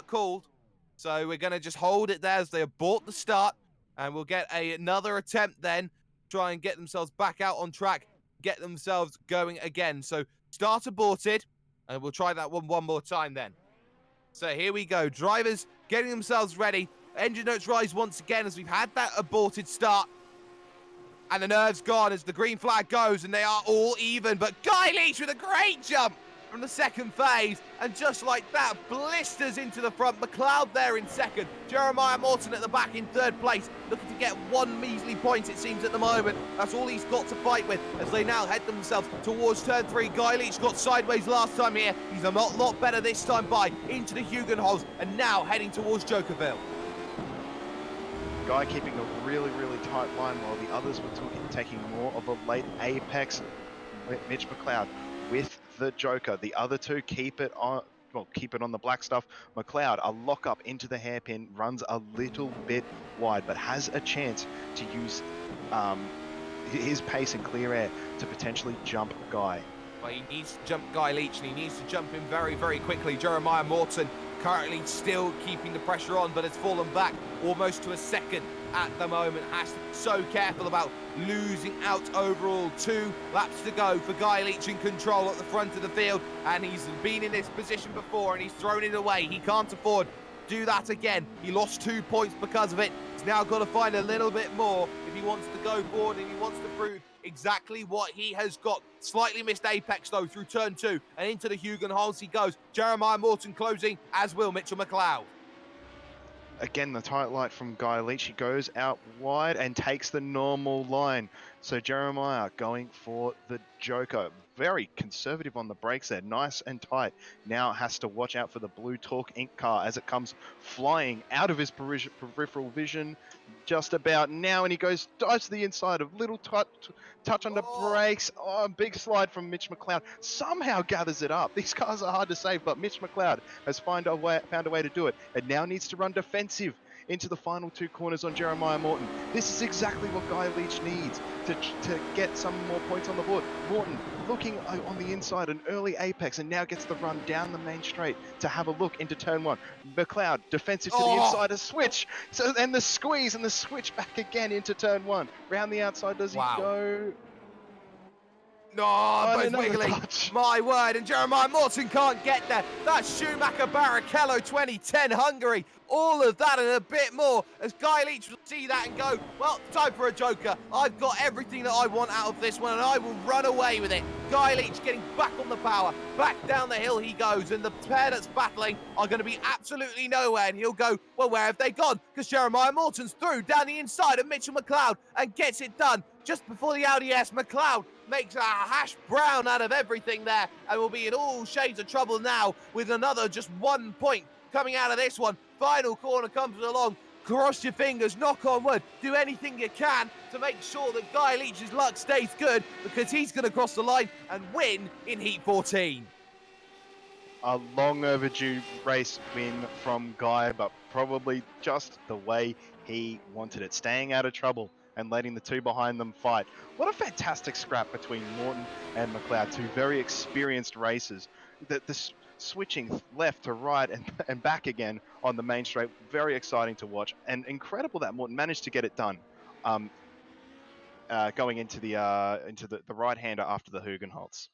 called. So we're going to just hold it there as they abort the start. And we'll get another attempt then. Try and get themselves back out on track. Get themselves going again. So start aborted. And we'll try that one more time then. So here we go. Drivers getting themselves ready. Engine notes rise once again as we've had that aborted start. And the nerve's gone as the green flag goes, and they are all even. But Guy Leach with a great jump from the second phase, and just like that, blisters into the front. McLeod there in second. Jeremiah Morton at the back in third place, looking to get one measly point, it seems, at the moment. That's all he's got to fight with as they now head themselves towards turn 3. Guy Leach got sideways last time here. He's a lot better this time by into the Hugenholz, and now heading towards Jokerville. Guy keeping a really tight line while the others were taking more of a late apex. Mitch McLeod with the Joker. The other two keep it on the black stuff. McLeod, a lock up into the hairpin, runs a little bit wide, but has a chance to use his pace and clear air to potentially jump Guy. Well, he needs to jump Guy Leach, and he needs to jump him very quickly. Jeremiah Morton currently still keeping the pressure on, but has fallen back almost to a second at the moment. Has to be so careful about losing out overall. 2 laps to go for Guy Leach in control at the front of the field, and he's been in this position before and he's thrown it away. He can't afford to do that again. He lost 2 points because of it. He's now got to find a little bit more if he wants to go forward and he wants to prove exactly what he has got. Slightly missed apex though through turn 2, and into the Hugenholz he goes. Jeremiah Morton closing, as will Mitchell McLeod. Again, the tight light from Guy Leach. He goes out wide and takes the normal line. So Jeremiah going for the Joker. Very conservative on the brakes there. Nice and tight. Now has to watch out for the blue Torque Inc. car as it comes flying out of his peripheral vision just about now. And he dives to the inside of little touch on the brakes. Oh, big slide from Mitch McLeod. Somehow gathers it up. These cars are hard to save, but Mitch McLeod has found a way to do it. And now needs to run defensive into the final 2 corners on Jeremiah Morton. This is exactly what Guy Leach needs to get some more points on the board. Morton looking on the inside, an early apex, and now gets the run down the main straight to have a look into turn 1. McLeod defensive to the inside, a switch, and the squeeze and the switch back again into turn 1. Round the outside does he go? No, both wiggling. Touch. My word, and Jeremiah Morton can't get there. That's Schumacher Barrichello 2010 Hungary. All of that and a bit more as Guy Leach will see that and go, well, time for a Joker. I've got everything that I want out of this one and I will run away with it. Guy Leach getting back on the power. Back down the hill he goes, and the pair that's battling are going to be absolutely nowhere, and he'll go, well, where have they gone? Because Jeremiah Morton's through down the inside of Mitchell McLeod and gets it done. Just before the Audi S, McLeod makes a hash brown out of everything there and will be in all shades of trouble now with another just 1 point coming out of this one. Final corner comes along. Cross your fingers, knock on wood, do anything you can to make sure that Guy Leach's luck stays good, because he's going to cross the line and win in Heat 14. A long overdue race win from Guy, but probably just the way he wanted it. Staying out of trouble and letting the 2 behind them fight. What a fantastic scrap between Morton and McLeod, 2 very experienced racers. The switching left to right and back again on the main straight, very exciting to watch, and incredible that Morton managed to get it done. Going into the right-hander after the Hugenholz.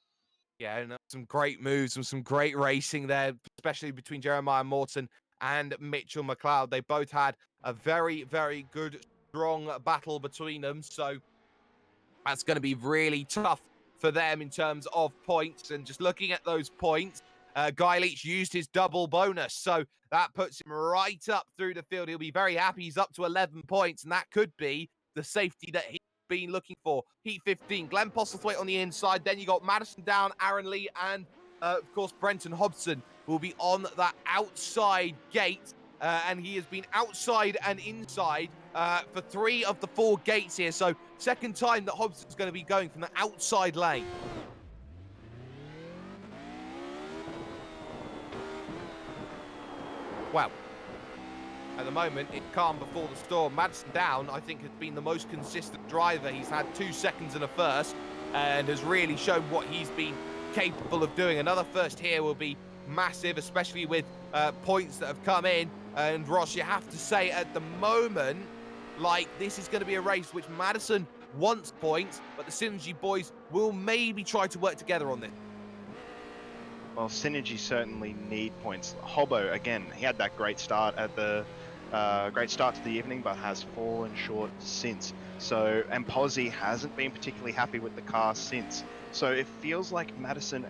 Yeah, and some great moves and some great racing there, especially between Jeremiah Morton and Mitchell McLeod. They both had a very good, strong battle between them, so that's going to be really tough for them in terms of points. And just looking at those points, Guy Leach used his double bonus, so that puts him right up through the field. He'll be very happy. He's up to 11 points, and that could be the safety that he's been looking for. Heat 15, Glenn Postlethwaite on the inside. Then you got Madison Down, Aaron Lee, and of course Brenton Hobson will be on that outside gate. And he has been outside and inside for 3 of the 4 gates here. So second time that Hobson's going to be going from the outside lane. Well, at the moment, it's calm before the storm. Madison Down, I think, has been the most consistent driver. He's had 2 seconds and a first and has really shown what he's been capable of doing. Another first here will be massive, especially with points that have come in. And Ross, you have to say at the moment, like, this is going to be a race which Madison wants points, but the Synergy boys will maybe try to work together on this. Well, Synergy certainly need points. Hobo, again, he had that great start at the great start to the evening, but has fallen short since. So, and Posy hasn't been particularly happy with the car since. So it feels like Madison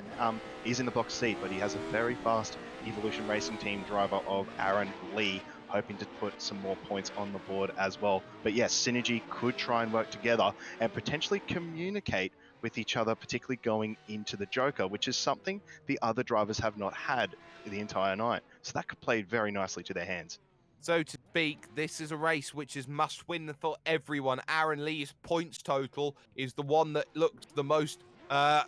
is in the box seat, but he has a very fast Evolution Racing Team driver of Aaron Lee, hoping to put some more points on the board as well. But yes, Synergy could try and work together and potentially communicate with each other, particularly going into the Joker, which is something the other drivers have not had the entire night. So that could play very nicely to their hands. So to speak, this is a race which is must win for everyone. Aaron Lee's points total is the one that looks the most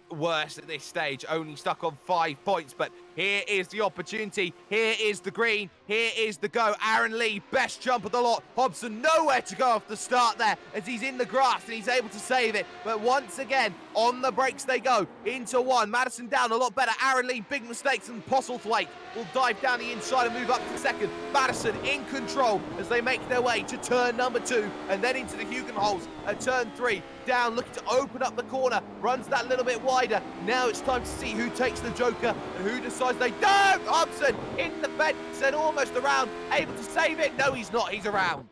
worse at this stage, only stuck on 5 points, but here is the opportunity, here is the green, here is the go. Aaron Lee, best jump of the lot. Hobson nowhere to go off the start there as he's in the grass and he's able to save it, but once again on the brakes they go into one. Madison down a lot better. Aaron Lee, big mistakes, and Postlethwaite will dive down the inside and move up to second. Madison in control as they make their way to turn number 2 and then into the Hugenholz at turn 3. Down, looking to open up the corner, runs that little bit wider. Now it's time to see who takes the Joker and who decides they don't. Hobson in the fence and almost around, able to save it. No, he's not. He's around.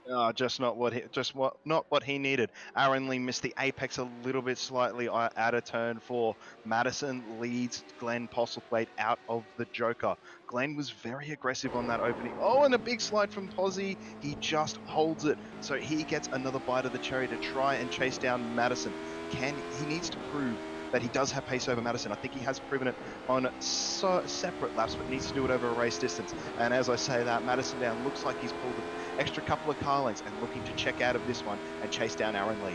Not what he needed. Aaron Lee missed the apex a little bit slightly at a turn 4. Madison leads Glenn Postlethwaite out of the Joker. Glenn was very aggressive on that opening. Oh, and a big slide from Posy. He just holds it. So he gets another bite of the cherry to try and chase down Madison. He needs to prove that he does have pace over Madison. I think he has proven it on separate laps, but needs to do it over a race distance. And as I say that, Madison down looks like he's pulled an extra couple of car lengths and looking to check out of this one and chase down Aaron Lee.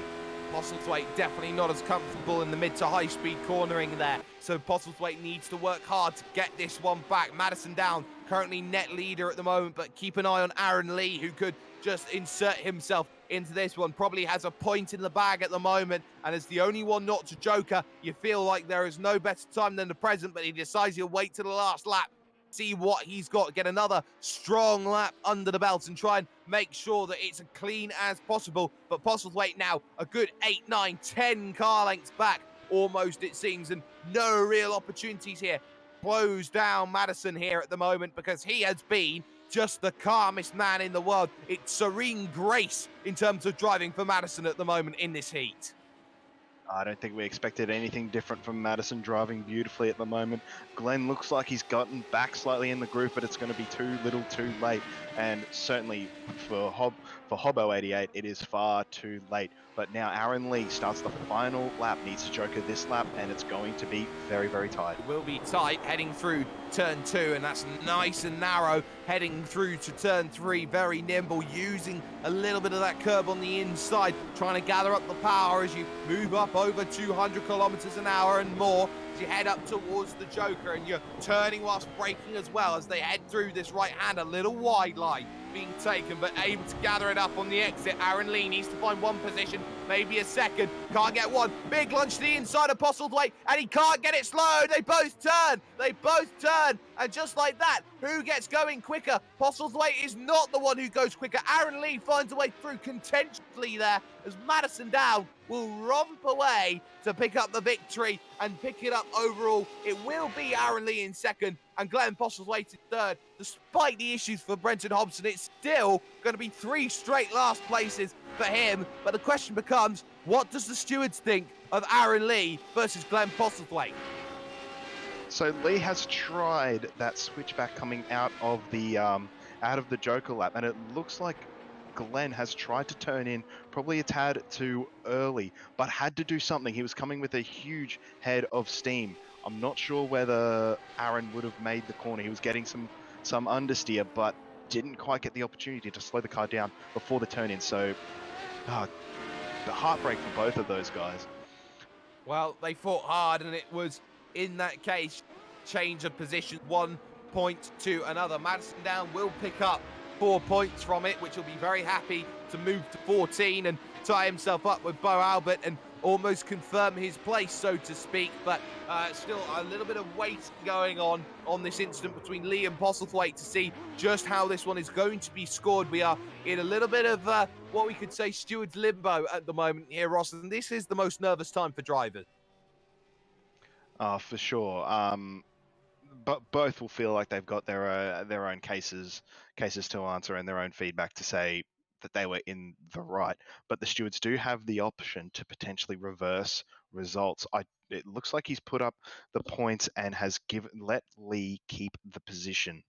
Postlethwaite definitely not as comfortable in the mid to high speed cornering there, so Postlethwaite needs to work hard to get this one back. Madison down, currently net leader at the moment, but keep an eye on Aaron Lee, who could just insert himself into this one. Probably has a point in the bag at the moment, and as the only one not to Joker, you feel like there is no better time than the present, but he decides he'll wait to the last lap, see what he's got, get another strong lap under the belt and try and make sure that it's as clean as possible. But Postlethwaite now a good 8, 9, 10 car lengths back, almost it seems, and no real opportunities here. Close down Madison here at the moment because he has been just the calmest man in the world. It's serene grace in terms of driving for Madison at the moment in this heat. I don't think we expected anything different from Madison driving beautifully at the moment. Glenn looks like he's gotten back slightly in the group, but it's going to be too little too late. And certainly for Hobbo 88, it is far too late. But now Aaron Lee starts the final lap, needs to Joker this lap, and it's going to be very, very tight. It will be tight heading through turn 2, and that's nice and narrow heading through to turn 3. Very nimble, using a little bit of that curb on the inside, trying to gather up the power as you move up over 200 kilometers an hour and more as you head up towards the Joker, and you're turning whilst braking as well as they head through this right hand. A little wide line being taken, but able to gather it up on the exit. Aaron Lee needs to find one position, maybe a second, can't get one. Big lunge to the inside of Postlethwaite, and he can't get it slowed. They both turn, and just like that, who gets going quicker? Postlethwaite is not the one who goes quicker. Aaron Lee finds a way through contentiously there as Madison down will romp away to pick up the victory and pick it up overall. It will be Aaron Lee in second and Glenn Postlethwaite in third. Despite the issues for Brenton Hobson, it's still going to be 3 straight last places for him. But the question becomes, what does the stewards think of Aaron Lee versus Glenn Postlethwaite? So Lee has tried that switchback coming out of the Joker lap, and it looks like Glenn has tried to turn in probably a tad too early, but had to do something. He was coming with a huge head of steam. I'm not sure whether Aaron would have made the corner. He was getting some understeer, but didn't quite get the opportunity to slow the car down before the turn in. So the heartbreak for both of those guys. Well, they fought hard, and it was, in that case, change of position, 1 point to another. Madison down will pick up 4 points from it, which will be very happy to move to 14 and tie himself up with Bo Albert and almost confirm his place, so to speak. But still a little bit of wait going on this incident between Lee and Postlethwaite to see just how this one is going to be scored. We are in a little bit of what we could say steward's limbo at the moment here, Ross, and this is the most nervous time for drivers. For sure. But both will feel like they've got their own cases to answer and their own feedback to say that they were in the right. But the stewards do have the option to potentially reverse results. It looks like he's put up the points and has let Lee keep the position.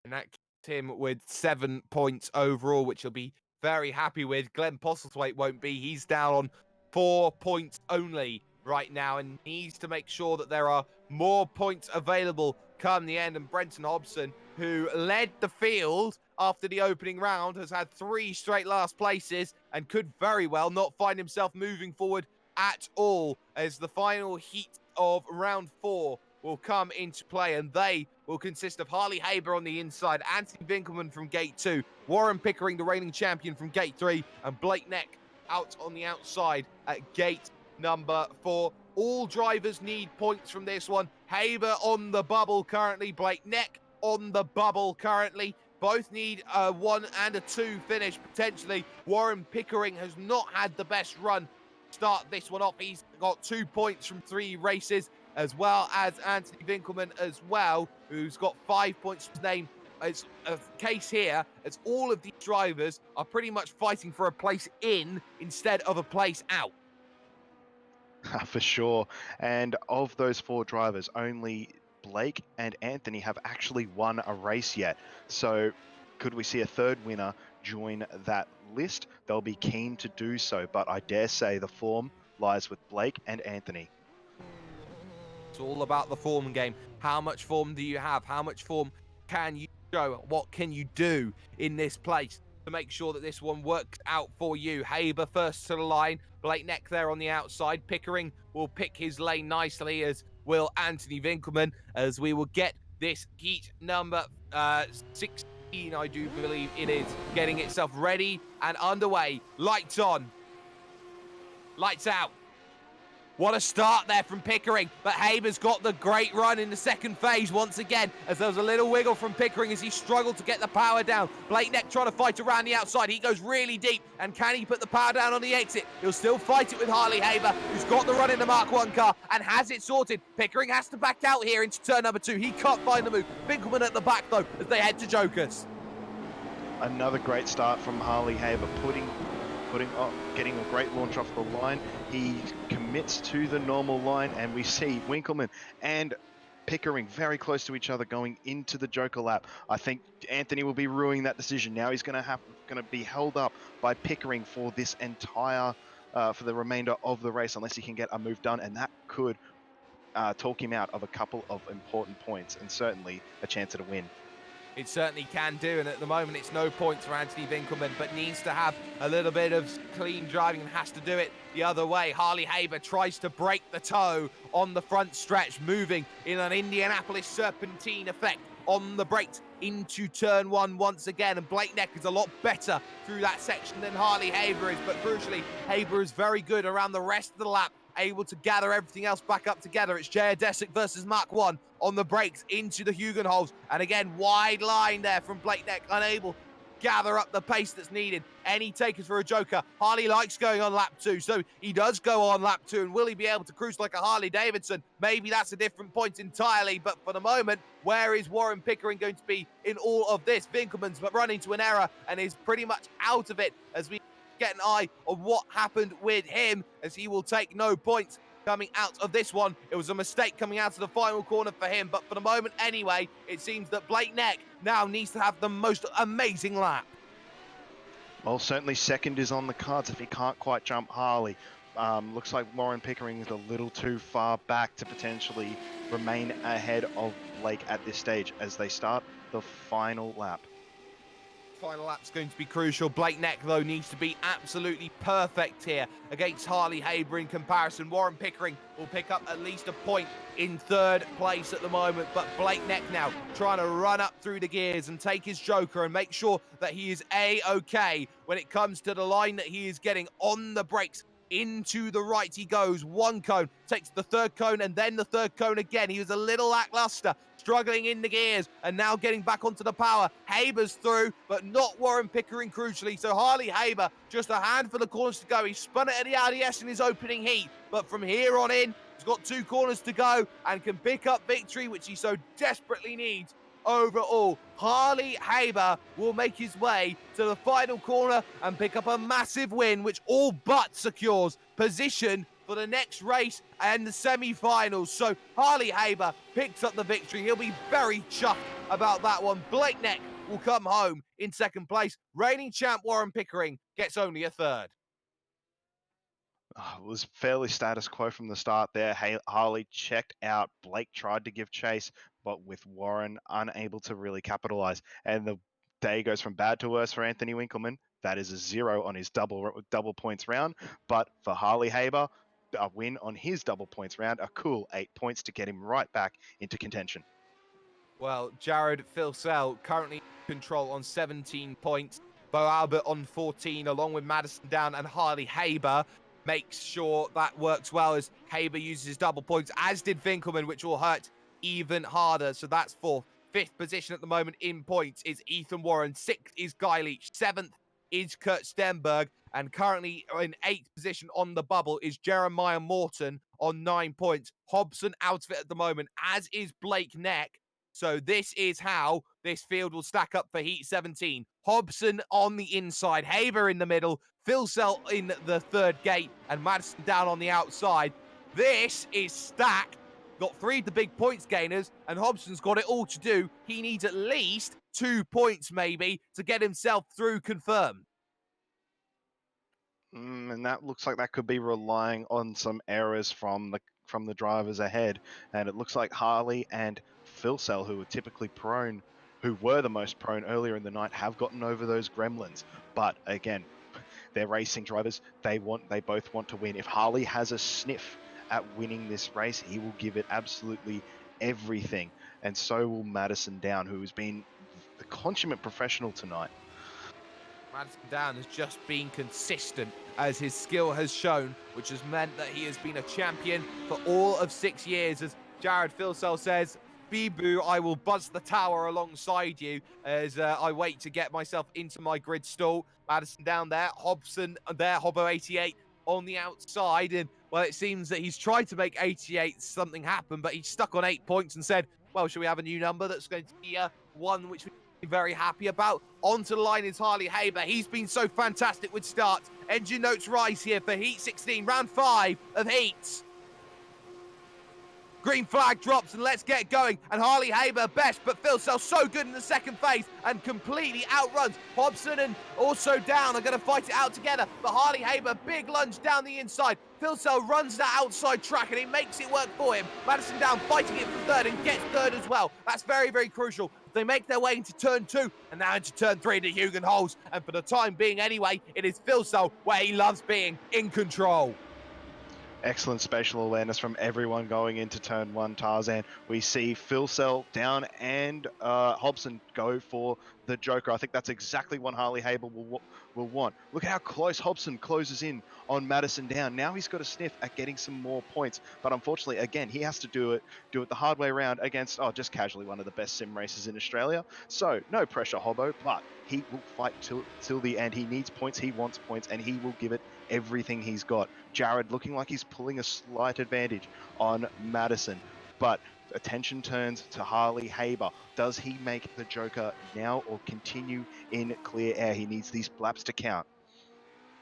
And that keeps him with 7 points overall, which he'll be very happy with. Glenn Postlethwaite won't be. He's down on 4 points only right now and needs to make sure that there are more points available come the end. And Brenton Hobson, who led the field after the opening round, has had 3 straight last places and could very well not find himself moving forward at all as the final heat of round 4 will come into play, and they will consist of Harley Haber on the inside, Anthony Winkelman from gate 2, Warren Pickering, the reigning champion, from gate 3, and Blake Neck out on the outside at gate number 4. All drivers need points from this one. Haber on the bubble currently, Blake Neck on the bubble currently. Both need a 1 and a 2 finish potentially. Warren Pickering has not had the best run start this one off. He's got 2 points from 3 races, as well as Anthony Winkelman as well, who's got 5 points to his name. It's a case here as all of these drivers are pretty much fighting for a place in instead of a place out. For sure. And of those 4 drivers, only Blake and Anthony have actually won a race yet. So could we see a third winner join that list? They'll be keen to do so, but I dare say the form lies with Blake and Anthony. It's all about the form game. How much form do you have? How much form can you show? What can you do in this place to make sure that this one works out for you? Haber first to the line. Blake Neck there on the outside. Pickering will pick his lane nicely, as will Anthony Winkelman, as we will get this heat number 16, I do believe it is, getting itself ready and underway. Lights on. Lights out. What a start there from Pickering, but Haber's got the great run in the second phase once again, as there was a little wiggle from Pickering as he struggled to get the power down. Blake Neck trying to fight around the outside. He goes really deep, and can he put the power down on the exit? He'll still fight it with Harley Haber, who's got the run in the Mark 1 car and has it sorted. Pickering has to back out here into turn number 2. He can't find the move. Winkelman at the back, though, as they head to Jokers. Another great start from Harley Haber, getting a great launch off the line. He commits to the normal line, and we see Winkelman and Pickering very close to each other going into the Joker lap. I think Anthony will be ruining that decision. Now he's going to be held up by Pickering for this entire for the remainder of the race, unless he can get a move done, and that could talk him out of a couple of important points and certainly a chance at a win. It certainly can do, and at the moment it's no points for Anthony Winkelman, but needs to have a little bit of clean driving and has to do it the other way. Harley Haber tries to break the toe on the front stretch, moving in an Indianapolis serpentine effect on the brakes into turn 1 once again, and Blake Neck is a lot better through that section than Harley Haber is, but crucially, Haber is very good around the rest of the lap, able to gather everything else back up together. It's J.R. Desick versus Mark 1 on the brakes into the Hugenholz. And again, wide line there from Blake Neck, unable to gather up the pace that's needed. Any takers for a Joker? Harley likes going on lap 2, so he does go on lap 2. And will he be able to cruise like a Harley Davidson? Maybe that's a different point entirely. But for the moment, where is Warren Pickering going to be in all of this? Winkelman's running into an error and is pretty much out of it as we get an eye on what happened with him, as he will take no points coming out of this one. It was a mistake coming out of the final corner for him, but for the moment anyway, it seems that Blake Neck now needs to have the most amazing lap. Well, certainly second is on the cards if he can't quite jump Harley. Looks like Warren Pickering is a little too far back to potentially remain ahead of Blake at this stage as they start the final lap. Final lap's going to be crucial. Blake Neck, though, needs to be absolutely perfect here against Harley Haber in comparison. Warren Pickering will pick up at least a point in third place at the moment, but Blake Neck now trying to run up through the gears and take his Joker and make sure that he is A-okay when it comes to the line that he is getting on the brakes. Into the right he goes, 1 cone, takes the 3rd cone and then the 3rd cone again. He was a little lackluster, struggling in the gears and now getting back onto the power. Haber's through, but not Warren Pickering crucially. So Harley Haber, just a handful of corners to go. He spun it at the RDS in his opening heat, but from here on in, He's got 2 corners to go and can pick up victory, which he so desperately needs. Overall, Harley Haber will make his way to the final corner and pick up a massive win, which all but secures position for the next race and the semi-finals. So Harley Haber picks up the victory. He'll be very chuffed about that one. Blake Neck will come home in second place. Reigning champ Warren Pickering gets only a third. It was fairly status quo from the start there. Harley checked out. Blake tried to give chase, but with Warren unable to really capitalize. And the day goes from bad to worse for Anthony Winkleman. That is a 0 on his double points round. But for Harley Haber, a win on his double points round, a cool 8 points to get him right back into contention. Well, Jared Filsell currently in control on 17 points. Bo Albert on 14, along with Madison Down and Harley Haber. Makes sure that works well as Haber uses his double points, as did Winkelmann, which will hurt even harder. So that's fourth. Fifth position at the moment in points is Ethan Warren. Sixth is Guy Leach. Seventh is Kurt Stenberg. And currently in eighth position on the bubble is Jeremiah Morton on 9 points. Hobson out of it at the moment, as is Blake Neck. So this is how this field will stack up for Heat 17. Hobson on the inside, Haber in the middle, Filsell in the third gate, and Madison Down on the outside. This is stacked. Got 3 of the big points gainers, and Hobson's got it all to do. He needs at least 2 points, maybe, to get himself through confirmed. And that looks like that could be relying on some errors from the drivers ahead. And it looks like Harley and Filsell, who were the most prone earlier in the night, have gotten over those gremlins. But again, they're racing drivers. They both want to win. If Harley has a sniff at winning this race, he will give it absolutely everything. And so will Madison Down, who has been the consummate professional tonight. Madison Down has just been consistent, as his skill has shown, which has meant that he has been a champion for all of 6 years. As Jared Filsell says, Bibu, I will buzz the tower alongside you as I wait to get myself into my grid stall. Madison Down there, Hobson there, Hobbo 88 on the outside. And, well, it seems that he's tried to make 88 something happen, but he's stuck on 8 points and said, well, shall we have a new number that's going to be one which we very happy about. Onto the line is Harley Haber. He's been so fantastic with starts. Engine notes rise here for Heat 16, round 5 of Heats. Green flag drops and let's get going. And Harley Haber best, but Filsell so good in the second phase and completely outruns. Hobson and also Down are going to fight it out together. But Harley Haber, big lunge down the inside. Filsell runs that outside track and it makes it work for him. Madison Down fighting it for third and gets third as well. That's very, very crucial. They make their way into turn 2 and now into turn 3 to Hugenholz. And for the time being anyway, it is Filsell where he loves being in control. Excellent spatial awareness from everyone going into turn 1, Tarzan. We see Filsell, Down, and Hobson go for the Joker. I think that's exactly what Harley Haber will want. Look at how close Hobson closes in on Madison Down. Now he's got a sniff at getting some more points. But unfortunately, again, he has to do it the hard way around against, just casually one of the best sim racers in Australia. So, no pressure, Hobbo, but he will fight till the end. He needs points, he wants points, and he will give it everything he's got. Jared looking like he's pulling a slight advantage on Madison, but attention turns to Harley Haber. Does he make the Joker now or continue in clear air? He needs these laps to count.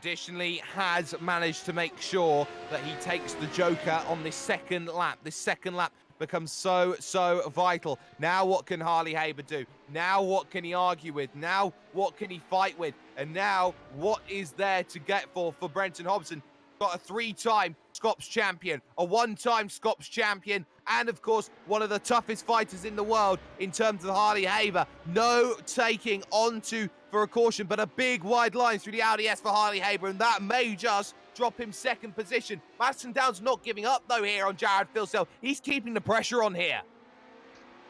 Additionally, has managed to make sure that he takes the Joker on this second lap. This second lap becomes so vital. Now what can Harley Haber do? Now what can he argue with? Now what can he fight with? And now what is there to get for Brenton Hobson? Got a 3-time Scops champion, a 1-time Scops champion, and of course, one of the toughest fighters in the world in terms of Harley Haber. No taking onto for a caution, but a big wide line through the Audi S for Harley Haber, and that may just drop him second position. Madison Down's not giving up, though, here on Jared Filsell. He's keeping the pressure on here.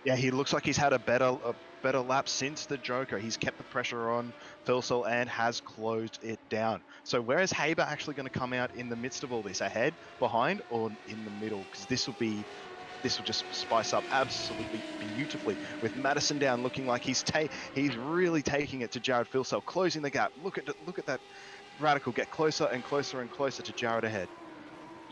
Yeah, he looks like he's had a better lap since the Joker. He's kept the pressure on Filsell and has closed it down. So where is Haber actually going to come out in the midst of all this? Ahead, behind, or in the middle? Because this will just spice up absolutely beautifully with Madison Down looking like he's really taking it to Jared Filsell, closing the gap. Look at that Radical get closer and closer and closer to Jared ahead.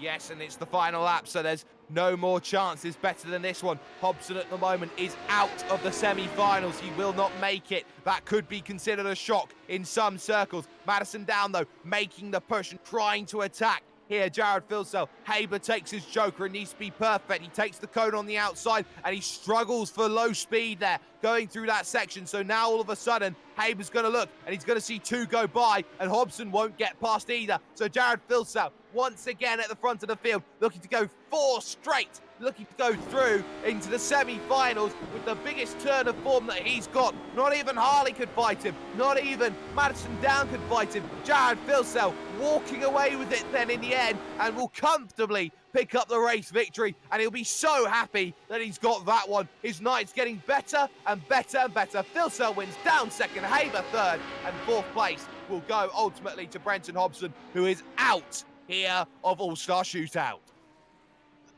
Yes, and it's the final lap, so there's no more chances better than this one. Hobson at the moment is out of the semi-finals. He will not make it. That could be considered a shock in some circles. Madison down, though, making the push and trying to attack. Here, Jared Filsell. Haber takes his joker and needs to be perfect. He takes the cone on the outside and he struggles for low speed there, going through that section. So now all of a sudden, Haber's going to look and he's going to see two go by and Hobson won't get past either. So Jared Filsell once again at the front of the field, looking to go 4 straight, looking to go through into the semi-finals with the biggest turn of form that he's got. Not even Harley could fight him. Not even Madison Down could fight him. Jared Filsell walking away with it then in the end and will comfortably pick up the race victory, and he'll be so happy that he's got that one. His night's getting better and better and better. Filsell wins, Down second, Haber third, and fourth place will go ultimately to Brenton Hobson, who is out here of All-Star Shootout.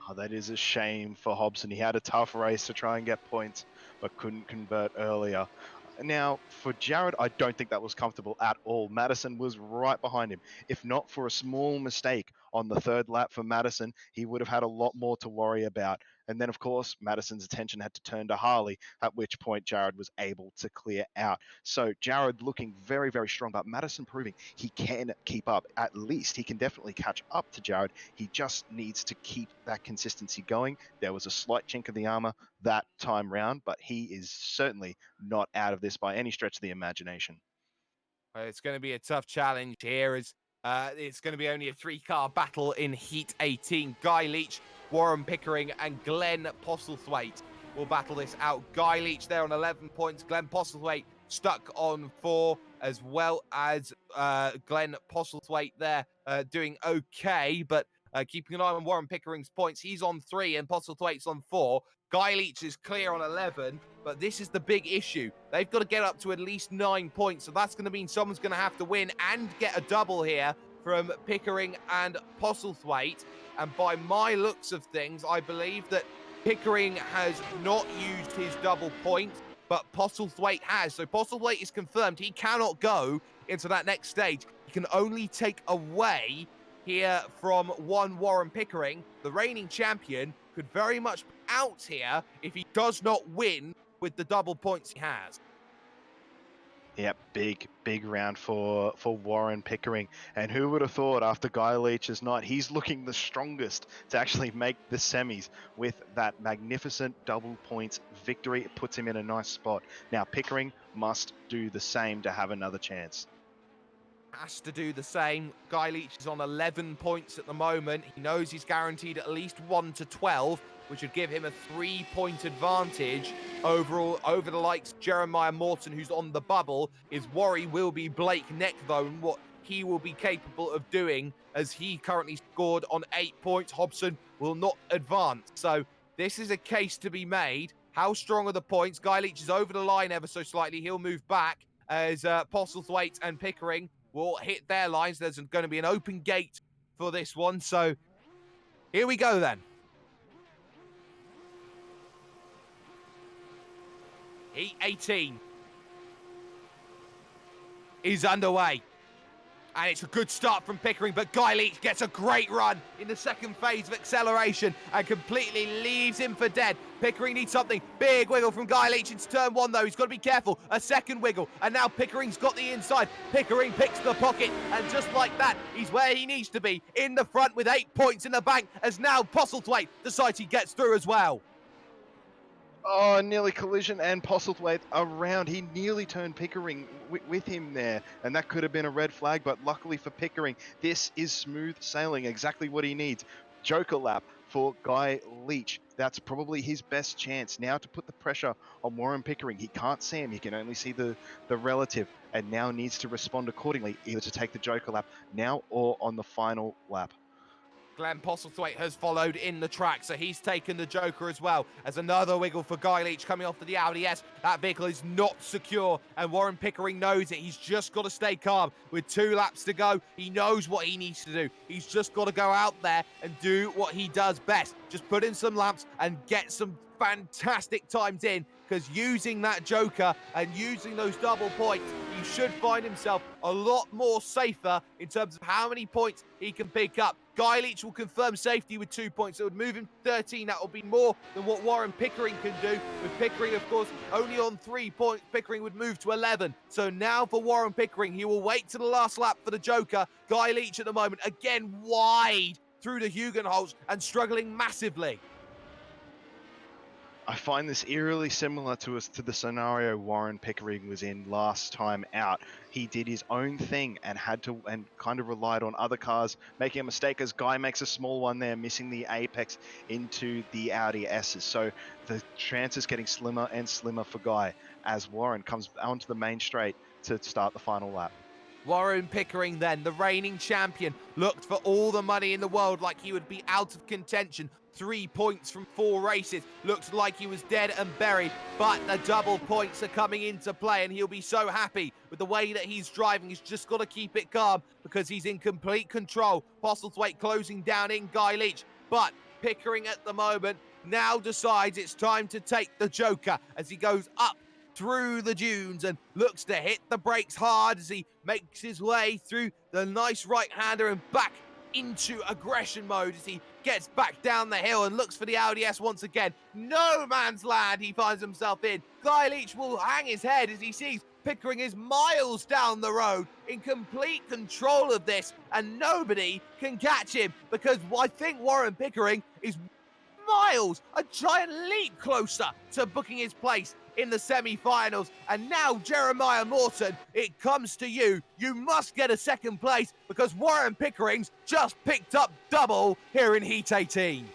Oh, that is a shame for Hobson. He had a tough race to try and get points, but couldn't convert earlier. Now, for Jared, I don't think that was comfortable at all. Madison was right behind him. If not for a small mistake on the third lap for Madison, he would have had a lot more to worry about. And then, of course, Madison's attention had to turn to Harley, at which point Jared was able to clear out. So Jared looking very, very strong, but Madison proving he can keep up. At least he can definitely catch up to Jared. He just needs to keep that consistency going. There was a slight chink of the armor that time round, but he is certainly not out of this by any stretch of the imagination. It's going to be a tough challenge here as it's going to be only a 3-car battle in Heat 18. Guy Leach, Warren Pickering, and Glenn Postlethwaite will battle this out. Guy Leach there on 11 points. Glenn Postlethwaite stuck on 4, as well as Glenn Postlethwaite there doing okay, but keeping an eye on Warren Pickering's points. He's on 3 and Postlethwaite's on 4. Guy Leach is clear on 11, but this is the big issue. They've got to get up to at least 9 points, so that's going to mean someone's going to have to win and get a double here from Pickering and Postlethwaite. And by my looks of things, I believe that Pickering has not used his double point, but Postlethwaite has. So Postlethwaite is confirmed. He cannot go into that next stage. He can only take away here from one Warren Pickering. The reigning champion could very much be out here if he does not win with the double points he has. Yeah, big round for Warren Pickering. And who would have thought after Guy Leach's night, he's looking the strongest to actually make the semis with that magnificent double points victory. It puts him in a nice spot. Now Pickering must do the same to have another chance. Has to do the same. Guy Leach is on 11 points at the moment. He knows he's guaranteed at least 1 to 12, which would give him a 3-point advantage overall over the likes of Jeremiah Morton, who's on the bubble. His worry will be Blake Neck, though, and what he will be capable of doing, as he currently scored on 8 points. Hobson will not advance. So this is a case to be made. How strong are the points? Guy Leach is over the line ever so slightly. He'll move back as Postlethwaite and Pickering will hit their lines. There's going to be an open gate for this one. So here we go then. Heat 18 is underway. And it's a good start from Pickering, but Guy Leach gets a great run in the second phase of acceleration and completely leaves him for dead. Pickering needs something. Big wiggle from Guy Leach into turn 1, though. He's got to be careful. A second wiggle, and now Pickering's got the inside. Pickering picks the pocket, and just like that, he's where he needs to be, in the front with 8 points in the bank, as now Postlethwaite decides he gets through as well. Oh, nearly collision, and Postlethwaite around. He nearly turned Pickering with him there, and that could have been a red flag, but luckily for Pickering, this is smooth sailing, exactly what he needs. Joker lap for Guy Leach. That's probably his best chance now to put the pressure on Warren Pickering. He can't see him, he can only see the relative, and now needs to respond accordingly, either to take the Joker lap now or on the final lap. Glenn Postlethwaite has followed in the track, so he's taken the Joker as well, as another wiggle for Guy Leach coming off of the Audi S. That vehicle is not secure, and Warren Pickering knows it. He's just got to stay calm. With 2 laps to go, he knows what he needs to do. He's just got to go out there and do what he does best. Just put in some laps and get some fantastic times in, because using that Joker and using those double points, he he should find himself a lot more safer in terms of how many points he can pick up. Guy Leach will confirm safety with 2 points. It would move him to 13. That will be more than what Warren Pickering can do. With Pickering, of course, only on 3 points, Pickering would move to 11. So now for Warren Pickering, he will wait to the last lap for the Joker. Guy Leach at the moment, again wide through the Hugenholz and struggling massively. I find this eerily similar to the scenario Warren Pickering was in last time out. He did his own thing and kind of relied on other cars making a mistake as Guy makes a small one there, missing the apex into the Audi S's. So the chances getting slimmer and slimmer for Guy as Warren comes onto the main straight to start the final lap. Warren Pickering then, the reigning champion, looked for all the money in the world like he would be out of contention. 3 points from 4 races. Looked like he was dead and buried, but the double points are coming into play and he'll be so happy with the way that he's driving. He's just got to keep it calm because he's in complete control. Postlethwaite closing down in Guy Leach, but Pickering at the moment now decides it's time to take the Joker as he goes up through the dunes and looks to hit the brakes hard as he makes his way through the nice right-hander and back into aggression mode as he gets back down the hill and looks for the Audi S once again. No man's land he finds himself in. Guy Leach will hang his head as he sees Pickering is miles down the road in complete control of this and nobody can catch him because I think Warren Pickering is miles, a giant leap closer to booking his place in the semi-finals. And now, Jeremiah Morton, it comes to you. You must get a second place because Warren Pickering's just picked up double here in Heat 18.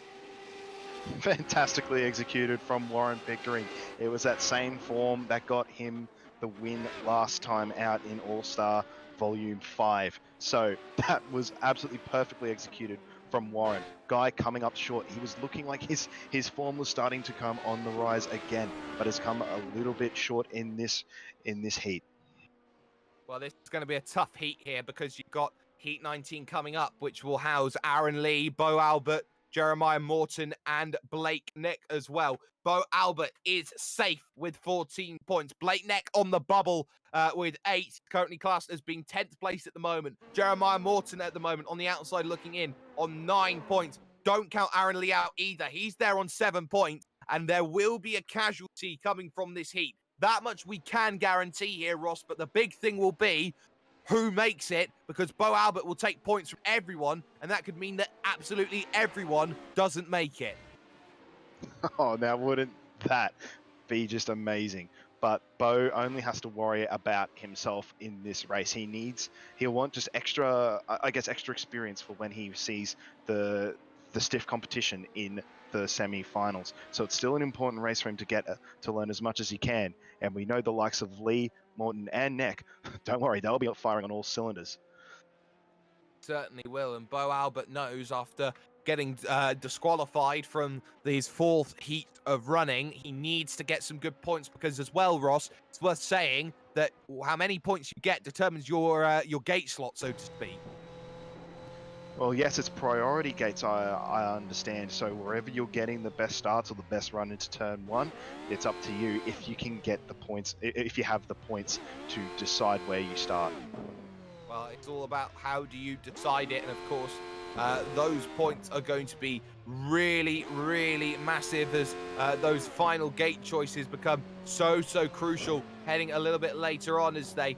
Fantastically executed from Warren Pickering. It was that same form that got him the win last time out in All-Star Volume 5. So that was absolutely perfectly executed from Warren. Guy coming up short. He was looking like his form was starting to come on the rise again, but has come a little bit short in this heat. Well, this is going to be a tough heat here because you've got Heat 19 coming up, which will house Aaron Lee, Bo Albert, Jeremiah Morton, and Blake Neck as well. Bo Albert is safe with 14 points. Blake Neck on the bubble with 8, currently classed as being 10th place at the moment. Jeremiah Morton at the moment on the outside looking in on 9 points. Don't count Aaron Lee out either. He's there on 7 points, and there will be a casualty coming from this heat. That much we can guarantee here, Ross, but the big thing will be who makes it, because Bo Albert will take points from everyone, and that could mean that absolutely everyone doesn't make it. Oh, now wouldn't that be just amazing? But Bo only has to worry about himself in this race. He'll want just extra experience for when he sees the stiff competition in the semi-finals. So it's still an important race for him to get to learn as much as he can. And we know the likes of Lee, Morton, and Neck, don't worry, they'll be firing on all cylinders. Certainly will, and Bo Albert knows after getting disqualified from his 4th heat of running, he needs to get some good points because as well, Ross, it's worth saying that how many points you get determines your gate slot, so to speak. Well, yes, it's priority gates, I understand. So wherever you're getting the best starts or the best run into turn 1, it's up to you if you can get the points, if you have the points to decide where you start. Well, it's all about how do you decide it, and of course, those points are going to be really, really massive as those final gate choices become so crucial heading a little bit later on as they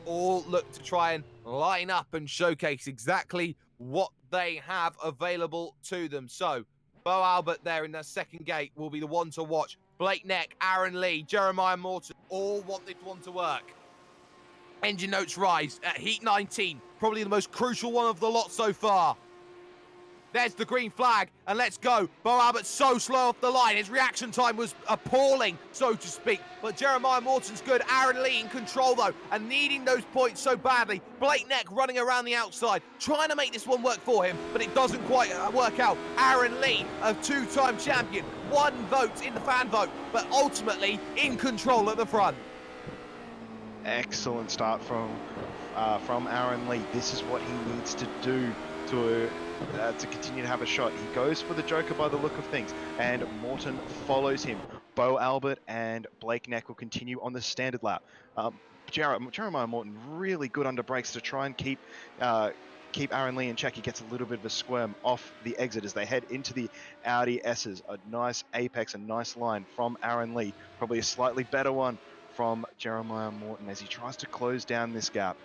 all look to try and line up and showcase exactly what they have available to them. So, Bo Albert there in that second gate will be the one to watch. Blake Neck, Aaron Lee, Jeremiah Morton all want this one to work. Engine notes rise at Heat 19, probably the most crucial one of the lot so far. There's the green flag, and let's go. Bo Albert's so slow off the line. His reaction time was appalling, so to speak. But Jeremiah Morton's good. Aaron Lee in control, though, and needing those points so badly. Blake Neck running around the outside, trying to make this one work for him, but it doesn't quite work out. Aaron Lee, a 2-time champion, 1 vote in the fan vote, but ultimately in control at the front. Excellent start from Aaron Lee. This is what he needs to do to continue to have a shot. He goes for the Joker by the look of things, and Morton follows him. Bo Albert and Blake Neck will continue on the standard lap. Jeremiah Morton really good under brakes to try and keep Aaron Lee in check. He gets a little bit of a squirm off the exit as they head into the Audi S's. A nice apex, a nice line from Aaron Lee. Probably a slightly better one from Jeremiah Morton as he tries to close down this gap.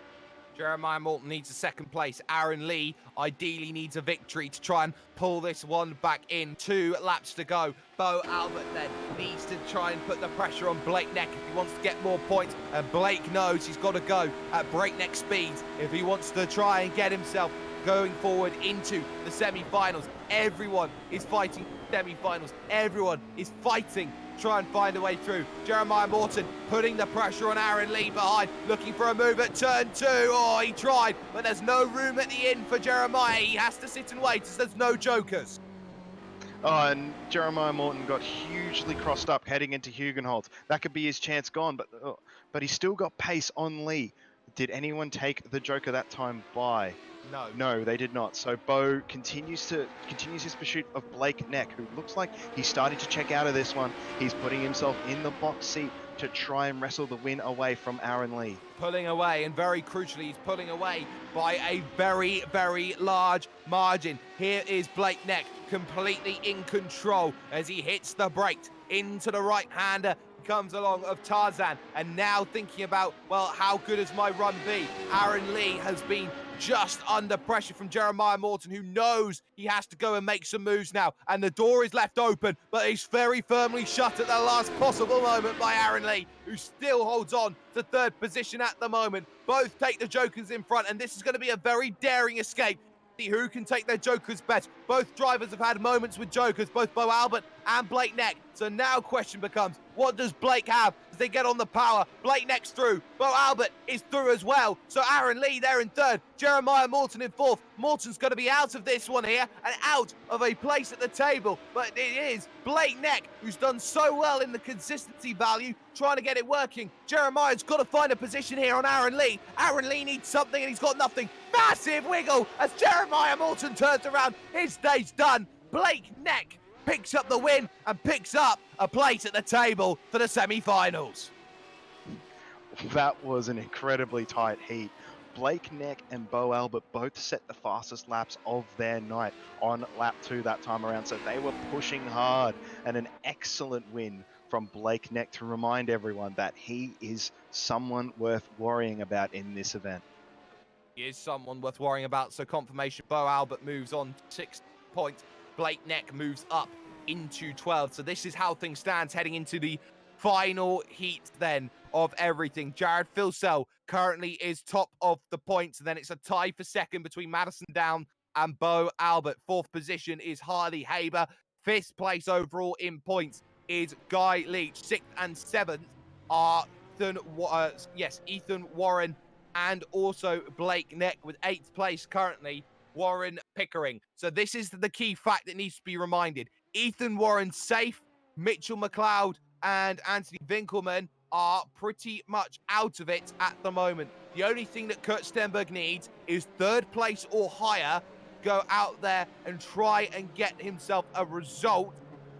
Jeremiah Morton needs a second place. Aaron Lee ideally needs a victory to try and pull this one back in. 2 laps to go. Bo Albert then needs to try and put the pressure on Blake Neck if he wants to get more points. And Blake knows he's got to go at breakneck speeds if he wants to try and get himself going forward into the semi-finals. Everyone is fighting semi-finals. Everyone is fighting try and find a way through. Jeremiah Morton putting the pressure on Aaron Lee behind, looking for a move at turn 2. Oh, he tried, but there's no room at the end for Jeremiah. He has to sit and wait as there's no jokers. Oh, and Jeremiah Morton got hugely crossed up heading into Hugenholtz. That could be his chance gone, but he's still got pace on Lee. Did anyone take the joker that time by? No, they did not. So Bo continues his pursuit of Blake Neck, who looks like he's starting to check out of this one. He's putting himself in the box seat to try and wrestle the win away from Aaron Lee. Pulling away, and very crucially, he's pulling away by a very, very large margin. Here is Blake Neck, completely in control as he hits the brakes into the right-hander. Comes along of Tarzan, and now thinking about, well, how good has my run be? Aaron Lee has been just under pressure from Jeremiah Morton, who knows he has to go and make some moves now, and the door is left open, but it's very firmly shut at the last possible moment by Aaron Lee, who still holds on to 3rd position at the moment. Both take the jokers in front, and this is going to be a very daring escape. Who can take their jokers best? Both drivers have had moments with jokers, both Bo Albert and Blake Neck. So now question becomes, what does Blake have as they get on the power? Blake Neck's through. Bo Albert is through as well. So Aaron Lee there in 3rd. Jeremiah Morton in 4th. Morton's going to be out of this one here and out of a place at the table. But it is Blake Neck who's done so well in the consistency value, trying to get it working. Jeremiah's got to find a position here on Aaron Lee. Aaron Lee needs something and he's got nothing. Massive wiggle as Jeremiah Morton turns around. His day's done. Blake Neck picks up the win and picks up a place at the table for the semi-finals. That was an incredibly tight heat. Blake Neck and Bo Albert both set the fastest laps of their night on lap 2 that time around, so they were pushing hard, and an excellent win from Blake Neck to remind everyone that he is someone worth worrying about in this event. He is someone worth worrying about, so confirmation. Bo Albert moves on 6 points. Blake Neck moves up into 12. So this is how things stand heading into the final heat then of everything. Jared Filsell currently is top of the points, and then it's a tie for 2nd between Madison Down and Bo Albert. 4th position is Harley Haber. 5th place overall in points is Guy Leach. 6th and 7th are Ethan Warren and also Blake Neck, with 8th place currently Warren Pickering. So this is the key fact that needs to be reminded. Ethan Warren safe, Mitchell McLeod and Anthony Winkelmann are pretty much out of it at the moment. The only thing that Kurt Stenberg needs is 3rd place or higher. Go out there and try and get himself a result,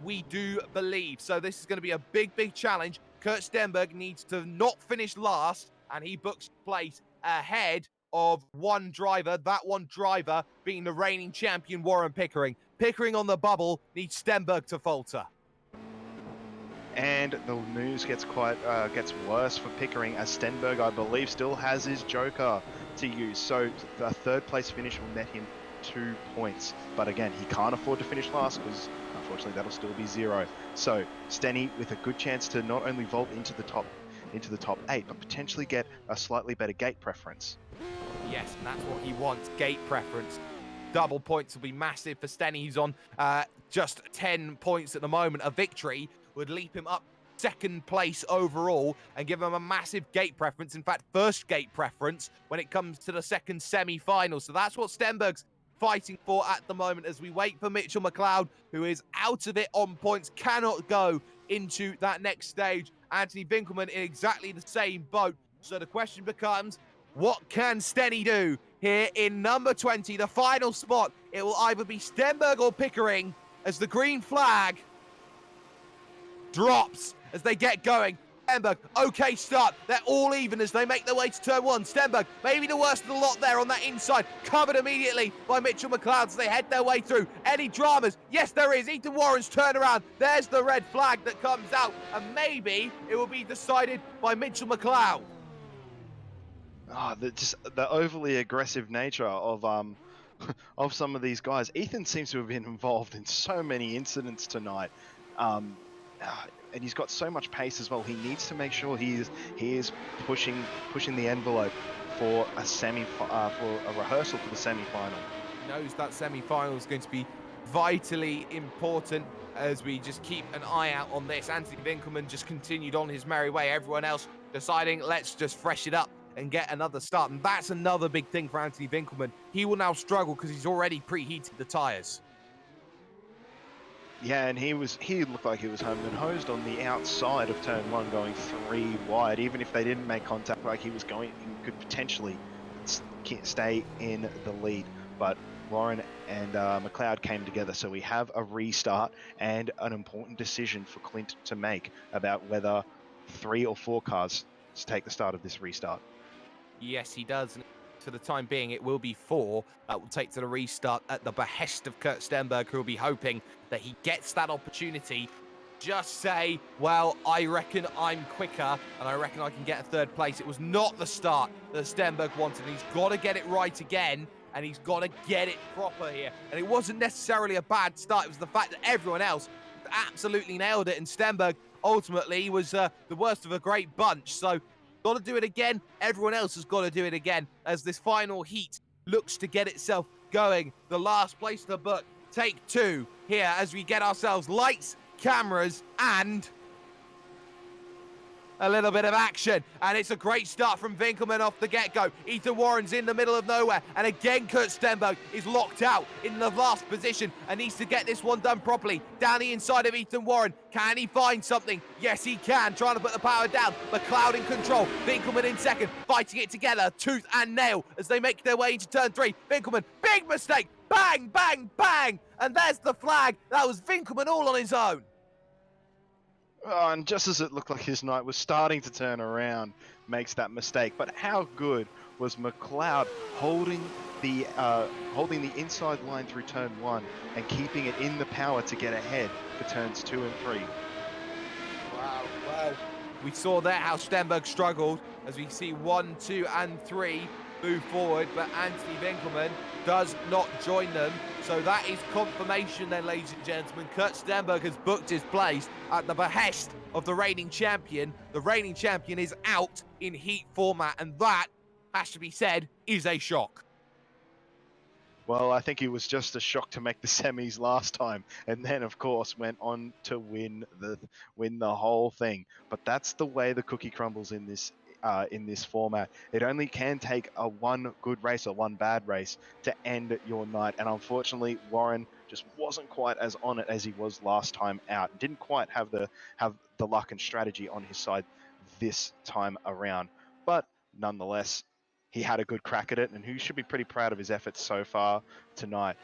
we do believe. So this is going to be a big, big challenge. Kurt Stenberg needs to not finish last, and he books place ahead of one driver, that one driver being the reigning champion Warren Pickering. Pickering on the bubble needs Stenberg to falter. And the news gets worse for Pickering, as Stenberg, I believe, still has his joker to use. So the 3rd place finish will net him 2 points. But again, he can't afford to finish last because unfortunately that'll still be 0. So Stenny with a good chance to not only vault into the top 8, but potentially get a slightly better gate preference. Yes, and that's what he wants, gate preference. Double points will be massive for Stenny. He's on just 10 points at the moment. A victory would leap him up 2nd place overall and give him a massive gate preference. In fact, 1st gate preference when it comes to the 2nd semi-final. So that's what Stenberg's fighting for at the moment as we wait for Mitchell McLeod, who is out of it on points, cannot go into that next stage. Anthony Winkelmann in exactly the same boat. So the question becomes, what can Stenny do here in number 20, the final spot? It will either be Stenberg or Pickering as the green flag drops as they get going. Stenberg, okay start. They're all even as they make their way to turn one. Stenberg, maybe the worst of the lot there on that inside. Covered immediately by Mitchell McLeod as they head their way through. Any dramas? Yes, there is. Ethan Warren's turnaround. There's the red flag that comes out. And maybe it will be decided by Mitchell McLeod. The overly aggressive nature of of some of these guys. Ethan seems to have been involved in so many incidents tonight, and he's got so much pace as well. He needs to make sure he is pushing the envelope for a for a rehearsal for the semi-final. He knows that semi-final is going to be vitally important as we just keep an eye out on this. Anthony Winkelmann just continued on his merry way. Everyone else deciding, let's just fresh it up and get another start. And that's another big thing for Anthony Winkelmann. He will now struggle because he's already preheated the tyres. Yeah, and he looked like he was home and hosed on the outside of turn one, going 3 wide. Even if they didn't make contact, like he could potentially stay in the lead. But Warren and McLeod came together, so we have a restart and an important decision for Clint to make about whether 3 or 4 cars take the start of this restart. Yes, he does. For the time being, it will be 4 that will take to the restart at the behest of Kurt Stenberg, who will be hoping that he gets that opportunity. Just say, well, I reckon I'm quicker, and I reckon I can get a 3rd place. It was not the start that Stenberg wanted. He's got to get it right again, and he's got to get it proper here. And it wasn't necessarily a bad start. It was the fact that everyone else absolutely nailed it, and Stenberg ultimately was the worst of a great bunch. So got to do it again. Everyone else has got to do it again as this final heat looks to get itself going. The last place to book. Take 2 here as we get ourselves lights, cameras, and a little bit of action. And it's a great start from Winkelmann off the get-go. Ethan Warren's in the middle of nowhere. And again, Kurt Stenberg is locked out in the last position and needs to get this one done properly. Down the inside of Ethan Warren. Can he find something? Yes, he can. Trying to put the power down. McLeod in control. Winkelmann in second. Fighting it together, tooth and nail, as they make their way into turn 3. Winkelmann, big mistake. Bang, bang, bang. And there's the flag. That was Winkelmann all on his own. Oh, and just as it looked like his night was starting to turn around, makes that mistake. But how good was McLeod holding the inside line through turn 1 and keeping it in the power to get ahead for turns 2 and 3? Wow. We saw there how Stenberg struggled as we see 1, 2, and 3 move forward, but Anthony Winkelmann does not join them. So that is confirmation then, ladies and gentlemen. Kurt Stenberg has booked his place at the behest of the reigning champion. The reigning champion is out in heat format, and that, has to be said, is a shock. Well, I think it was just a shock to make the semis last time, and then, of course, went on to win the whole thing. But that's the way the cookie crumbles in this format. It only can take a one good race or one bad race to end your night, and unfortunately Warren just wasn't quite as on it as he was last time out. Didn't quite have the luck and strategy on his side this time around, but nonetheless he had a good crack at it, and he should be pretty proud of his efforts so far tonight.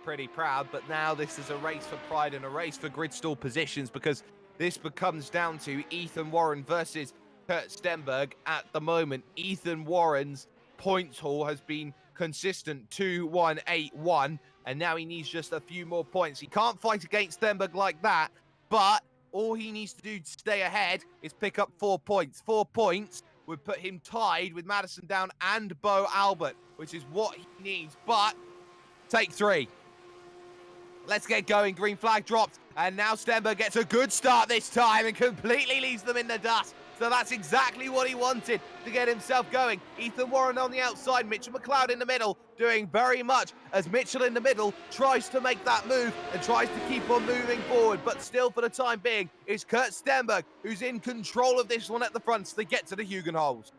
Pretty proud, but now this is a race for pride and a race for grid stall positions, because this becomes down to Ethan Warren versus Kurt Stenberg at the moment. Ethan Warren's points haul has been consistent, 2-1-8-1, and now he needs just a few more points. He can't fight against Stenberg like that, but all he needs to do to stay ahead is pick up 4 points. 4 points would put him tied with Madison Down and Bo Albert, which is what he needs. But take 3. Let's get going. Green flag dropped. And now Stenberg gets a good start this time and completely leaves them in the dust. So that's exactly what he wanted to get himself going. Ethan Warren on the outside, Mitchell McLeod in the middle, doing very much as Mitchell in the middle tries to make that move and tries to keep on moving forward. But still, for the time being, it's Kurt Stenberg who's in control of this one at the front so they get to the Hugenholz.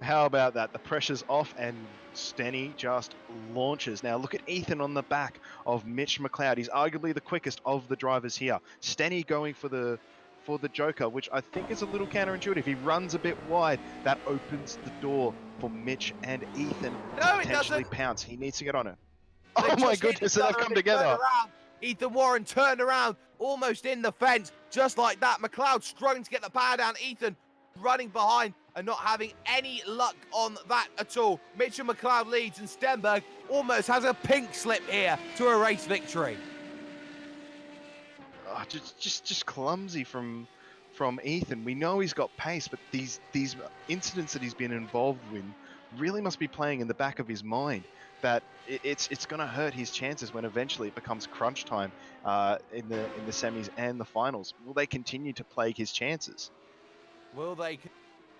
How about that? The pressure's off and Stenny just launches. Now look at Ethan on the back of Mitch McLeod. He's arguably the quickest of the drivers here. Stenny going for the Joker, which I think is a little counterintuitive. He runs a bit wide. That opens the door for Mitch and Ethan to potentially pounce. He needs to get on it. Oh my goodness, so they've come together. Ethan Warren turned around, almost in the fence. Just like that, McLeod struggling to get the power down. Ethan running behind and not having any luck on that at all. Mitchell McLeod leads, and Stenberg almost has a pink slip here to a race victory. Oh, just clumsy from Ethan. We know he's got pace, but these incidents that he's been involved in really must be playing in the back of his mind that it's going to hurt his chances when eventually it becomes crunch time in the semis and the finals. Will they continue to plague his chances? Will they?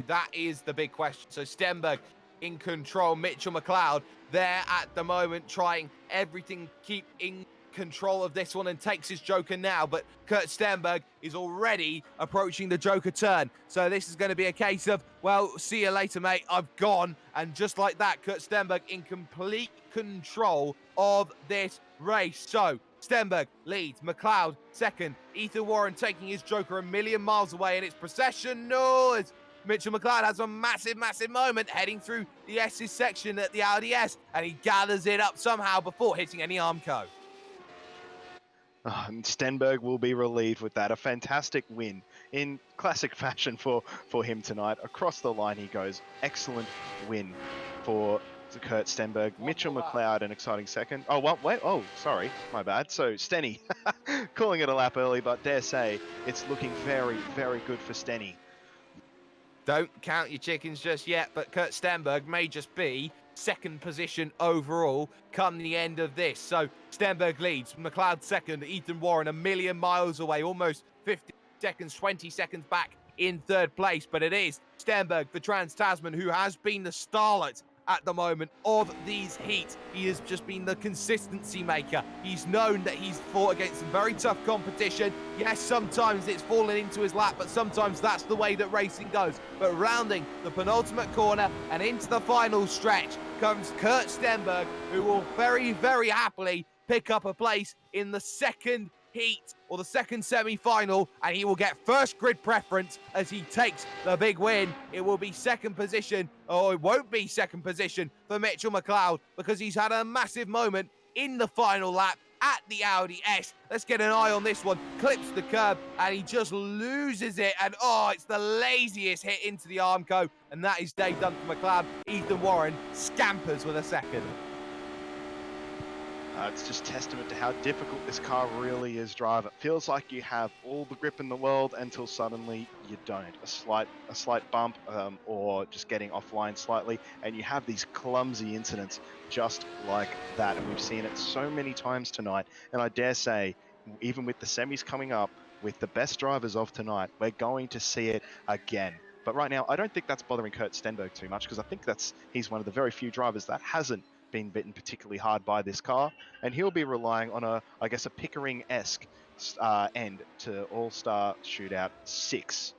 That is the big question. So Stenberg in control. Mitchell McLeod there at the moment, trying everything, keep in control of this one, and takes his Joker now. But Kurt Stenberg is already approaching the Joker turn. So this is going to be a case of, well, see you later, mate. I've gone. And just like that, Kurt Stenberg in complete control of this race. So Stenberg leads, McLeod second, Ethan Warren taking his Joker a million miles away, and it's processional as Mitchell McLeod has a massive moment heading through the S's section at the Audi S, and he gathers it up somehow before hitting any Armco. Oh, and Stenberg will be relieved with that. A fantastic win in classic fashion for him tonight. Across the line he goes. Excellent win for Kurt Stenberg. Mitchell McLeod, an exciting second. Oh, wait. Oh, sorry. My bad. So, Stenny calling it a lap early, but dare say it's looking very, very good for Stenny. Don't count your chickens just yet, but Kurt Stenberg may just be second position overall come the end of this. So Stenberg leads, McLeod second, Ethan Warren a million miles away, almost 50 seconds, 20 seconds back in third place. But it is Stenberg, the Trans-Tasman, who has been the starlet at the moment of these heats. He has just been the consistency maker. He's known that he's fought against some very tough competition. Yes, sometimes it's fallen into his lap, but sometimes that's the way that racing goes. But rounding the penultimate corner and into the final stretch comes Kurt Stenberg, who will very, very happily pick up a place in the second heat or the second semi-final, and he will get first grid preference as he takes the big win. It will be second position, or it won't be second position for Mitchell McLeod, because he's had a massive moment in the final lap at the Audi S. Let's get an eye on this one. Clips the curb and he just loses it, and oh, it's the laziest hit into the Armco, and that is day done for McLeod. Ethan Warren scampers with a second. It's just testament to how difficult this car really is drive. It feels like you have all the grip in the world until suddenly you don't. A slight bump or just getting offline slightly, and you have these clumsy incidents just like that. And we've seen it so many times tonight. And I dare say, even with the semis coming up, with the best drivers of tonight, we're going to see it again. But right now, I don't think that's bothering Kurt Stenberg too much, because I think he's one of the very few drivers that hasn't been bitten particularly hard by this car, and he'll be relying on a Pickering-esque end to All-Star Shootout 6.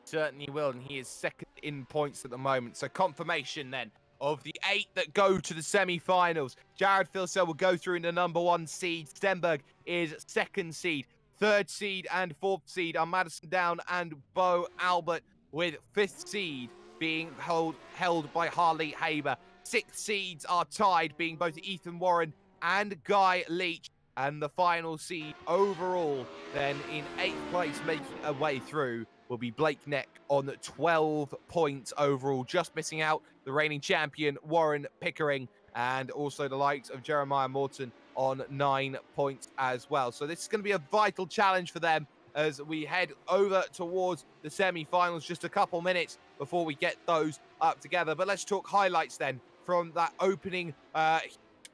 Certainly will, and he is second in points at the moment. So confirmation then of the 8 that go to the semi-finals. Jared Filsell will go through in the number 1 seed. Stenberg is second seed. Third seed and fourth seed are Madison Down and Bo Albert, with fifth seed being held by Harley Haber. Sixth seeds are tied, being both Ethan Warren and Guy Leach. And the final seed overall, then in 8th place, making a way through, will be Blake Neck on 12 points overall, just missing out the reigning champion, Warren Pickering, and also the likes of Jeremiah Morton on 9 points as well. So this is going to be a vital challenge for them as we head over towards the semi-finals. Just a couple minutes before we get those up together. But let's talk highlights then from that opening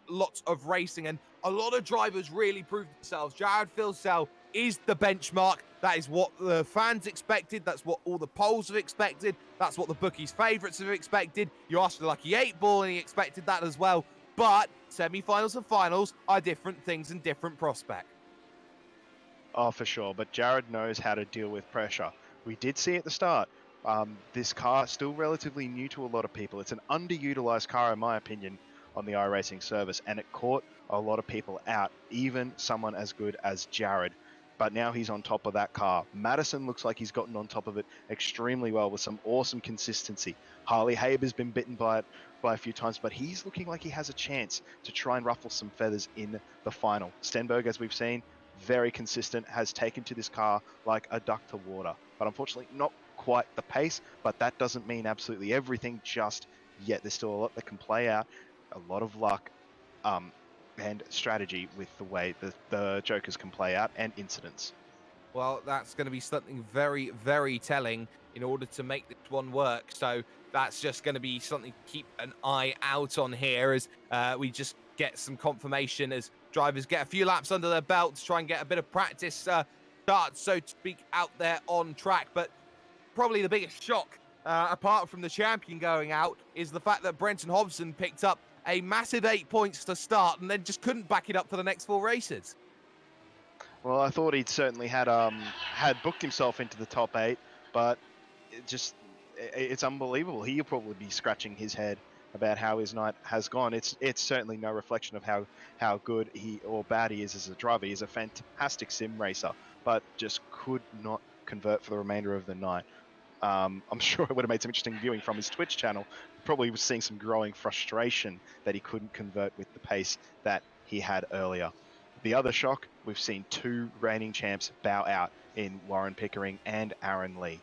lots of racing, and a lot of drivers really proved themselves. Jared Filsell is the benchmark. That is what the fans expected. That's what all the polls have expected. That's what the bookies' favourites have expected. You asked the Lucky 8 Ball and he expected that as well. But semi-finals and finals are different things and different prospect. Oh, for sure. But Jared knows how to deal with pressure. We did see at the start, this car is still relatively new to a lot of people. It's an underutilized car, in my opinion, on the iRacing service, and it caught a lot of people out, even someone as good as Jared. but now he's on top of that car. Madison looks like he's gotten on top of it extremely well with some awesome consistency. Harley Haber's been bitten by it by a few times, but he's looking like he has a chance to try and ruffle some feathers in the final. Stenberg, as we've seen, very consistent, has taken to this car like a duck to water, but unfortunately not quite the pace, but that doesn't mean absolutely everything just yet. There's still a lot that can play out, a lot of luck, and strategy with the way the Jokers can play out, and incidents. Well, that's going to be something very, very telling in order to make this one work. So that's just going to be something to keep an eye out on here as we just get some confirmation as drivers get a few laps under their belt to try and get a bit of practice start, so to speak, out there on track. But probably the biggest shock, apart from the champion going out, is the fact that Brenton Hobson picked up a massive 8 points to start and then just couldn't back it up for the next 4 races. Well, I thought he'd certainly had booked himself into the top 8, but it's unbelievable. He'll probably be scratching his head about how his night has gone. It's certainly no reflection of how good he or bad he is as a driver. He's a fantastic sim racer, but just could not convert for the remainder of the night. I'm sure it would have made some interesting viewing from his Twitch channel. Probably was seeing some growing frustration that he couldn't convert with the pace that he had earlier. The other shock, we've seen 2 reigning champs bow out in Warren Pickering and Aaron Lee.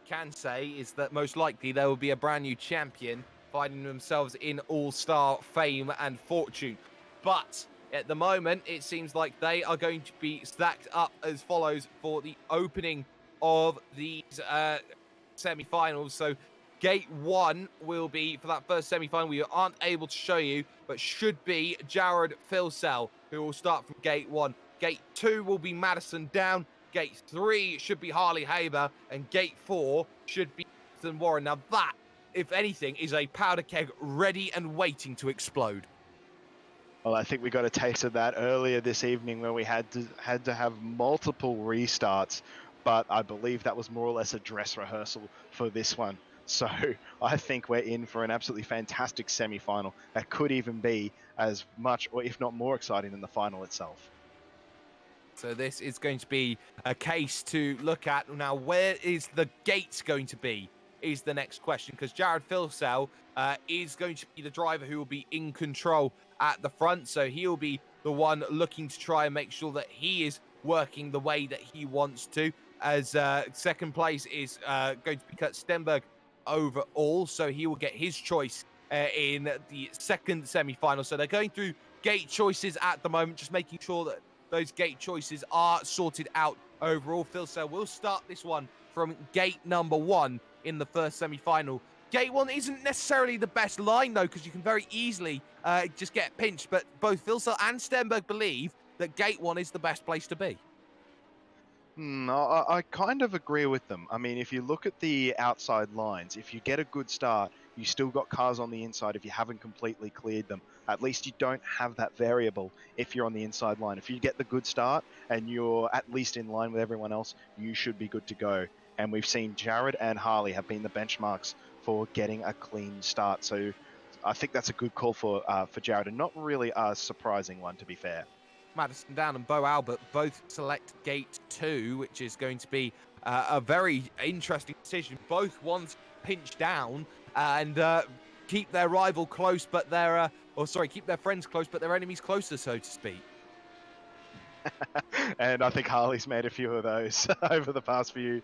Can say is that most likely there will be a brand new champion finding themselves in all-star fame and fortune. But at the moment, it seems like they are going to be stacked up as follows for the opening of these semi-finals. So Gate 1 will be, for that first semi-final, we aren't able to show you, but should be Jared Filsell, who will start from Gate 1. Gate 2 will be Madison Down. Gate 3 should be Harley Haber. And Gate 4 should be Ethan Warren. Now that, if anything, is a powder keg ready and waiting to explode. Well, I think we got a taste of that earlier this evening where we had to have multiple restarts, but I believe that was more or less a dress rehearsal for this one. So I think we're in for an absolutely fantastic semi-final that could even be as much or if not more exciting than the final itself. So this is going to be a case to look at. Now, where is the gate going to be is the next question, because Jared Filsell is going to be the driver who will be in control at the front. So he'll be the one looking to try and make sure that he is working the way that he wants to. As second place is going to be Kurt Stenberg overall, so he will get his choice in the second semi-final. So they're going through gate choices at the moment, just making sure that those gate choices are sorted out overall. Filsell will start this one from gate number 1 in the first semi-final. Gate 1 isn't necessarily the best line, though, because you can very easily just get pinched, but both Filsell and Stenberg believe that gate 1 is the best place to be. I kind of agree with them. I mean, if you look at the outside lines, if you get a good start, you still got cars on the inside if you haven't completely cleared them. At least you don't have that variable if you're on the inside line. If you get the good start and you're at least in line with everyone else, you should be good to go. And we've seen Jared and Harley have been the benchmarks for getting a clean start. So I think that's a good call for Jared, and not really a surprising one, to be fair. Madison Down and Bo Albert both select gate 2, which is going to be a very interesting decision. Both ones pinch down and keep their rival close, but keep their friends close, but their enemies closer, so to speak. And I think Harley's made a few of those over the past few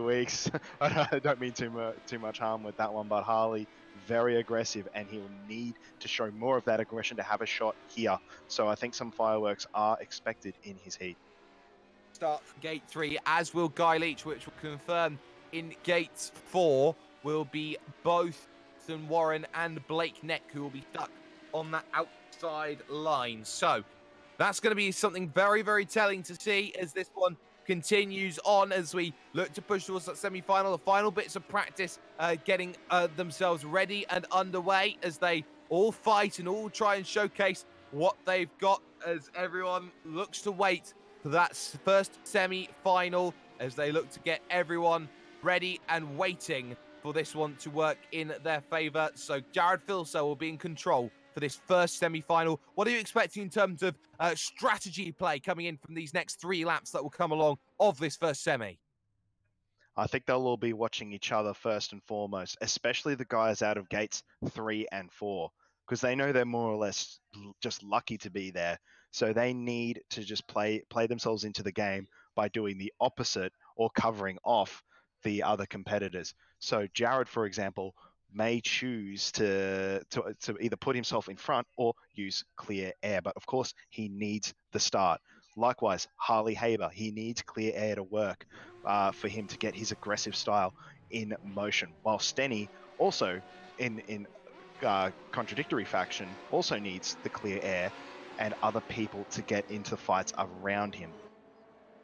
weeks. I don't mean too much harm with that one, but Harley, very aggressive, and he'll need to show more of that aggression to have a shot here. So I think some fireworks are expected in his heat. Start from gate 3, as will Guy Leach, which will confirm in gate 4 will be both Ethan Warren and Blake Neck, who will be stuck on that outside line. So that's going to be something very, very telling to see as this one continues on, as we look to push towards that semi-final. The final bits of practice getting themselves ready and underway as they all fight and all try and showcase what they've got, as everyone looks to wait for that first semi-final, as they look to get everyone ready and waiting for this one to work in their favour. So Jared Filsell will be in control for this first semi-final. What are you expecting in terms of strategy play coming in from these next 3 laps that will come along of this first semi? I think they'll all be watching each other first and foremost, especially the guys out of gates 3 and 4, because they know they're more or less just lucky to be there. So they need to just play themselves into the game by doing the opposite or covering off the other competitors. So Jared, for example, may choose to either put himself in front or use clear air, but of course he needs the start. Likewise, Harley Haber, he needs clear air to work for him to get his aggressive style in motion. While Stenny also in contradictory faction also needs the clear air and other people to get into fights around him.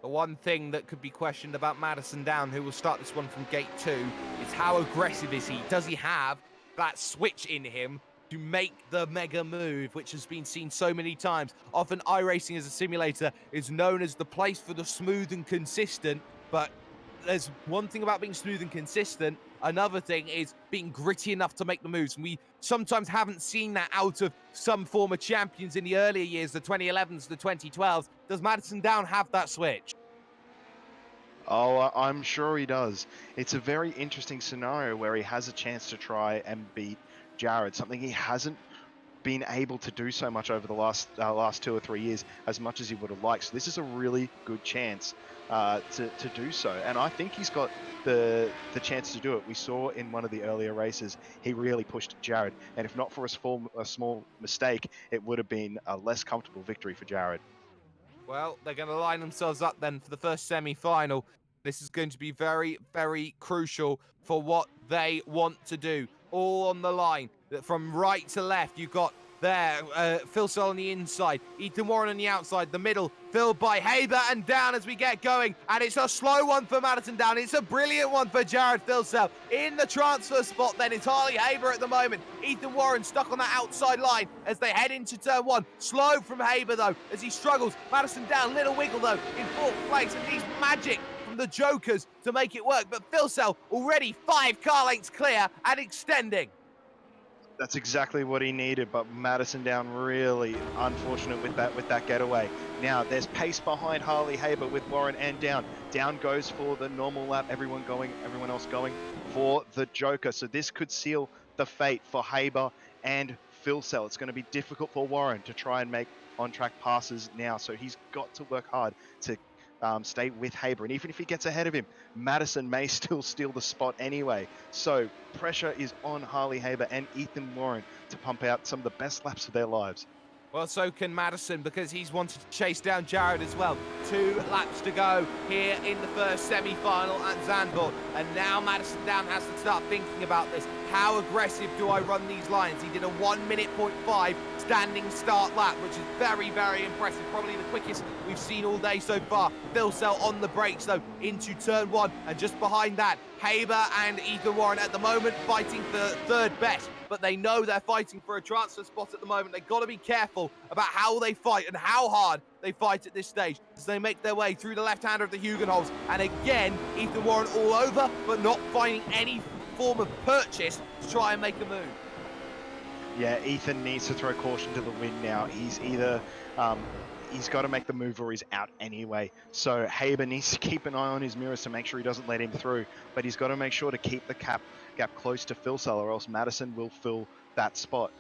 The one thing that could be questioned about Madison Down, who will start this one from gate 2, is how aggressive is he? Does he have that switch in him to make the mega move, which has been seen so many times? Often iRacing as a simulator is known as the place for the smooth and consistent, but there's one thing about being smooth and consistent. Another thing is being gritty enough to make the moves. And we sometimes haven't seen that out of some former champions in the earlier years, the 2011s, the 2012s. Does Madison Down have that switch? Oh, I'm sure he does. It's a very interesting scenario where he has a chance to try and beat Jared, something he hasn't been able to do so much over the last 2 or 3 years as much as he would have liked. So this is a really good chance to do so, and I think he's got the chance to do it. We saw in one of the earlier races he really pushed Jared, and if not for a small mistake, it would have been a less comfortable victory for Jared. Well, they're going to line themselves up then for the first semi-final. This is going to be very, very crucial for what they want to do. All on the line. From right to left, you've got there, Phil Sell on the inside, Ethan Warren on the outside, the middle filled by Haber and Down as we get going, and it's a slow one for Madison Down. It's a brilliant one for Jared Philsell. In the transfer spot then, it's Harley Haber at the moment. Ethan Warren stuck on that outside line as they head into turn 1. Slow from Haber though, as he struggles. Madison Down, little wiggle though, in 4th place, and needs magic from the Jokers to make it work, but Philsell already 5 car lengths clear and extending. That's exactly what he needed, but Madison Down really unfortunate with that getaway. Now there's pace behind Harley Haber with Warren and Down. Down goes for the normal lap, everyone else going for the Joker. So this could seal the fate for Haber and Philsell. It's going to be difficult for Warren to try and make on-track passes now, so he's got to work hard to stay with Haber, and even if he gets ahead of him, Madison may still steal the spot anyway. So pressure is on Harley Haber and Ethan Warren to pump out some of the best laps of their lives. Well, so can Madison, because he's wanted to chase down Jared as well. 2 laps to go here in the first semi-final at Zandvoort. And now Madison Down has to start thinking about this. How aggressive do I run these lines? He did a 1:05 standing start lap, which is very, very impressive. Probably the quickest we've seen all day so far. Philsell on the brakes, though, into turn 1. And just behind that, Haber and Ethan Warren at the moment fighting for 3rd best. But they know they're fighting for a transfer spot at the moment. They've got to be careful about how they fight and how hard they fight at this stage as they make their way through the left-hander of the Hugenholz. And again, Ethan Warren all over, but not finding any form of purchase to try and make a move. Yeah, Ethan needs to throw caution to the wind now. He's either he's got to make the move or he's out anyway. So Haber needs to keep an eye on his mirrors to make sure he doesn't let him through, but he's got to make sure to keep the gap close to Philsell, or else Madison will fill that spot.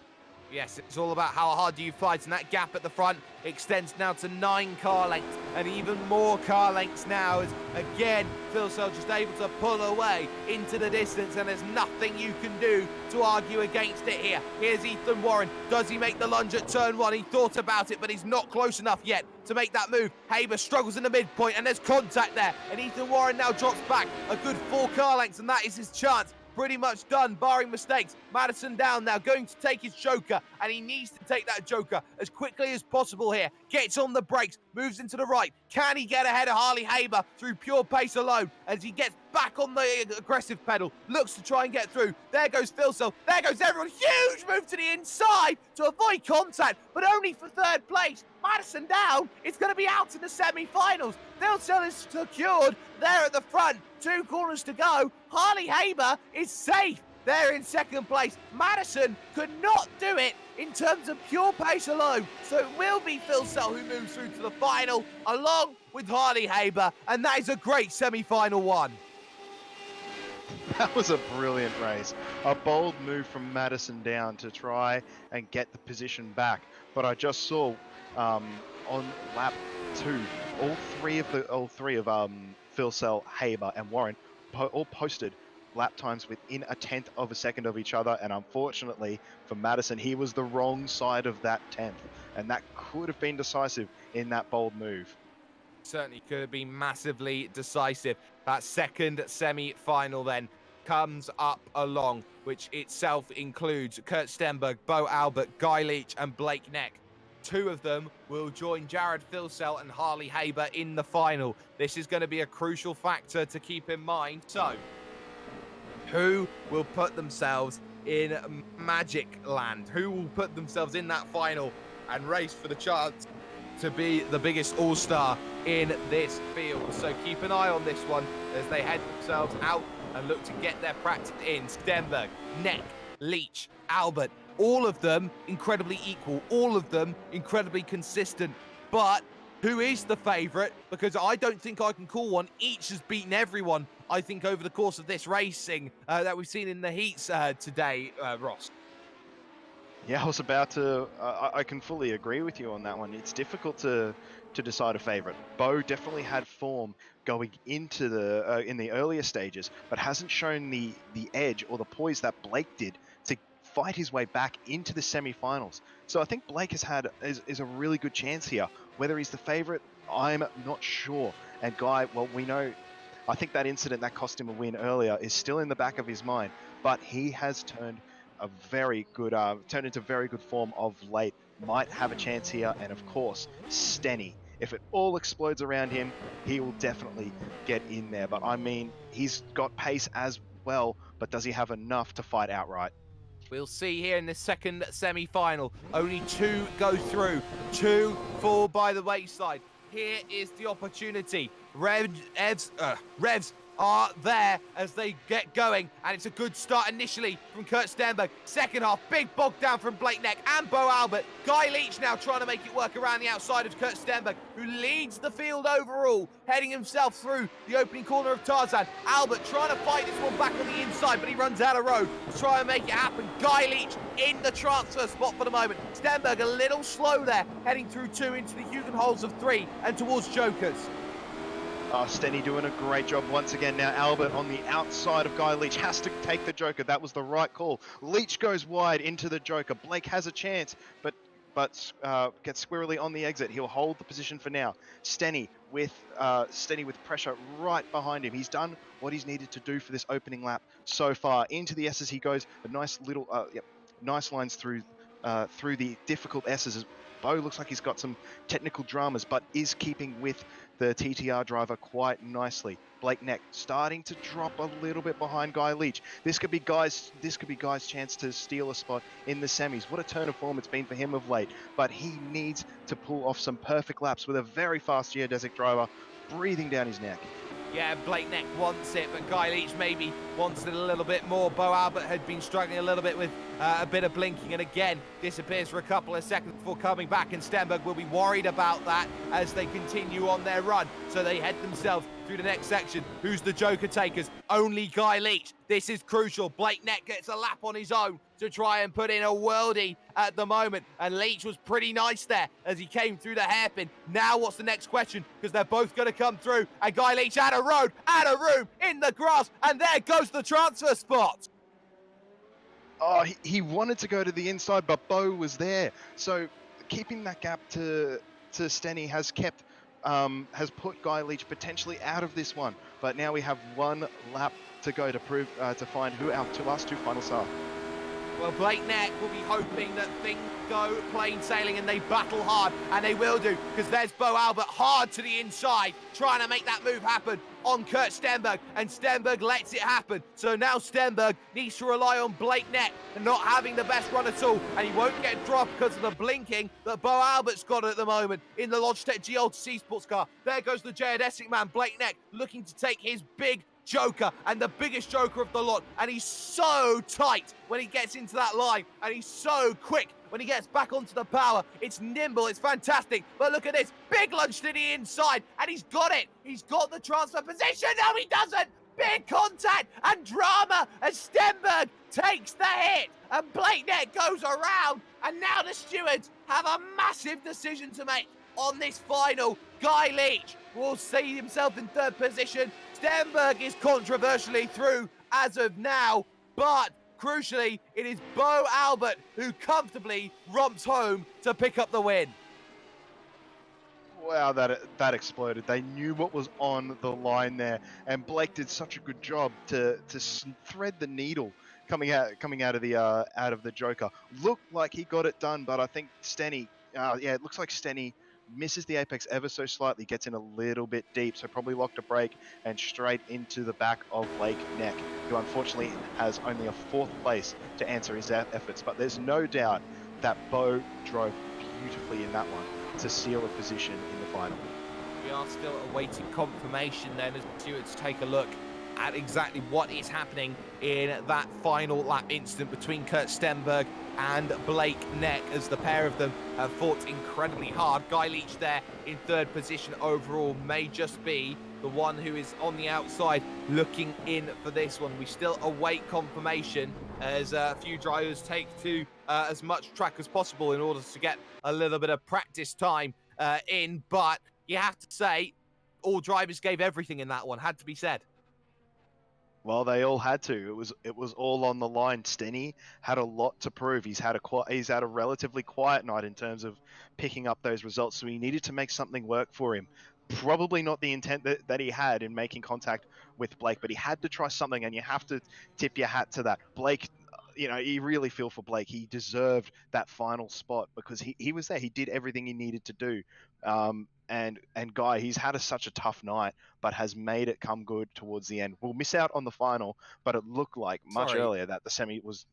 Yes, it's all about how hard do you fight, and that gap at the front extends now to 9 car lengths, and even more car lengths now as, again, Philsell just able to pull away into the distance, and there's nothing you can do to argue against it here. Here's Ethan Warren. Does he make the lunge at turn 1? He thought about it, but he's not close enough yet to make that move. Haber struggles in the midpoint, and there's contact there, and Ethan Warren now drops back a good 4 car lengths, and that is his chance. Pretty much done, barring mistakes. Madison Down now going to take his Joker, and he needs to take that Joker as quickly as possible here. Gets on the brakes, moves into the right. Can he get ahead of Harley Haber through pure pace alone as he gets back on the aggressive pedal, looks to try and get through. There goes Philsell, there goes everyone. Huge move to the inside to avoid contact, but only for 3rd place. Madison Down is going to be out in the semi-finals. Philsell is secured there at the front. 2 corners to go. Harley Haber is safe. They're in second place. Madison could not do it in terms of pure pace alone. So it will be Phil Sell who moves through to the final, along with Harley Haber, and that is a great semi-final one. That was a brilliant race. A bold move from Madison down to try and get the position back. But I just saw on lap 2, all three of Phil Sell, Haber, and Warren all posted lap times within a tenth of a second of each other. And unfortunately for Madison, he was the wrong side of that tenth, and that could have been decisive in that bold move. Certainly could have been massively decisive. That second semi-final then comes up along, which itself includes Kurt Stenberg, Bo Albert, Guy Leach, and Blake Neck. 2 of them will join Jared Filsell and Harley Haber in the final. This is going to be a crucial factor to keep in mind. So, who will put themselves in Magic Land? Who will put themselves in that final and race for the chance to be the biggest all-star in this field? So keep an eye on this one as they head themselves out and look to get their practice in. Stenberg, Neck, Leach, Albert, all of them incredibly equal, all of them incredibly consistent. But who is the favourite? Because I don't think I can call one. Each has beaten everyone, I think, over the course of this racing that we've seen in the heats today, Ross. Yeah, I was about to. I can fully agree with you on that one. It's difficult to decide a favourite. Bo definitely had form going into the in the earlier stages, but hasn't shown the edge or the poise that Blake did to fight his way back into the semi-finals. So I think Blake is a really good chance here. Whether he's the favourite, I'm not sure. And Guy, well, we know. I think that incident that cost him a win earlier is still in the back of his mind, but he has turned into very good form of late. Might have a chance here, and of course, Stenny. If it all explodes around him, he will definitely get in there. But I mean, he's got pace as well, but does he have enough to fight outright? We'll see here in the second semi-final. Only 2 go through, 2 fall by the wayside. Here is the opportunity. Revs are there as they get going, and it's a good start initially from Kurt Stenberg. Second half, big bog down from Blake Neck and Bo Albert. Guy Leach now trying to make it work around the outside of Kurt Stenberg, who leads the field overall, heading himself through the opening corner of Tarzan. Albert trying to fight this one back on the inside, but he runs out of road to try and make it happen. Guy Leach in the transfer spot for the moment. Stenberg a little slow there, heading through 2 into the Hugen holes of 3 and towards Jokers. Stenny doing a great job once again. Now Albert on the outside of Guy Leach has to take the Joker. That was the right call. Leach goes wide into the Joker. Blake has a chance, but gets squarely on the exit. He'll hold the position for now. Stenny with pressure right behind him. He's done what he's needed to do for this opening lap so far. Into the S's he goes. A nice little, nice lines through the difficult S's. Bo looks like he's got some technical dramas, but is keeping with the TTR driver quite nicely. Blake Neck starting to drop a little bit behind Guy Leach. This could be Guy's chance to steal a spot in the semis. What a turn of form it's been for him of late. But he needs to pull off some perfect laps with a very fast geodesic driver breathing down his neck. Yeah, Blake Neck wants it, but Guy Leach maybe wants it a little bit more. Bo Albert had been struggling a little bit with a bit of blinking, and again disappears for a couple of seconds before coming back, and Stenberg will be worried about that as they continue on their run. So they head themselves through the next section. Who's the Joker takers? Only Guy Leach. This is crucial. Blake Neck gets a lap on his own to try and put in a worldie at the moment, and Leach was pretty nice there as he came through the hairpin. Now what's the next question? Because they're both going to come through, and Guy Leach out of road, out of room, in the grass, and there goes the transfer spot. Oh, he wanted to go to the inside, but Bo was there. So keeping that gap to Stenny has put Guy Leach potentially out of this one. But now we have 1 lap to go to prove to find who our last 2 finalists are. Well, Blake Neck will be hoping that things go plain sailing and they battle hard, and they will do, because there's Bo Albert hard to the inside, trying to make that move happen on Kurt Stenberg, and Stenberg lets it happen. So now Stenberg needs to rely on Blake Neck and not having the best run at all, and he won't get dropped because of the blinking that Bo Albert's got at the moment in the Logitech GLTC sports car. There goes the geodesic man, Blake Neck, looking to take his big joker and the biggest joker of the lot. And he's so tight when he gets into that line. And he's so quick when he gets back onto the power. It's nimble, it's fantastic. But look at this, big lunge to the inside. And he's got it. He's got the transfer position. No, he doesn't. Big contact and drama as Stenberg takes the hit. And Blakenet goes around. And now the stewards have a massive decision to make on this final. Guy Leach will see himself in third position. Stenberg is controversially through as of now, but crucially, it is Bo Albert who comfortably romps home to pick up the win. Wow, that exploded. They knew what was on the line there, and Blake did such a good job to thread the needle coming out of the Joker. Looked like he got it done, but I think Stenny, it looks like Stenny misses the apex ever so slightly, gets in a little bit deep, so probably locked a break and straight into the back of Blake Neck, who unfortunately has only a 4th place to answer his efforts. But there's no doubt that Bo drove beautifully in that one to seal a position in the final. We are still awaiting confirmation then as the stewards take a look at exactly what is happening in that final lap incident between Kurt Stenberg and Blake Neck, as the pair of them have fought incredibly hard. Guy Leach there in third position overall may just be the one who is on the outside looking in for this one. We still await confirmation as a few drivers take to as much track as possible in order to get a little bit of practice time in, but you have to say all drivers gave everything in that one, had to be said. Well, they all had to. It was all on the line. Stenny had a lot to prove. He's had a relatively quiet night in terms of picking up those results, so he needed to make something work for him. Probably not the intent that he had in making contact with Blake, but he had to try something, and you have to tip your hat to that. Blake, you really feel for Blake. He deserved that final spot because he was there. He did everything he needed to do. And Guy, he's had such a tough night, but has made it come good towards the end. We'll miss out on the final, but it looked like much earlier that the semi was...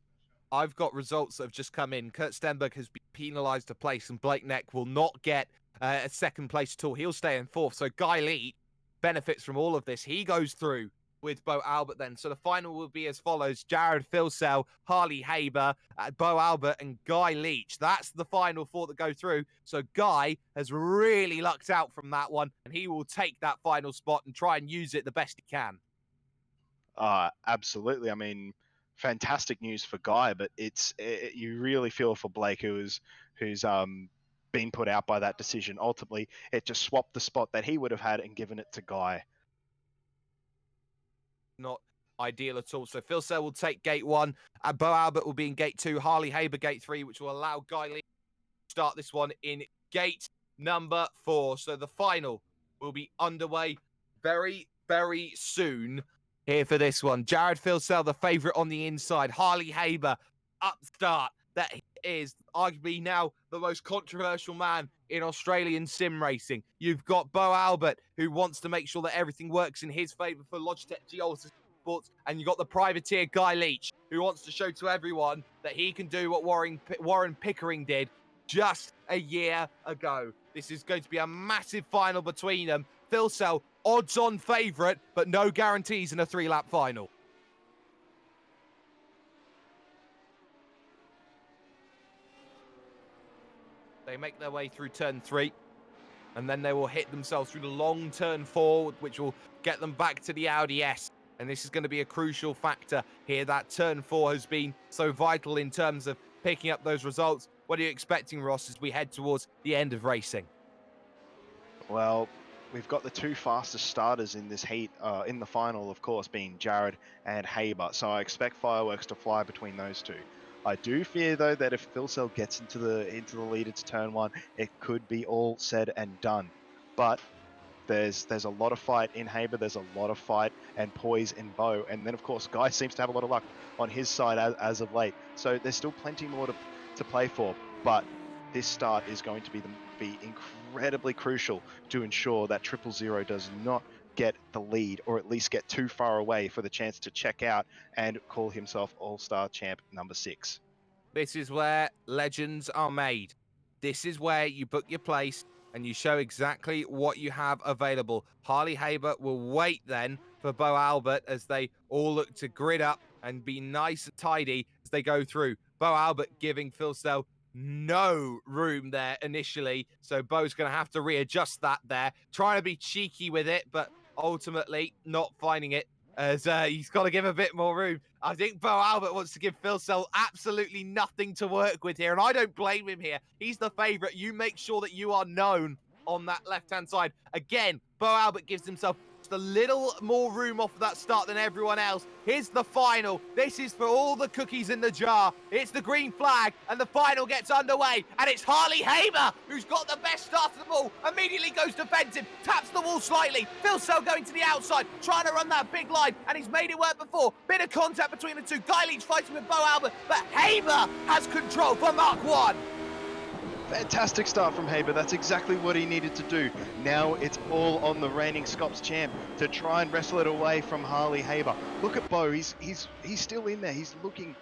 I've got results that have just come in. Kurt Stenberg has been penalised a place, and Blake Neck will not get a second place at all. He'll stay in 4th. So Guy Leach benefits from all of this. He goes through with Bo Albert then. So the final will be as follows: Jared Filsell, Harley Haber, Bo Albert and Guy Leach. That's the final 4 that go through. So Guy has really lucked out from that one, and he will take that final spot and try and use it the best he can. Absolutely. I mean, fantastic news for Guy, but you really feel for Blake, who's been put out by that decision. Ultimately, it just swapped the spot that he would have had and given it to Guy. Not ideal at all. So Filsell will take gate 1, and Bo Albert will be in gate 2, Harley Haber gate 3, which will allow Guy Lee to start this one in gate number 4. So the final will be underway very, very soon here for this one. Jared Filsell, the favourite on the inside. Harley Haber, upstart. That is arguably now the most controversial man in Australian sim racing. You've got Bo Albert, who wants to make sure that everything works in his favour for Logitech G Sports, and you've got the privateer Guy Leach, who wants to show to everyone that he can do what Warren Pickering did just a year ago. This is going to be a massive final between them. Filsell, odds-on favourite, but no guarantees in a 3-lap final. They make their way through turn 3, and then they will hit themselves through the long turn 4, which will get them back to the Audi S. And this is going to be a crucial factor here. That turn 4 has been so vital in terms of picking up those results. What are you expecting, Ross, as we head towards the end of racing? Well, we've got the 2 fastest starters in this heat, in the final, of course, being Jared and Haber. So I expect fireworks to fly between those 2. I do fear, though, that if Filsell gets into the lead into turn 1, it could be all said and done. But there's a lot of fight in Haber, there's a lot of fight and poise in Bo, and then, of course, Guy seems to have a lot of luck on his side as of late. So there's still plenty more to play for, but this start is going to be incredibly crucial to ensure that 000 does not get the lead, or at least get too far away for the chance to check out and call himself All-Star Champ number 6. This is where legends are made. This is where you book your place and you show exactly what you have available. Harley Haber will wait then for Bo Albert as they all look to grid up and be nice and tidy as they go through. Bo Albert giving Phil Sell no room there initially, so Bo's going to have to readjust that there, trying to be cheeky with it, but ultimately not finding it as he's got to give a bit more room. I think Bo Albert wants to give Phil Sell absolutely nothing to work with here, and I don't blame him here. He's the favourite. You make sure that you are known on that left-hand side. Again, Bo Albert gives himself just a little more room off of that start than everyone else. Here's the final. This is for all the cookies in the jar. It's the green flag, and the final gets underway, and it's Harley Haber who's got the best start of the ball. Immediately goes defensive, taps the wall slightly. Phil Sell going to the outside, trying to run that big line, and he's made it work before. Bit of contact between the two. Guy Leach fighting with Bo Albert, but Haber has control for Mark 1. Fantastic start from Haber. That's exactly what he needed to do. Now it's all on the reigning Scops champ to try and wrestle it away from Harley Haber. Look at Bo. He's still in there. He's looking.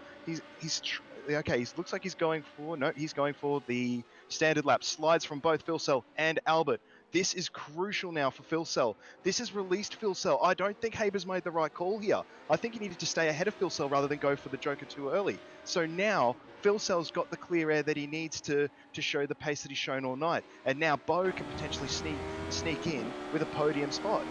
Okay. He looks like he's going for. No, he's going for the standard lap. Slides from both Phil Sell and Albert. This is crucial now for Phil Sell. This has released Phil Sell. I don't think Haber's made the right call here. I think he needed to stay ahead of Phil Sell rather than go for the Joker too early. So now Phil Sell's got the clear air that he needs to show the pace that he's shown all night. And now Bo can potentially sneak in with a podium spot.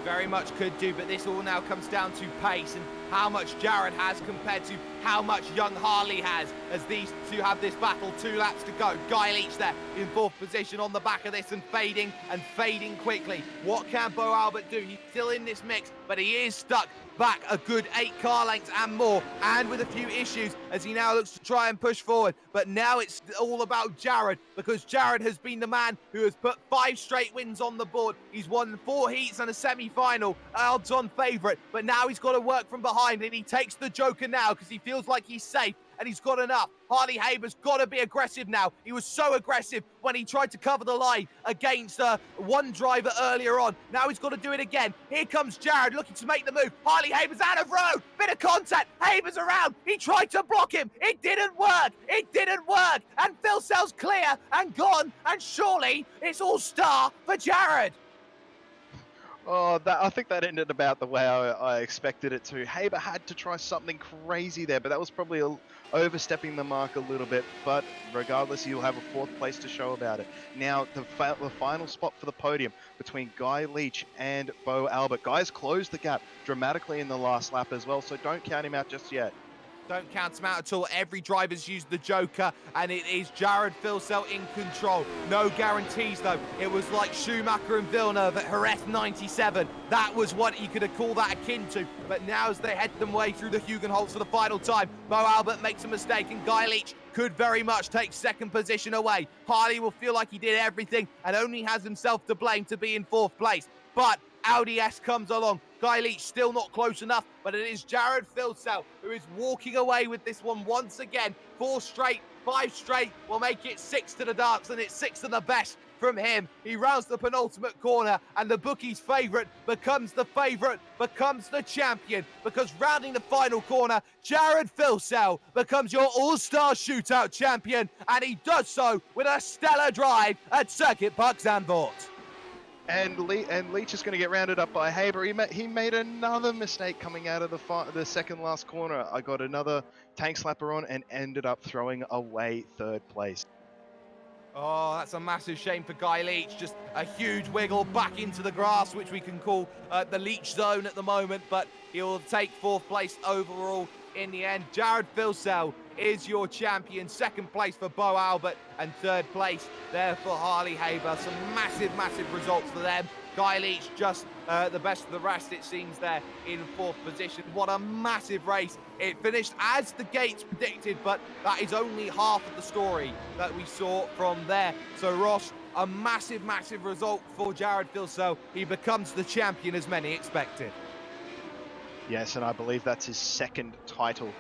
Very much could do, but this all now comes down to pace and how much Jared has compared to how much young Harley has, as these two have this battle. 2 laps to go. Guy Leach there in 4th position on the back of this and fading quickly. What can Bo Albert do? He's still in this mix, but he is stuck back a good 8 car lengths and more, and with a few issues as he now looks to try and push forward. But now it's all about Jared, because Jared has been the man who has put 5 straight wins on the board. He's won 4 heats and a semi-final, odds-on favourite, but now he's got to work from behind, and he takes the Joker now because he feels like he's safe and he's got enough. Harley Haber's got to be aggressive now. He was so aggressive when he tried to cover the line against one driver earlier on. Now he's got to do it again. Here comes Jared looking to make the move. Harley Haber's out of road. Bit of contact. Haber's around. He tried to block him. It didn't work. It didn't work. And Phil Sell's clear and gone. And surely it's all star for Jared. Oh, I think that ended about the way I expected it to. Haber had to try something crazy there, but that was probably overstepping the mark a little bit. But regardless, he'll have a 4th place to show about it. Now, the final spot for the podium between Guy Leach and Bo Albert. Guy's closed the gap dramatically in the last lap as well, so don't count him out just yet. Don't count him out at all. Every driver's used the Joker, and it is Jared Phil Sell in control. No guarantees, though. It was like Schumacher and Villeneuve at Jerez 97. That was what you could have called that akin to. But now as they head them way through the Hugenholz for the final time, Bo Albert makes a mistake, and Guy Leach could very much take 2nd position away. Harley will feel like he did everything and only has himself to blame to be in 4th place. But Audi S comes along. Guy Leach still not close enough, but it is Jared Phil Sell who is walking away with this one once again. 4 straight, 5 straight will make it 6 to the dance, and it's 6 to the best from him. He rounds the penultimate corner, and the bookie's favourite becomes the champion, because rounding the final corner, Jared Phil Sell becomes your all-star shootout champion, and he does so with a stellar drive at Circuit Park Zandvoort. And Leach is going to get rounded up by Haber. He made another mistake coming out of the second last corner. I got another tank slapper on and ended up throwing away 3rd place. Oh, that's a massive shame for Guy Leach. Just a huge wiggle back into the grass, which we can call the Leach zone at the moment, but he'll take 4th place overall in the end. Jared Phil Sell is your champion. 2nd place for Bo Albert, and 3rd place there for Harley Haber. Some massive results for them. Guy Leach just the best of the rest, it seems, there in 4th position. What a massive race. It finished as the gates predicted, but that is only half of the story that we saw from there. So Ross, a massive result for Jared Phil Sell. He becomes the champion as many expected. Yes, and I believe that's his 2nd title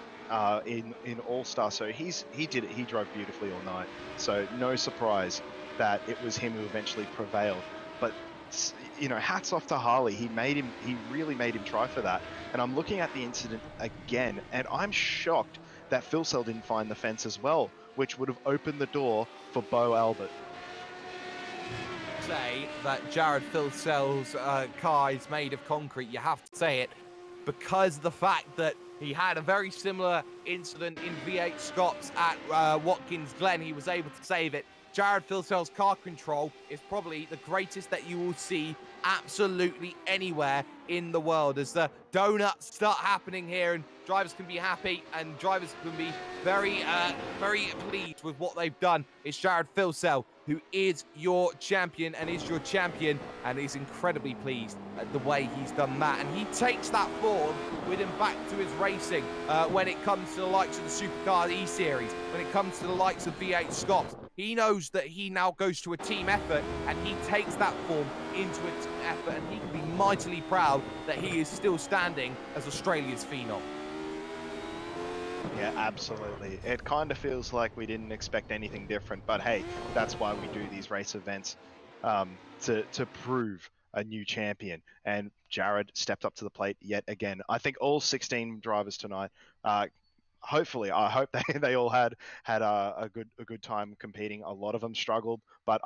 in All-Star. So he did it. He drove beautifully all night. So no surprise that it was him who eventually prevailed. But you know, hats off to Harley. He really made him try for that. And I'm looking at the incident again, and I'm shocked that Phil Sell didn't find the fence as well, which would have opened the door for Bo Albert. say that Jared Filsell's car is made of concrete. You have to say it because of the fact that he had a very similar incident in V8 Scots at Watkins Glen. He was able to save it. Jared Filsell's car control is probably the greatest that you will see absolutely anywhere in the world as the donuts start happening here and drivers can be happy and drivers can be very pleased with what they've done. It's Jared Filsell who is your champion and is your champion and is incredibly pleased at the way he's done that. And he takes that form with him back to his racing when it comes to the likes of the Supercar E-Series, when it comes to the likes of V8 Scots. He knows that he now goes to a team effort and he takes that form into a team effort and he can be mightily proud that he is still standing as Australia's phenom. Yeah, absolutely. It kind of feels like we didn't expect anything different, but hey, that's why we do these race events, to prove a new champion. And Jared stepped up to the plate yet again. I think all 16 drivers tonight, hopefully, I hope they all had a good time competing. A lot of them struggled, but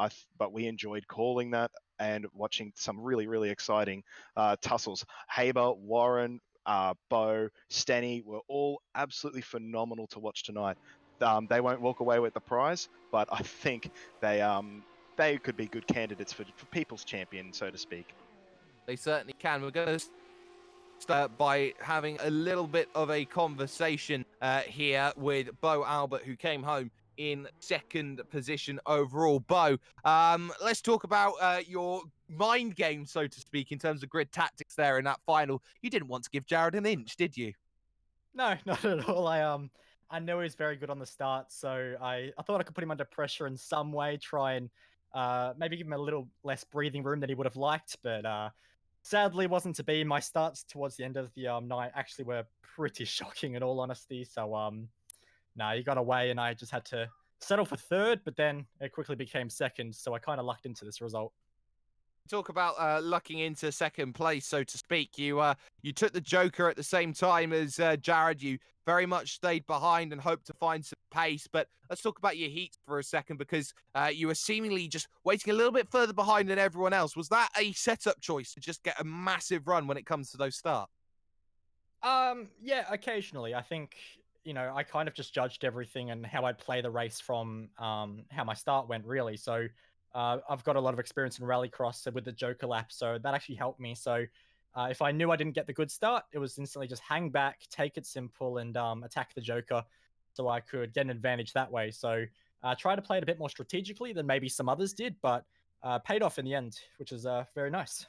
we enjoyed calling that and watching some really exciting tussles. Haber, Warren, Bo, Stenny were all absolutely phenomenal to watch tonight. They won't walk away with the prize, but I think they could be good candidates for people's champion, so to speak. They certainly can. We're going to start by having a little bit of a conversation here with Bo Albert, who came home in second position overall. Bo, let's talk about your mind game, so to speak, in terms of grid tactics there in that final. You didn't want to give Jared an inch, did you? No, not at all. I know he's very good on the start, so I thought I could put him under pressure in some way, try and maybe give him a little less breathing room than he would have liked, but sadly wasn't to be. My starts towards the end of the night actually were pretty shocking in all honesty. So no, he got away and I just had to settle for third, but then it quickly became second, so I kind of lucked into this result. Talk about lucking into second place, so to speak. You took the Joker at the same time as Jared. You very much stayed behind and hoped to find some pace. But let's talk about your heat for a second because you were seemingly just waiting a little bit further behind than everyone else. Was that a setup choice to just get a massive run when it comes to those starts? Yeah, occasionally. I think, I kind of just judged everything and how I'd play the race from how my start went, really. So I've got a lot of experience in rallycross with the Joker lap, so that actually helped me. So if I knew I didn't get the good start, it was instantly just hang back, take it simple, and attack the Joker so I could get an advantage that way. So try to play it a bit more strategically than maybe some others did, but paid off in the end, which is very nice.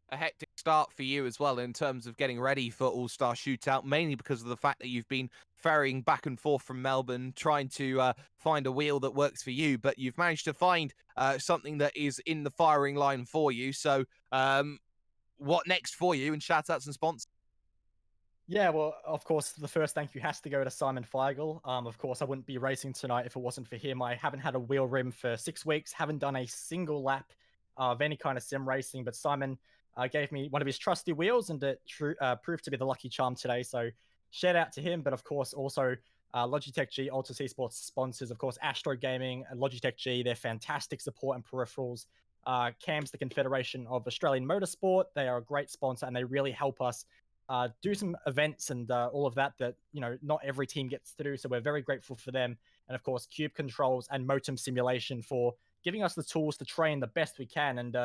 A hectic start for you as well in terms of getting ready for All-Star Shootout, mainly because of the fact that you've been ferrying back and forth from Melbourne, trying to find a wheel that works for you, but you've managed to find something that is in the firing line for you. So what next for you? And shout outs and sponsors. Yeah, well, of course, the first thank you has to go to Simon Feigl. Of course, I wouldn't be racing tonight if it wasn't for him. I haven't had a wheel rim for 6 weeks, haven't done a single lap of any kind of sim racing, but Simon gave me one of his trusty wheels and it proved to be the lucky charm today. So shout out to him, but of course, also Logitech G Ultra C Sports sponsors, of course, Astro Gaming and Logitech G. They're fantastic support and peripherals. CAM's the Confederation of Australian Motorsport. They are a great sponsor and they really help us do some events and all of that not every team gets to do. So we're very grateful for them. And of course, Cube Controls and Motum Simulation for giving us the tools to train the best we can. And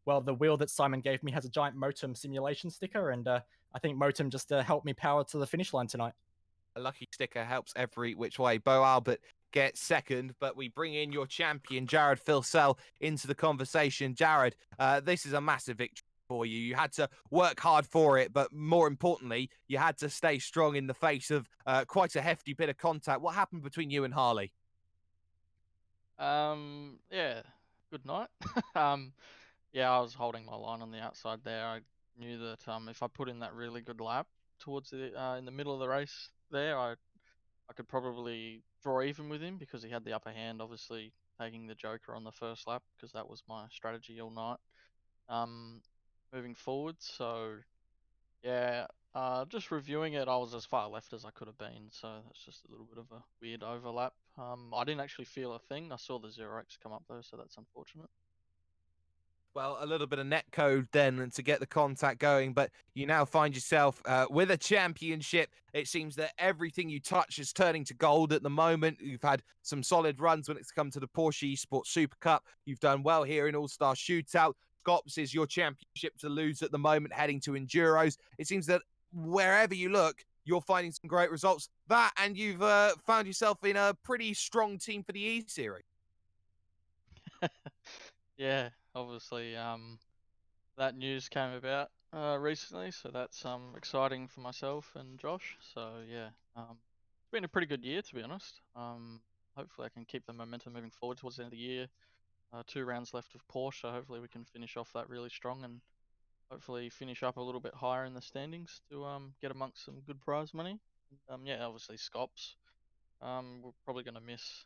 well, the wheel that Simon gave me has a giant Motum Simulation sticker. And I think Motum just helped me power to the finish line tonight. A lucky sticker helps every which way. Bo Albert gets second, but we bring in your champion, Jared Filsell, into the conversation. Jared, this is a massive victory for you. You had to work hard for it, but more importantly, you had to stay strong in the face of quite a hefty bit of contact. What happened between you and Harley? Yeah, good night. um, yeah, I was holding my line on the outside there. I knew that if I put in that really good lap towards the in the middle of the race there, I could probably draw even with him because he had the upper hand, obviously taking the Joker on the first lap because that was my strategy all night. Um, moving forward, so yeah, just reviewing it, I was as far left as I could have been, so that's just a little bit of a weird overlap. I didn't actually feel a thing. I saw the 0x come up though, so that's unfortunate. Well, a little bit of net code then to get the contact going, but you now find yourself with a championship. It seems that everything you touch is turning to gold at the moment. You've had some solid runs when it's come to the Porsche Esports Super Cup. You've done well here in All-Star Shootout. Scops is your championship to lose at the moment, heading to Enduros. It seems that wherever you look, you're finding some great results. That, and you've found yourself in a pretty strong team for the E-Series. Yeah, obviously, that news came about recently, so that's exciting for myself and Josh. So yeah, it's been a pretty good year to be honest. Hopefully I can keep the momentum moving forward towards the end of the year. 2 rounds left of Porsche, so hopefully we can finish off that really strong and hopefully finish up a little bit higher in the standings to get amongst some good prize money. Yeah, obviously Scops. We're probably going to miss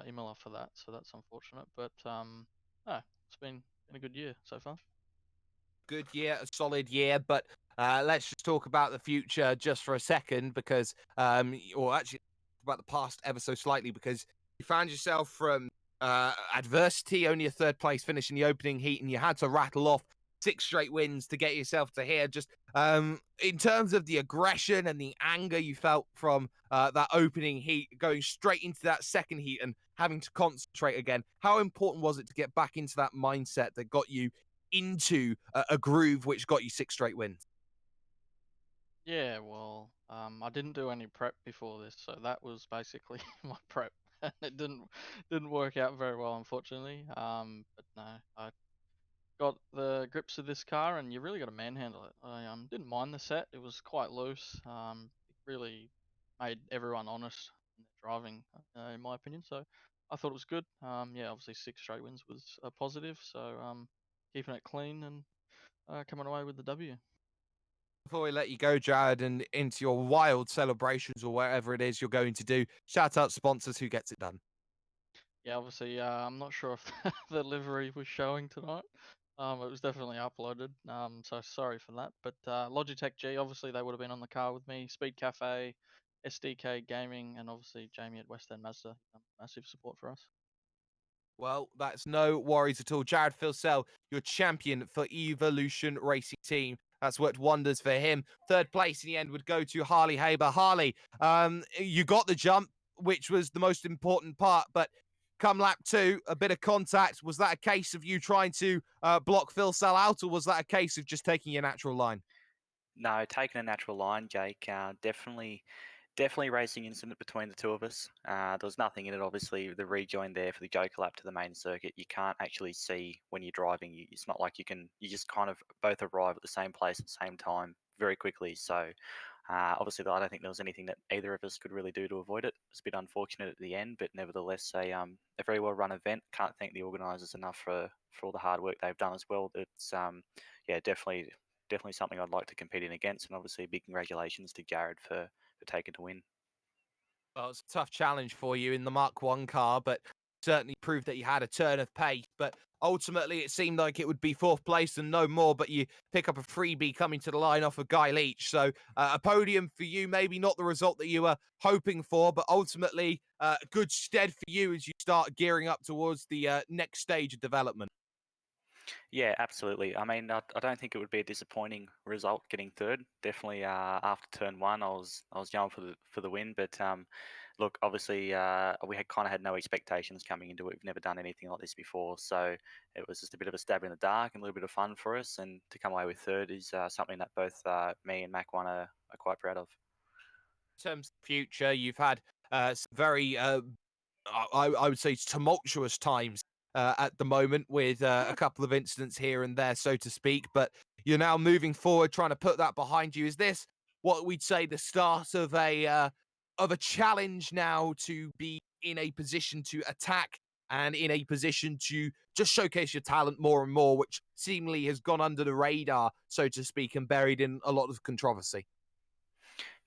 Imola for that, so that's unfortunate. But no, it's been a good year so far. Good year, a solid year, but let's just talk about the future just for a second because, or actually about the past ever so slightly because you found yourself from adversity, only a third place finish in the opening heat, and you had to rattle off 6 straight wins to get yourself to here. Just in terms of the aggression and the anger you felt from that opening heat, going straight into that second heat and having to concentrate again, how important was it to get back into that mindset that got you into a groove which got you 6 straight wins? Yeah, well, I didn't do any prep before this, so that was basically my prep, and it didn't work out very well, unfortunately. But no, I got the grips of this car, and you really got to manhandle it. I didn't mind the set; it was quite loose. It really made everyone honest in their driving, in my opinion. So I thought it was good. Yeah, obviously 6 straight wins was a positive. So keeping it clean and coming away with the W. Before we let you go, Jared, and into your wild celebrations or whatever it is you're going to do, shout out sponsors who gets it done. Yeah, obviously, I'm not sure if the livery was showing tonight. It was definitely uploaded. So sorry for that. But Logitech G, obviously they would have been on the car with me. Speed Cafe, SDK Gaming, and obviously Jamie at West End Mazda. Massive support for us. Well, that's no worries at all. Jared Filsell, your champion for Evolution Racing Team. That's worked wonders for him. Third place in the end would go to Harley Haber. Harley, you got the jump, which was the most important part, but come lap 2, a bit of contact. Was that a case of you trying to block Filsell out, or was that a case of just taking your natural line? No, taking a natural line, Jake. Definitely racing incident between the two of us. There was nothing in it. Obviously, the rejoin there for the Joker lap to the main circuit, you can't actually see when you're driving. It's not like you can. You just kind of both arrive at the same place at the same time very quickly. So, obviously, I don't think there was anything that either of us could really do to avoid it. It's a bit unfortunate at the end, but nevertheless, a very well run event. Can't thank the organisers enough for all the hard work they've done as well. It's yeah, definitely something I'd like to compete in against, and obviously, big congratulations to Jared for taking the win. Well, it's a tough challenge for you in the Mark 1 car, but certainly proved that you had a turn of pace. But ultimately, it seemed like it would be fourth place and no more, but you pick up a freebie coming to the line off of Guy Leach. So a podium for you, maybe not the result that you were hoping for, but ultimately good stead for you as you start gearing up towards the next stage of development. Yeah, absolutely. I mean, I don't think it would be a disappointing result getting third. Definitely, after turn one, I was going for the win. But look, obviously, we had kind of had no expectations coming into it. We've never done anything like this before, so it was just a bit of a stab in the dark and a little bit of fun for us. And to come away with third is something that both me and Mac one are quite proud of. In terms of future, you've had some very I would say tumultuous times at the moment with a couple of incidents here and there, so to speak. But you're now moving forward, trying to put that behind you. Is this what we'd say the start of a challenge now to be in a position to attack and in a position to just showcase your talent more and more, which seemingly has gone under the radar, so to speak, and buried in a lot of controversy?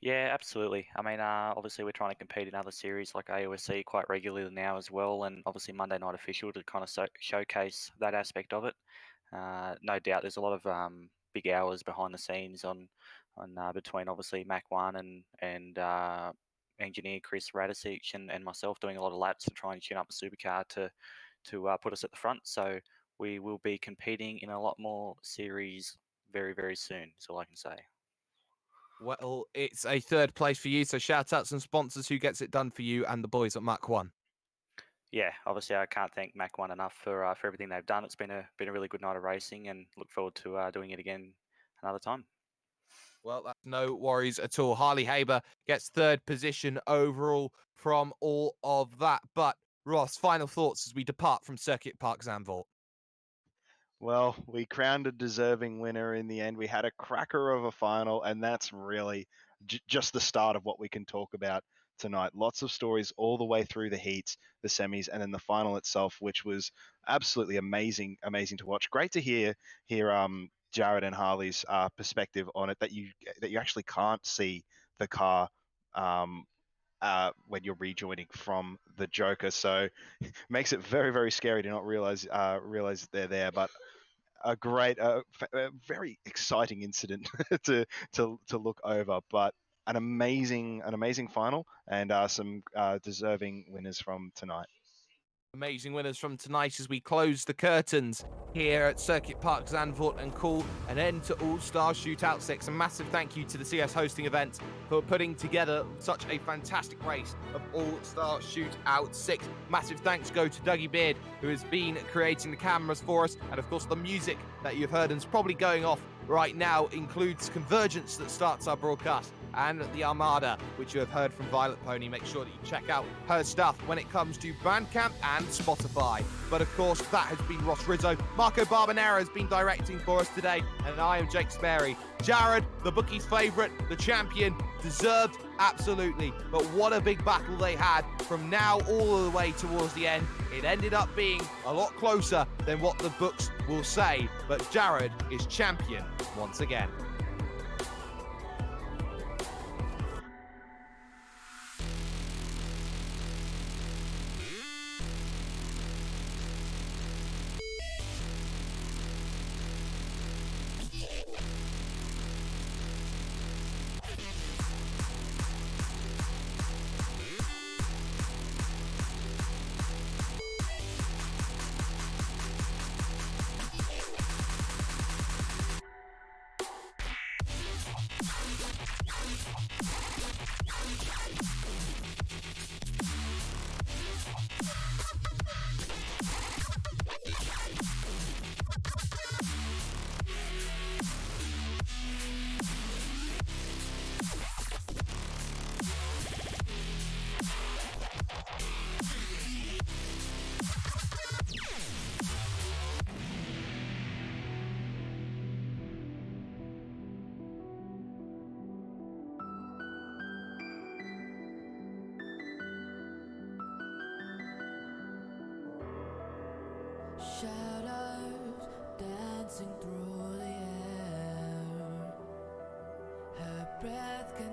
Yeah, absolutely. I mean, obviously we're trying to compete in other series like AOSC quite regularly now as well, and obviously Monday Night Official to kind of showcase that aspect of it. No doubt, there's a lot of big hours behind the scenes on between obviously Mac One and engineer Chris Radicic and myself doing a lot of laps to try and tune up the supercar to put us at the front. So we will be competing in a lot more series very, very soon. That's all I can say. Well, it's a third place for you, so shout out some sponsors who gets it done for you and the boys at Mach 1. Yeah, obviously I can't thank Mac One enough for everything they've done. It's been a really good night of racing, and look forward to doing it again another time. Well, that's no worries at all. Harley Haber gets third position overall from all of that. But Ross, final thoughts as we depart from Circuit Park Zandvoort. Well, we crowned a deserving winner in the end. We had a cracker of a final, and that's really just the start of what we can talk about tonight. Lots of stories all the way through the heats, the semis, and then the final itself, which was absolutely amazing to watch. Great to hear Jared and Harley's perspective on it. That you actually can't see the car when you're rejoining from the Joker, so makes it very scary to not realize they're there. But a great, a very exciting incident to look over, but an amazing final, and some deserving winners from tonight. Amazing winners from tonight as we close the curtains here at Circuit Park Zandvoort and call an end to All-Star Shootout 6. A massive thank you to the CS hosting event for putting together such a fantastic race of All-Star Shootout 6. Massive thanks go to Dougie Beard, who has been creating the cameras for us, and of course the music that you've heard and is probably going off right now includes Convergence that starts our broadcast, and the Armada, which you have heard from Violet Pony. Make sure that you check out her stuff when it comes to Bandcamp and Spotify. But of course, that has been Ross Rizzo. Marco Barbanera has been directing for us today, and I am Jake Sperry. Jared, the bookie's favourite, the champion, deserved, absolutely. But what a big battle they had from now all the way towards the end. It ended up being a lot closer than what the books will say, but Jared is champion once again. Shadows dancing through the air. Her breath can